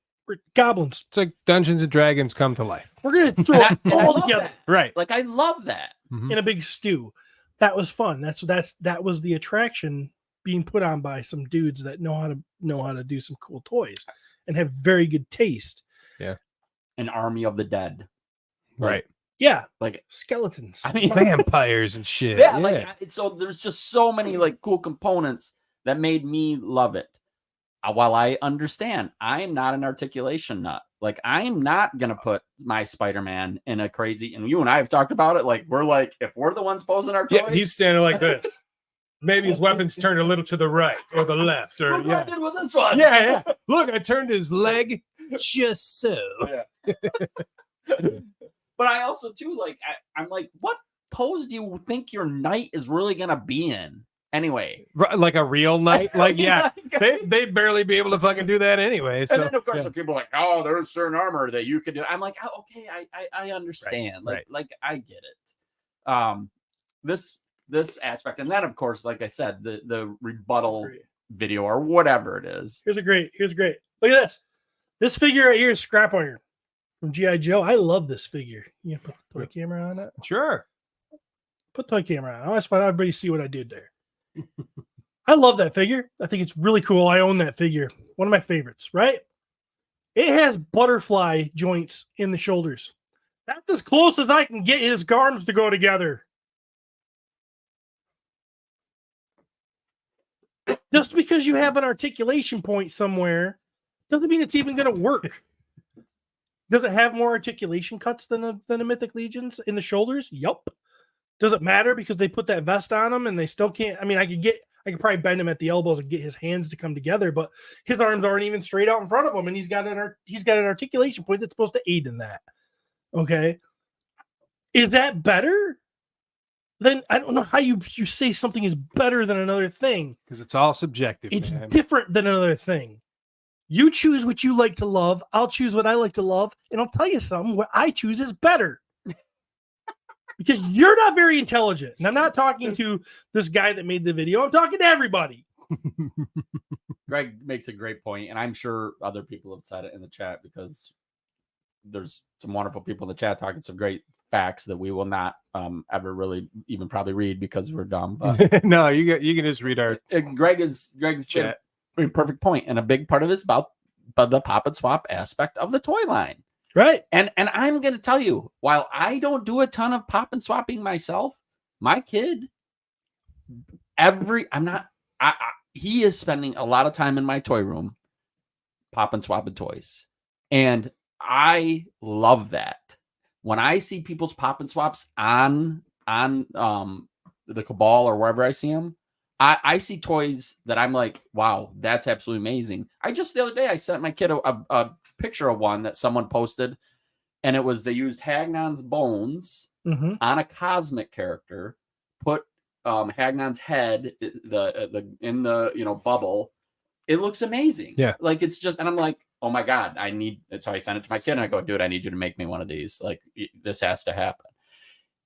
Goblins. It's like Dungeons and Dragons come to life. We're going to throw it And I all love together that. Right. Like I love that. in a big stew. That was fun. That was the attraction being put on by some dudes that know how to do some cool toys and have very good taste. An army of the dead. Right. Yeah, Like skeletons. I mean, Vampires and shit. yeah, like so there's just so many like cool components that made me love it. While I understand I'm not an articulation nut, like I'm not gonna put my Spider-Man in a crazy, and you and I have talked about it, like we're like if we're the ones posing our toys, Yeah, he's standing like this. Maybe his weapons turned a little to the right or the left, or look what I did with this one. yeah. Look, I turned his leg just so. But I also too like I'm like, what pose do you think your knight is really gonna be in anyway? Like a real knight? Like, yeah, Like, they'd barely be able to fucking do that anyway. So, and then of course yeah. some people are like, oh, there's certain armor that you could do. I'm like, oh, okay, I understand. Right. Like I get it. This aspect, and then of course, like I said, the rebuttal video or whatever it is. Here's a great. Look at this. This figure right here is Scrap Iron from G.I. Joe. I love this figure. You put the toy camera on it. Sure. Put toy camera on. I just want everybody to see what I did there. I love that figure. I think it's really cool. I own that figure. One of my favorites, right? It has butterfly joints in the shoulders. That's as close as I can get his arms to go together. Just because you have an articulation point somewhere doesn't mean it's even going to work. Does it have more articulation cuts than a Mythic Legions in the shoulders? Yup. Does it matter because they put that vest on him and they still can't? I mean, I could probably bend him at the elbows and get his hands to come together, but his arms aren't even straight out in front of him, and he's got an articulation point that's supposed to aid in that. Okay, is that better? Then I don't know how you say something is better than another thing. Because it's all subjective. It's man. different than another thing. You choose what you like to love. I'll choose what I like to love, and I'll tell you something. What I choose is better. Because you're not very intelligent. And I'm not talking to this guy that made the video. I'm talking to everybody. Greg makes a great point, and I'm sure other people have said it in the chat because there's some wonderful people in the chat talking some great facts that we will not ever really even probably read because we're dumb. But No, you can just read our Greg's chat. a perfect point, and a big part of it's about the pop and swap aspect of the toy line. Right. And I'm going to tell you, while I don't do a ton of pop and swapping myself, my kid, he is spending a lot of time in my toy room, pop and swapping toys. And I love that. When I see people's pop and swaps on the Cabal or wherever I see them, I see toys that I'm like, wow, that's absolutely amazing. The other day I sent my kid a picture of one that someone posted, and it was they used Hagnon's bones Mhm. on a cosmic character, put Hagnon's head in the bubble. It looks amazing. Yeah. Like it's just, and I'm like, oh my God, I need it. So I sent it to my kid and I go, dude, I need you to make me one of these. Like this has to happen.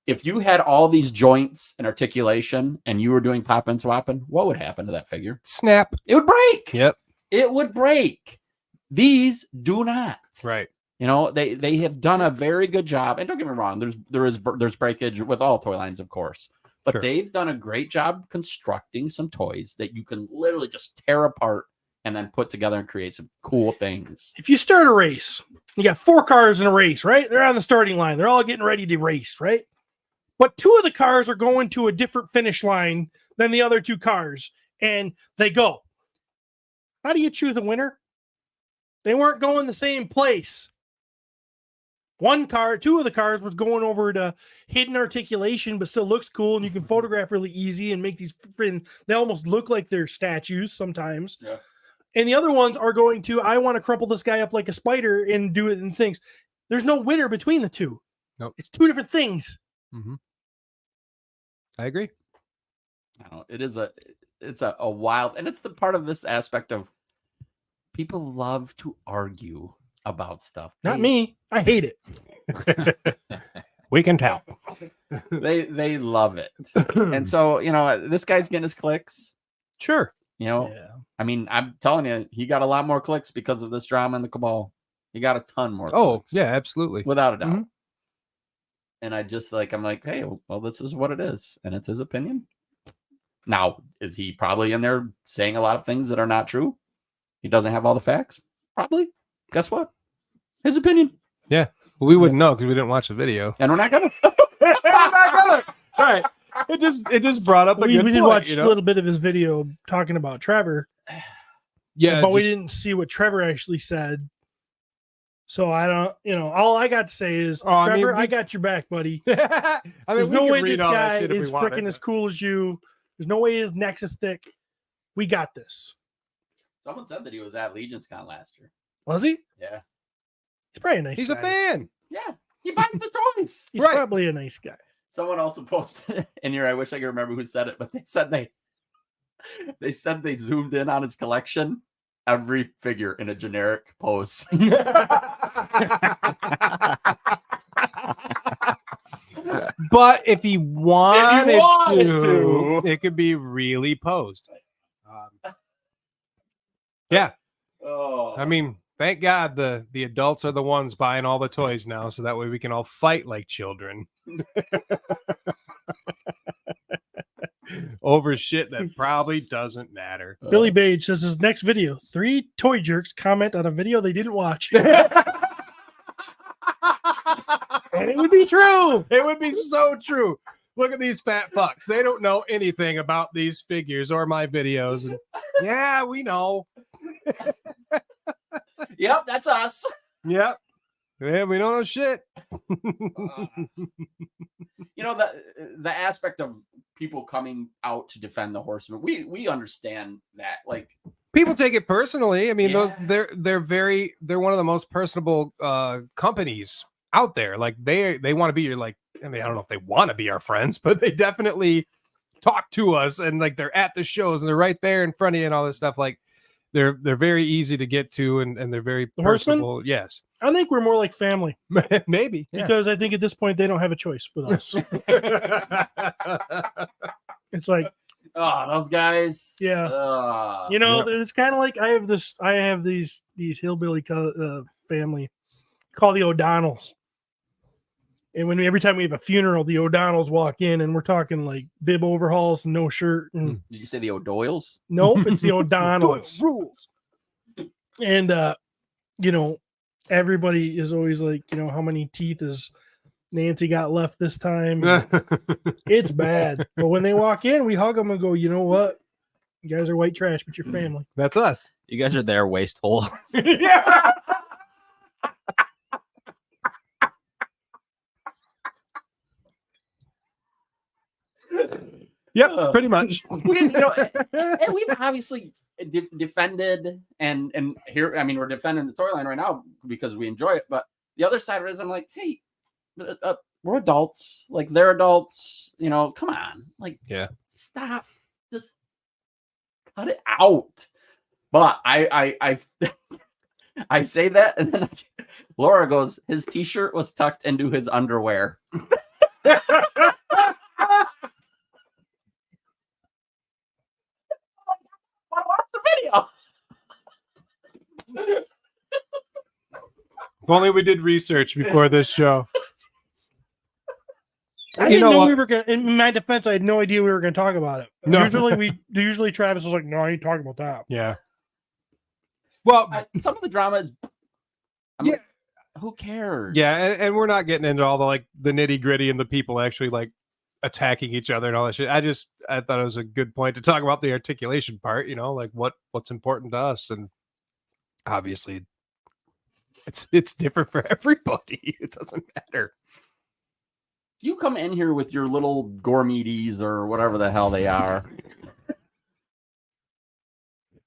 If you had all these joints and articulation and you were doing pop and swapping, what would happen to that figure? Snap. It would break. Yep. It would break. These do not. Right. You know, they have done a very good job. And don't get me wrong, there's breakage with all toy lines, of course. But Sure. they've done a great job constructing some toys that you can literally just tear apart and then put together and create some cool things. If you start a race, you got 4 cars in a race, right? They're on the starting line. They're all getting ready to race, right? But 2 of the cars are going to a different finish line than the other 2 cars, and they go. How do you choose a winner? They weren't going the same place. 2 of the cars was going over to hidden articulation, but still looks cool, and you can photograph really easy and make these. They almost look like they're statues sometimes. Yeah. And the other ones are going to, I want to crumple this guy up like a spider and do it in things. There's no winner between the 2. Nope. It's 2 different things. Mm-hmm. I agree. I don't know, it's a wild, and it's the part of this aspect of people love to argue about stuff. Not me. I hate it. We can tell. They love it. And so, this guy's getting his clicks. Sure. Yeah. I mean, I'm telling you, he got a lot more clicks because of this drama in the Cabal. He got a ton more clicks. Yeah, absolutely. Without a doubt. Mhm. And I'm like, hey, well, this is what it is. And it's his opinion. Now, is he probably in there saying a lot of things that are not true? He doesn't have all the facts? Probably. Guess what? His opinion. Well, we wouldn't know because we didn't watch the video. And we're not going to. We're not gonna. Right. It just brought up a We good did point, watch a little bit of his video talking about Trevor, Yeah, but we didn't see what Trevor actually said. So I don't, all I got to say is, Oh, I mean, Trevor, I we- got your back, buddy. I mean, There's we no can way read this all that guy shit if we is wanted. freaking as cool as you. There's no way his neck is thick. We got this. Someone said that he was at Legion's Con last year. Was he? Yeah. He's probably a nice He's guy. a fan. Yeah. He buys the toys. He's Right. probably a nice guy. Someone also posted, and I wish I could remember who said it, but they said they zoomed in on his collection, every figure in a generic pose. But if he wanted, wanted to, to. it could be really posed. Yeah. Oh, I mean, thank God the adults are the ones buying all the toys now, so that way we can all fight like children over shit that probably doesn't matter. Billy Page says his next video: 3 toy jerks comment on a video they didn't watch. And it would be true. It would be so true. Look at these fat fucks. They don't know anything about these figures or my videos. And yeah, we know. Yep, that's us. Yep. Yeah, we don't know shit. The aspect of people coming out to defend the Horsemen, we understand that. Like, People take it personally. I mean, Yeah. they're one of the most personable companies out there. Like they want to be your, I don't know if they want to be our friends, but they definitely talk to us, and like they're at the shows and they're right there in front of you and all this stuff. Like they're very easy to get to, and they're very The Horsemen? personable. Yes. I think we're more like family Maybe. Yeah. because I think at this point they don't have a choice with us. It's like, oh, those guys. yeah. Yeah. It's kind of like I have these hillbilly family called the O'Donnells. And every time we have a funeral, the O'Donnells walk in and we're talking like bib overhauls and no shirt. And Did you say the O'Doyles? nope, it's the O'Donnells. rules. And, everybody is always like, how many teeth has Nancy got left this time? It's bad. But when they walk in, we hug them and go, you know what? You guys are white trash, but you're family. That's us. You guys are their waste hole. Yeah. Yep, pretty much. And we've obviously defended, and here, I mean, we're defending the toy line right now because we enjoy it. But the other side of it is, I'm like, hey, we're adults. Like, they're adults. You know, come on. Like, stop. Just cut it out. But I I say that, and then Laura goes, his t-shirt was tucked into his underwear. Watch the video. If only we did research before this show. I didn't know we were going to, in my defense, I had no idea we were going to talk about it. No. Usually Travis was like, no, I ain't talking about that. Yeah. Well, Some of the drama is, like, who cares? Yeah, and we're not getting into all the like the nitty gritty and the people actually like attacking each other and all that shit. I thought it was a good point to talk about the articulation part, you know, like what's important to us, and obviously it's different for everybody. It doesn't matter. You come in here with your little gourmeties or whatever the hell they are.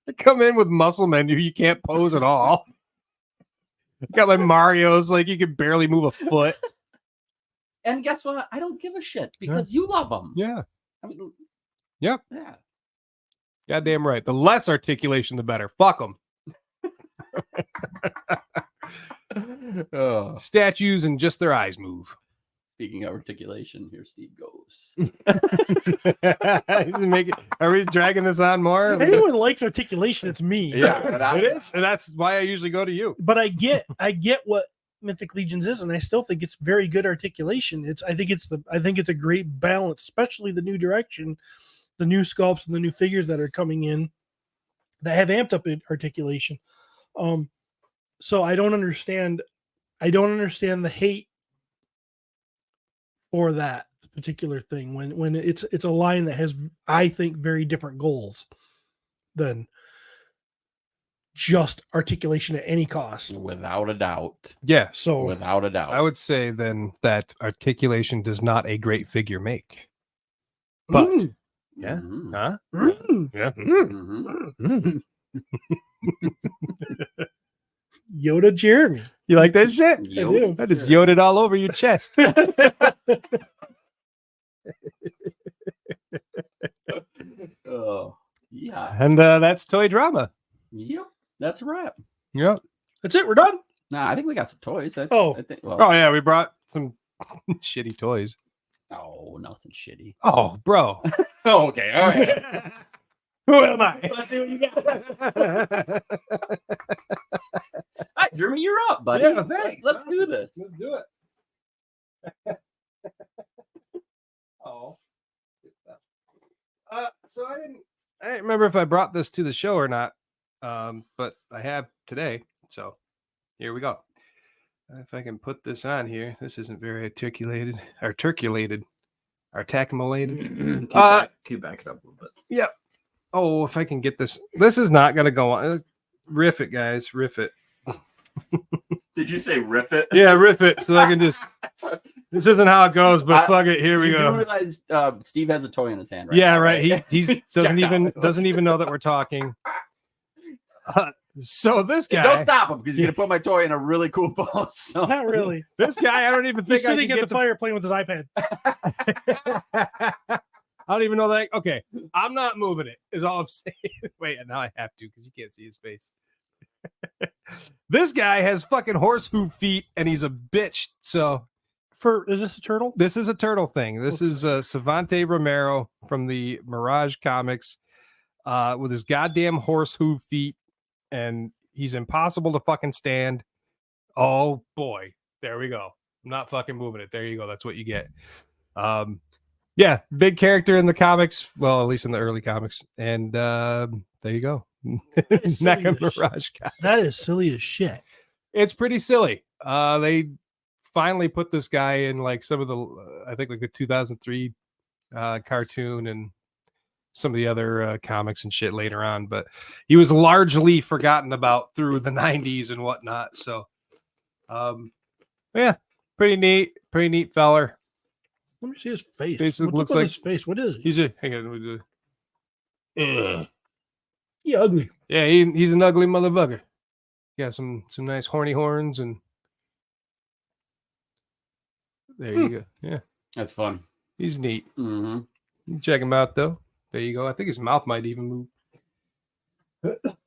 I come in with muscle men, you can't pose at all. Got like Mario's, like you can barely move a foot. And guess what? I don't give a shit because you love them. Yeah. I mean, yep. Yeah. Goddamn right. The less articulation, the better. Fuck them. Statues and just their eyes move. Speaking of articulation, here Steve goes. Are we dragging this on more? If anyone likes articulation, it's me. Yeah, it is. And that's why I usually go to you. But I get what Mythic Legions is, and I still think it's very good articulation. I think it's a great balance, especially the new direction, the new sculpts and the new figures that are coming in that have amped up in articulation. So I don't understand the hate for that particular thing when it's a line that has, I think, very different goals than just articulation at any cost. Without a doubt. Yeah. So without a doubt. I would say then that articulation does not a great figure make. But yeah. Mhm. Huh? Yeah. Mhm. Yoda Jeremy. You like that shit? I do. I just yoded all over your chest. Oh, yeah. And that's Toy Drama. Yep. That's a wrap. Yep. That's it. We're done. Nah, I think we got some toys. I think, well, Oh yeah, we brought some shitty toys. oh, nothing shitty. Oh, bro. Oh, okay. All right. Who am I? Let's see what you got. All right, Jeremy, you're up, buddy. Yeah, thanks. Let's do this. Let's do it. Oh. So I didn't remember if I brought this to the show or not. But I have today. So here we go. If I can put this on here. This isn't very articulated. Articulated. Keep back it up a little bit. Yeah. Oh, if I can get this. This is not going to go on. Riff it, guys. Riff it. Did you say rip it? Yeah, riff it. So I can just. This isn't how it goes, but fuck it. Here we You go. do realize Steve has a toy in his hand right Yeah, now, right. He doesn't checked even out. know that we're talking. So this Don't guy, stop him because you're gonna put my toy in a really cool pose. So. Not really. this guy, I don't even He's think I sitting can at the get fire playing with his iPad. I don't even know that. Okay, I'm not moving it. Is all I'm saying. Wait, now I have to because you can't see his face. This guy has fucking horse hoof feet and he's a bitch. So Is this a turtle? this is a turtle thing. This is Savante Romero from the Mirage comics with his goddamn horse hoof feet, and he's impossible to fucking stand. Oh boy, there we go. I'm not fucking moving it. There you go. That's what you get. Yeah, big character in the comics. Well, at least in the early comics. And there you go. is silly Naka as Mirage guy. That is silly as shit. It's pretty silly. They finally put this guy in like some of the, I think like the 2003 cartoon and some of the other comics and shit later on, but he was largely forgotten about through the 90s and whatnot. So, yeah, pretty neat feller. Let me see his face. Face What's looks up on like- his face. What is it? He's a, hang on, You ugly. Yeah, he's an ugly motherfucker. Got some nice horny horns, and there you go. Yeah, That's fun. he's neat. Mm-hmm. You check him out though. There you go. I think his mouth might even move.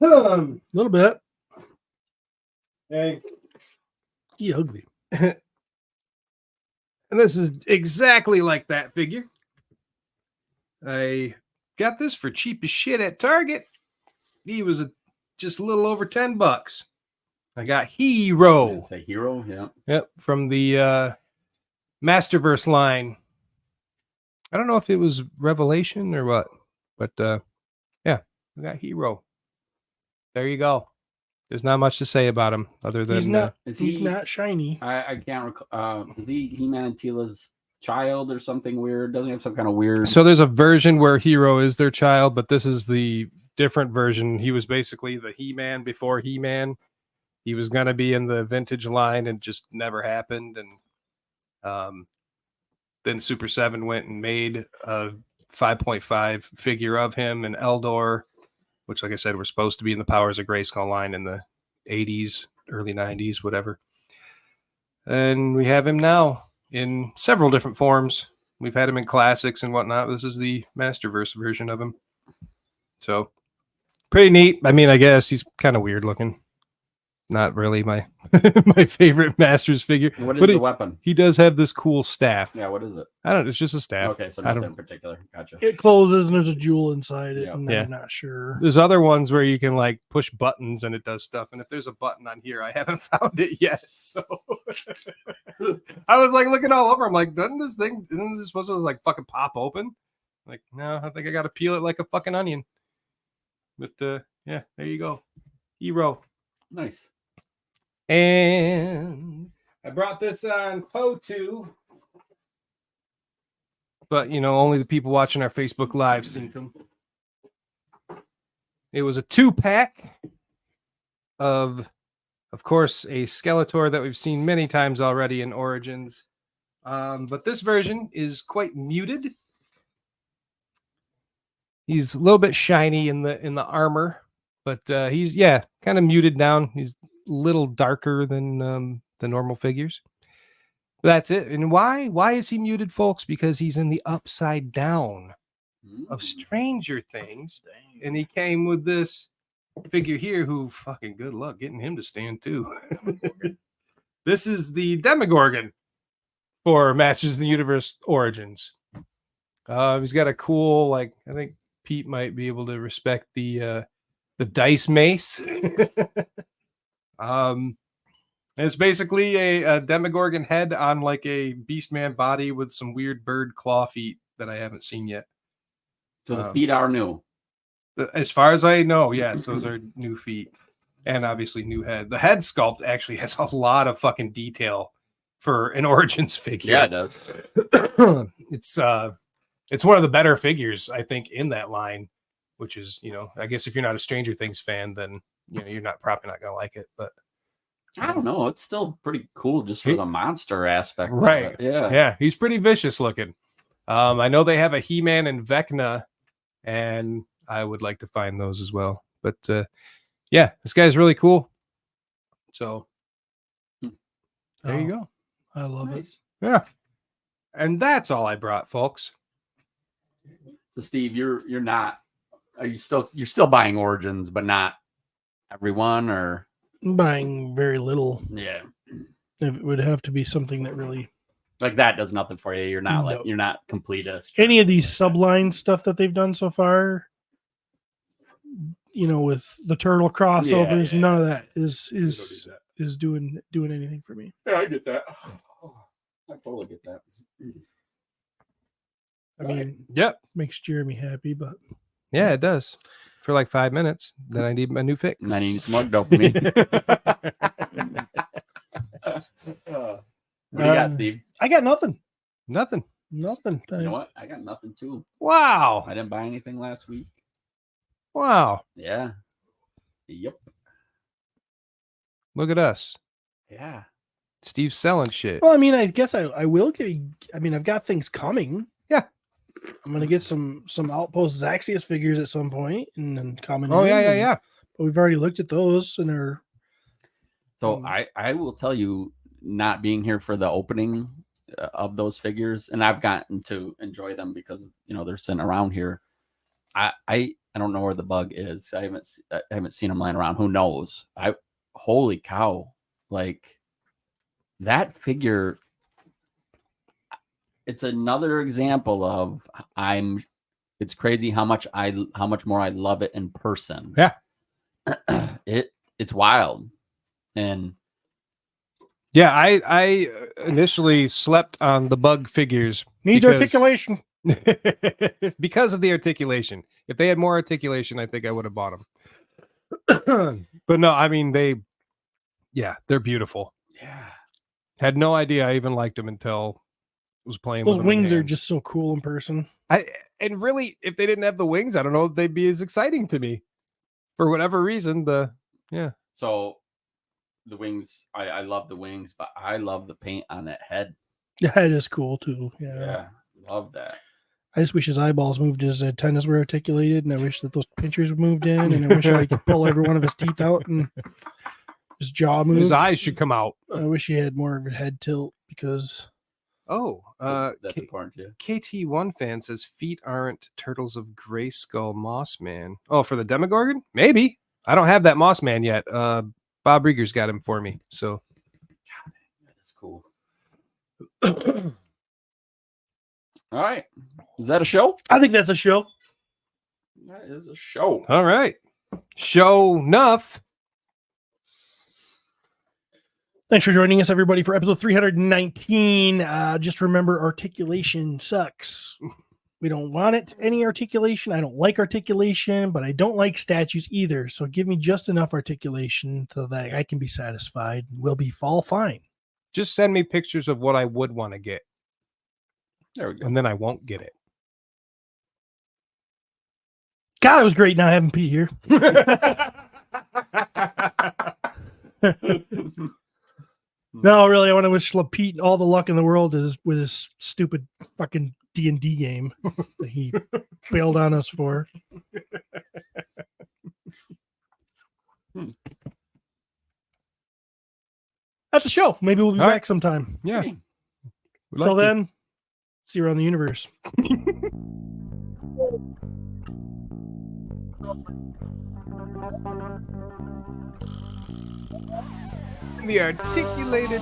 A little bit. Hey. You ugly. And this is exactly like that figure. I got this for cheap as shit at Target. He was just a little over $10. I got Hero. It's a hero. Yeah. Yep, from the Masterverse line. I don't know if it was Revelation or what, but yeah, I got Hero. There you go. There's not much to say about him other than He's not shiny. I can't recall. Is He-Man and Tila's child or something weird? Doesn't he have some kind of weird? So there's a version where Hero is their child, but this is the different version. He was basically the He-Man before He-Man. He was gonna be in the vintage line and just never happened. And then Super 7 went and made a 5.5 figure of him and Eldor, which, like I said, were supposed to be in the Powers of Grayskull line in the 80s, early 90s, whatever. And we have him now in several different forms. We've had him in classics and whatnot. This is the Masterverse version of him. So, pretty neat. I mean, I guess he's kind of weird looking. Not really my my favorite Masters figure. What is but the weapon? He does have this cool staff. Yeah, what is it? I don't know. It's just a staff. Okay, so I nothing don't- in particular. Gotcha. It closes and there's a jewel inside it, Yeah. and Yeah. I'm not sure. There's other ones where you can like push buttons and it does stuff. And if there's a button on here, I haven't found it yet. So I was like looking all over. I'm like, isn't this supposed to like fucking pop open? Like, no, I think I got to peel it like a fucking onion. But yeah, there you go. Hero. Nice. And I brought this on PO2. But, you know, only the people watching our Facebook Live seen them. It was a 2-pack of course, a Skeletor that we've seen many times already in Origins. But this version is quite muted. He's a little bit shiny in the armor, but he's kind of muted down. He's a little darker than the normal figures. That's it. And why is he muted, folks? Because he's in the upside down of Stranger Things, and he came with this figure here. Who fucking good luck getting him to stand too. This is the Demogorgon for Masters of the Universe Origins. He's got a cool, like, I think Pete might be able to respect the dice mace. It's basically a Demogorgon head on like a Beastman body with some weird bird claw feet that I haven't seen yet. So the feet are new. As far as I know, yes, those are new feet. And obviously new head. The head sculpt actually has a lot of fucking detail for an Origins figure. Yeah, it does. It's one of the better figures, I think, in that line, which is, you know, I guess if you're not a Stranger Things fan, then, you know, you're probably not going to like it. But I don't know. It's still pretty cool just for the monster aspect. of Right. it. Yeah. Yeah, he's pretty vicious looking. I know they have a He-Man and Vecna, and I would like to find those as well. But yeah, this guy's really cool. So there you go. I love it. Nice. Yeah. And that's all I brought, folks. So Steve, you're not. You're still buying Origins, but not everyone, or I'm buying very little. yeah, If it would have to be something that really like that does nothing for you. You're not No. you're not completist. any of these subline stuff that they've done so far, you know, with the turtle crossovers, Yeah. none of that is doing anything for me. Yeah, I get that. I totally get that. I mean, Yep. makes Jeremy happy, but Yeah, it does. For like 5 minutes. Then I need my new fix. And then he needs more dopamine. What do you got, Steve? I got nothing. Nothing. Nothing. You know what? I got nothing too. Wow. I didn't buy anything last week. Wow. Yeah. Yep. Look at us. Yeah. Steve's selling shit. Well, I mean, I guess I will get. I mean, I've got things coming. I'm gonna get some Outpost Zaxius figures at some point, and then coming. Oh in, yeah, yeah, and- yeah. But we've already looked at those, and are So I will tell you, not being here for the opening of those figures, and I've gotten to enjoy them because they're sitting around here. I don't know where the bug is. I haven't seen them lying around. Who knows? Holy cow! Like that figure. It's another example of it's crazy how much more I love it in person. Yeah. It's wild. And Yeah, I initially slept on the bug figures needs because- articulation. because of the articulation. If they had more articulation, I think I would have bought them. But no, I mean they're beautiful. yeah. Had no idea I even liked them until I was playing Those with them in wings are hands. just so cool in person. And really, if they didn't have the wings, I don't know if they'd be as exciting to me. For whatever reason, So the wings, I love the wings, but I love the paint on that head. Yeah, it is cool too. Yeah. Love that. I just wish his eyeballs moved, his antennas were articulated, and I wish that those pinchers moved in, and I wish I could pull every one of his teeth out and his jaw moved. his eyes should come out. I wish he had more of a head tilt because Oh, That's important too. KT1 fan says feet aren't turtles of Gray Skull Moss Man. Oh, for the Demogorgon? Maybe. I don't have that Moss Man yet. Bob Rieger's got him for me. So That's cool. All right. Is that a show? I think that's a show. That is a show. all right. Show enough. Thanks for joining us, everybody, for episode 319. Just remember, articulation sucks. We don't want it, any articulation. I don't like articulation, but I don't like statues either. So give me just enough articulation so that I can be satisfied. We'll be all fine. Just send me pictures of what I would want to get, There we go. and then I won't get it. God, it was great not having Pete here. No, really, I want to wish Pete all the luck in the world with his stupid fucking D&D game that he bailed on us for. That's a show. Maybe we'll be All back right. sometime. Yeah. Hey. We'd Till like to. then, see you around the universe. The articulated.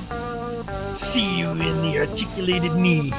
See you in the articulated knee.